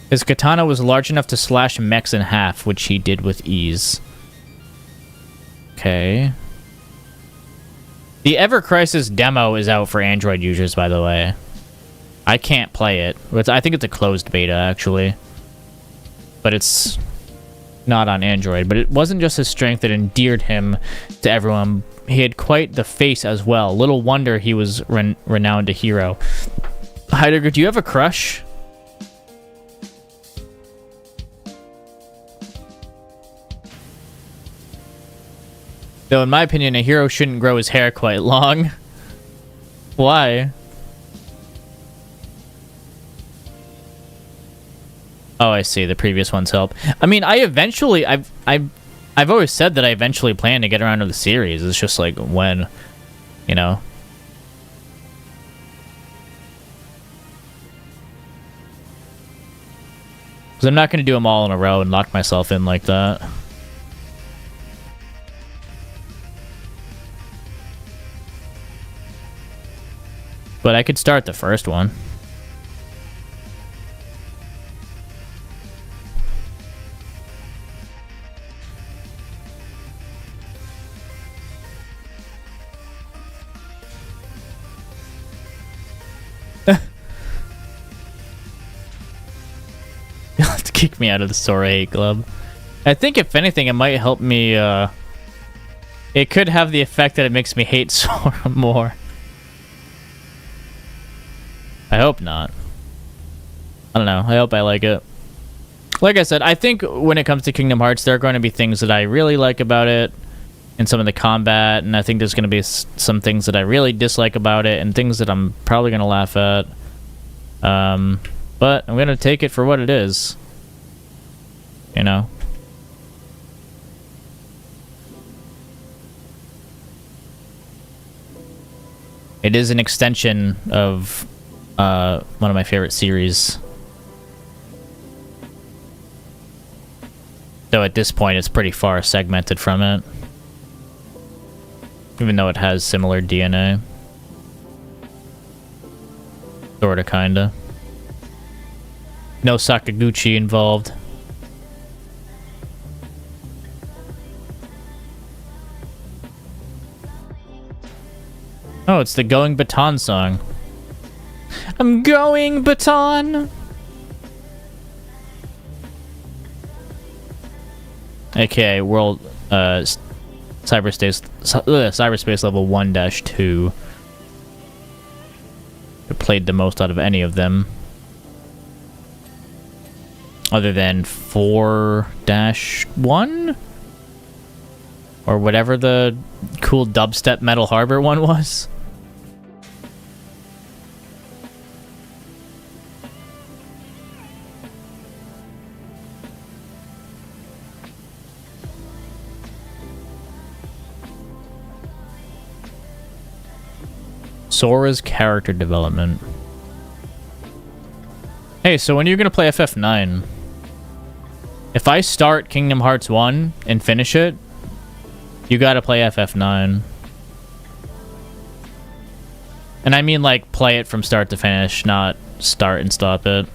His katana was large enough to slash mechs in half, which he did with ease. Okay. The Ever Crisis demo is out for Android users, by the way. I can't play it. I think it's a closed beta, actually. But it's not on Android. But it wasn't just his strength that endeared him to everyone. He had quite the face as well. Little wonder he was renowned a hero. Heidegger, do you have a crush? Though, in my opinion, a hero shouldn't grow his hair quite long. Why? Oh, I see. The previous ones help. I mean, I've always said that I eventually plan to get around to the series. It's just like when, you know. Because I'm not going to do them all in a row and lock myself in like that. But I could start the first one. You'll have to kick me out of the Sora Hate Club. I think if anything, it might help me, it could have the effect that it makes me hate Sora more. I hope not. I don't know. I hope I like it. Like I said, I think when it comes to Kingdom Hearts, there are going to be things that I really like about it and some of the combat, and I think there's going to be some things that I really dislike about it and things that I'm probably going to laugh at. But I'm going to take it for what it is. You know? It is an extension of one of my favorite series. Though at this point it's pretty far segmented from it. Even though it has similar DNA. Sorta, kinda. No Sakaguchi involved. Oh, it's the Going Baton song. I'm going baton. AKA world cyberspace level 1-2. I played the most out of any of them. Other than 4-1? Or whatever the cool dubstep Metal Harbor one was. Sora's character development. Hey, so when are you gonna play FF9? If I start Kingdom Hearts 1 and finish it, you gotta play FF9. And I mean, like, play it from start to finish, not start and stop it.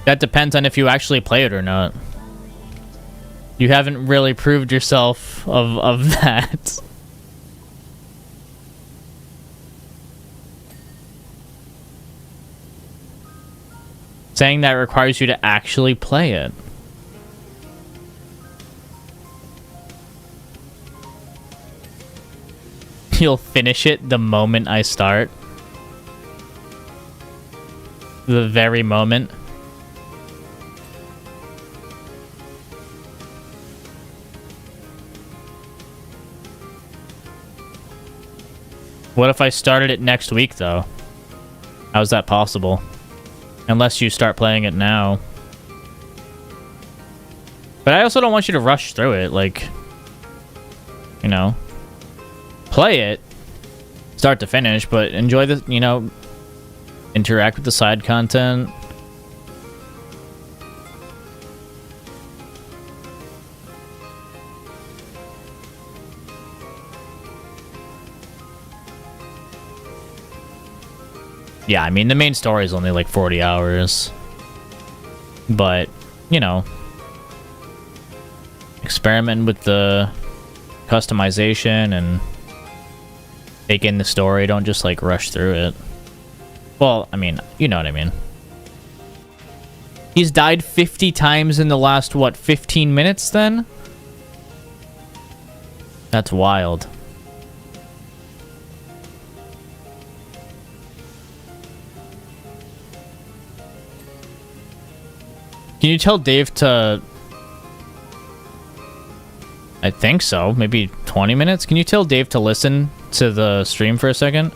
That depends on if you actually play it or not. You haven't really proved yourself of that. Saying that requires you to actually play it. You'll finish it the moment I start. The very moment. What if I started it next week, though? How's that possible? Unless you start playing it now. But I also don't want you to rush through it, like... You know... Play it, start to finish, but enjoy the, you know... Interact with the side content. Yeah, I mean, the main story is only like 40 hours. But, you know, experiment with the customization and take in the story. Don't just, like, rush through it. Well, I mean, you know what I mean. He's died 50 times in the last, what, 15 minutes then? That's wild. Can you tell Dave to... I think so. Maybe 20 minutes? Can you tell Dave to listen to the stream for a second?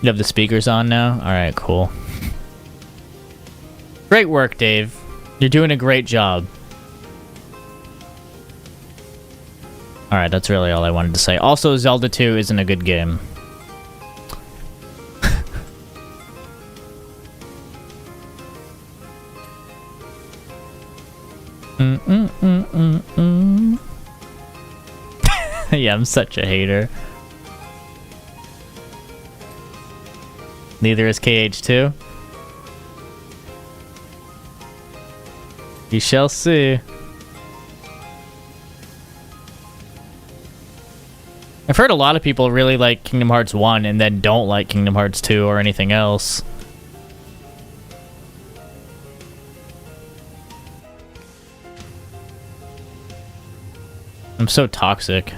You have the speakers on now? Alright, cool. Great work, Dave. You're doing a great job. Alright, that's really all I wanted to say. Also, Zelda 2 isn't a good game. Yeah, I'm such a hater. Neither is KH2. You shall see. I've heard a lot of people really like Kingdom Hearts 1 and then don't like Kingdom Hearts 2 or anything else. I'm so toxic.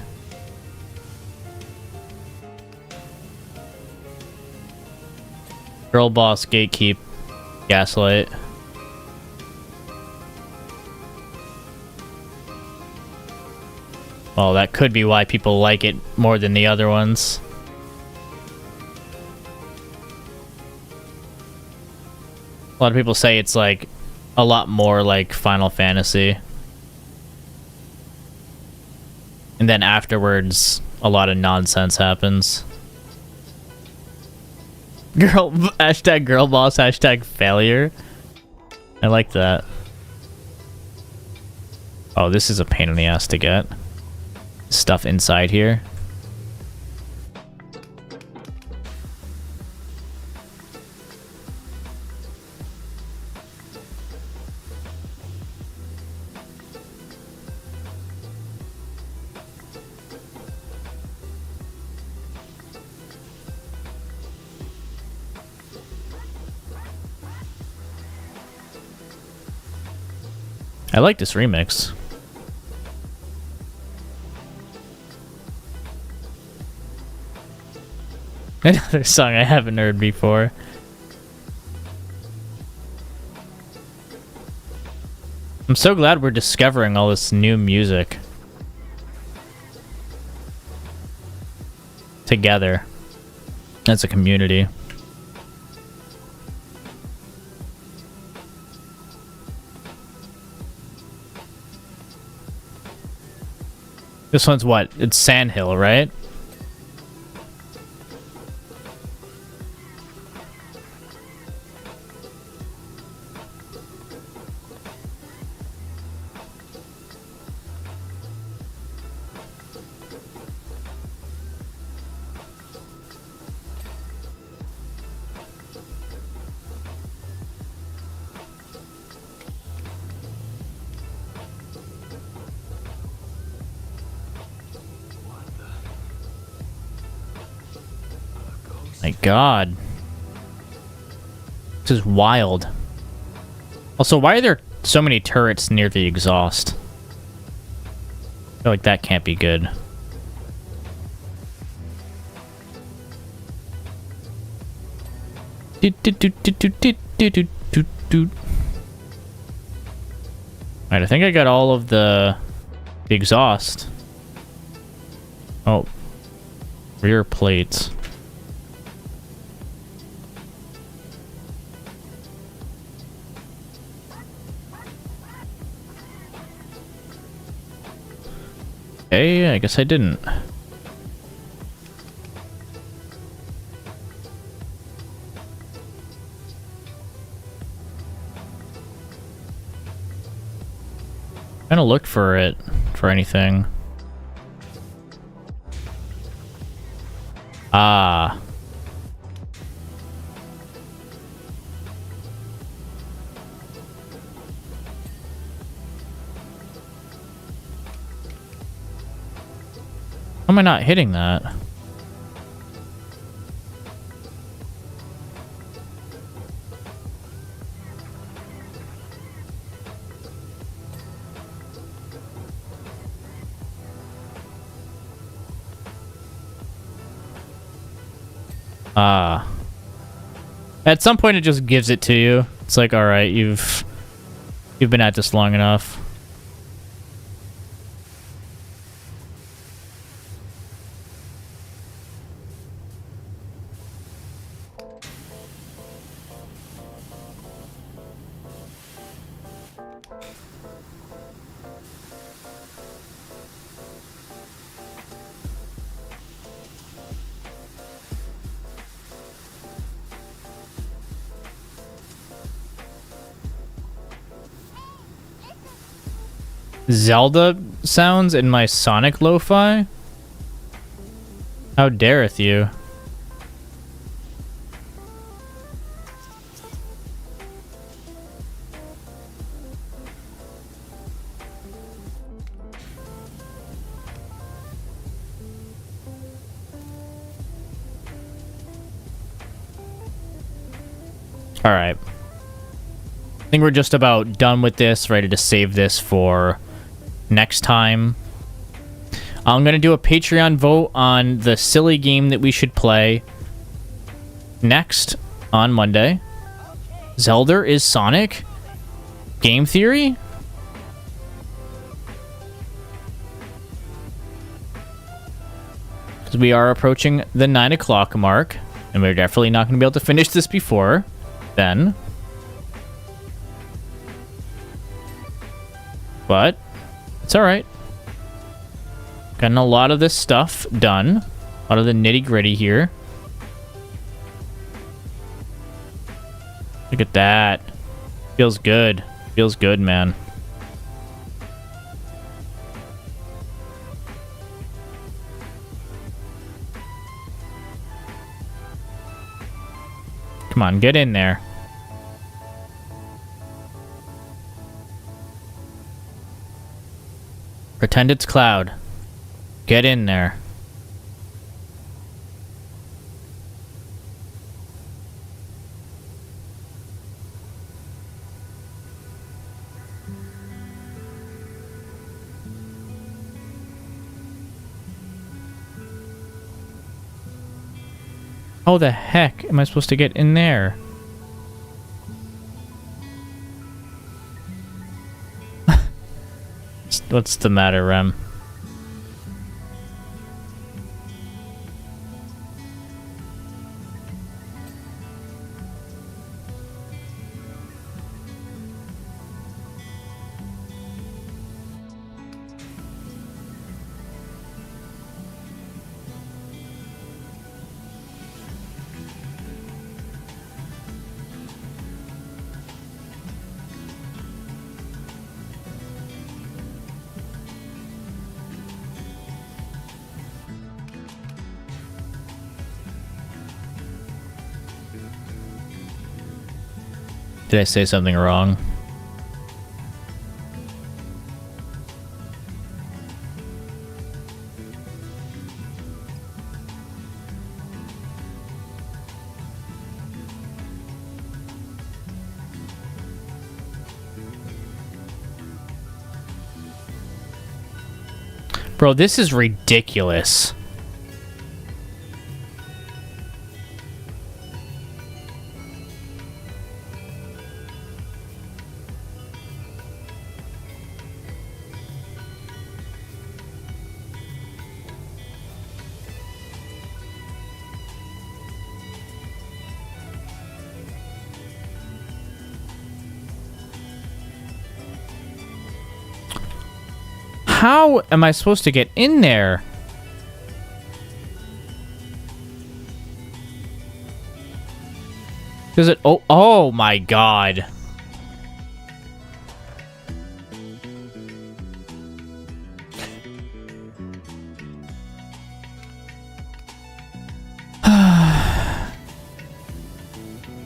Girl boss, gatekeep, gaslight. Well, that could be why people like it more than the other ones. A lot of people say it's like a lot more like Final Fantasy. And then afterwards, a lot of nonsense happens. Girl, hashtag girl boss, hashtag failure. I like that. Oh, this is a pain in the ass to get. Stuff inside here. I like this remix. Another song I haven't heard before. I'm so glad we're discovering all this new music together as a community. This one's what? It's Sandhill, right? My God. This is wild. Also, why are there so many turrets near the exhaust? I feel like that can't be good. Alright, I think I got all of the exhaust. Oh. Rear plates. Okay, I guess I didn't. Trying to look for it, for anything. Ah. How am I not hitting that? Ah. At some point it just gives it to you. It's like, all right, you've been at this long enough. Zelda sounds in my Sonic lo-fi? How dareth you? Alright. I think we're just about done with this, ready to save this for next time. I'm going to do a Patreon vote on the silly game that we should play next on Monday. Zelda is Sonic? Game theory? Because we are approaching the 9 o'clock mark, and we're definitely not going to be able to finish this before then. But it's alright. Gotten a lot of this stuff done. A lot of the nitty-gritty here. Look at that. Feels good. Feels good, man. Come on, get in there. Pretend it's Cloud. Get in there. How the heck am I supposed to get in there? What's the matter, Rem? Did I say something wrong? Bro, this is ridiculous. How am I supposed to get in there? Does it? Oh my god.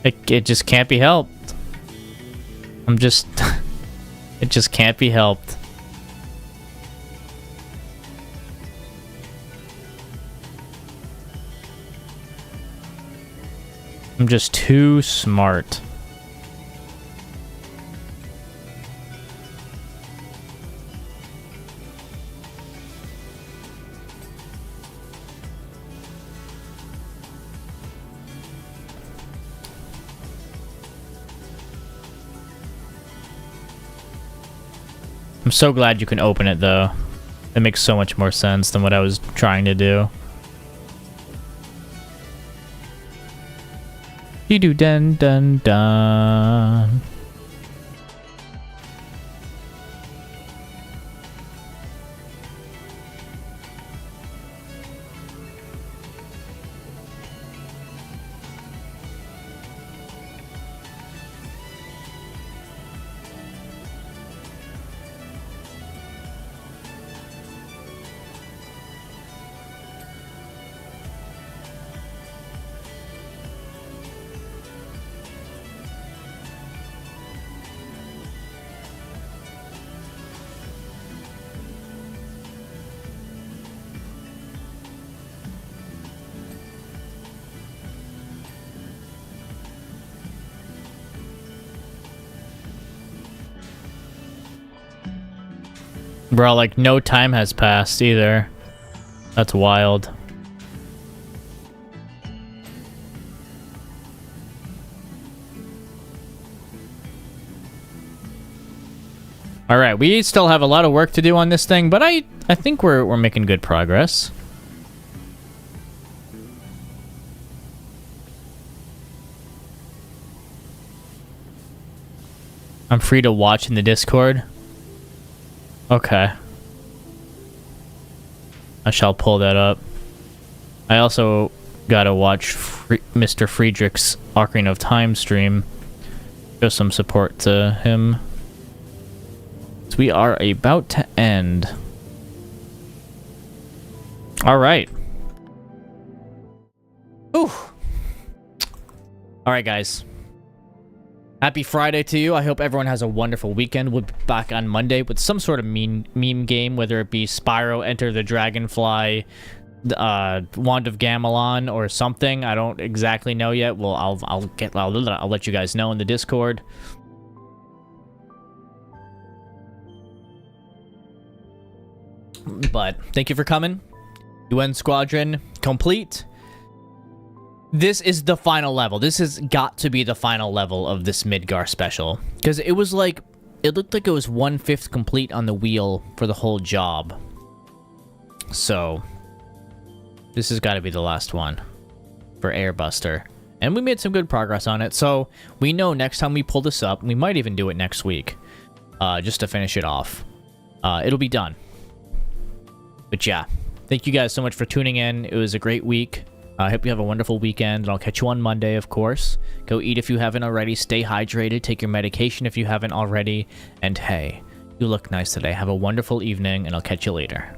It just can't be helped. It just can't be helped. I'm just too smart. I'm so glad you can open it, though. It makes so much more sense than what I was trying to do. You do dun dun dun. Bro, like, no time has passed either. That's wild. Alright, we still have a lot of work to do on this thing, but I think we're making good progress. I'm free to watch in the Discord. Okay. I shall pull that up. I also gotta watch Mr. Friedrich's Ocarina of Time stream. Show some support to him. So we are about to end. Alright. Ooh. Alright, guys. Happy Friday to you. I hope everyone has a wonderful weekend. We'll be back on Monday with some sort of meme game, whether it be Spyro, Enter the Dragonfly, Wand of Gamelon, or something. I don't exactly know yet. Well, I'll let you guys know in the Discord. But thank you for coming. UN Squadron complete. This is the final level. This has got to be the final level of this Midgar special. Because it was like... It looked like it was 1/5 complete on the wheel for the whole job. So... This has got to be the last one. For Airbuster. And we made some good progress on it. So, we know next time we pull this up... We might even do it next week. Just to finish it off. It'll be done. But yeah. Thank you guys so much for tuning in. It was a great week. I hope you have a wonderful weekend, and I'll catch you on Monday, of course. Go eat if you haven't already. Stay hydrated. Take your medication if you haven't already. And hey, you look nice today. Have a wonderful evening, and I'll catch you later.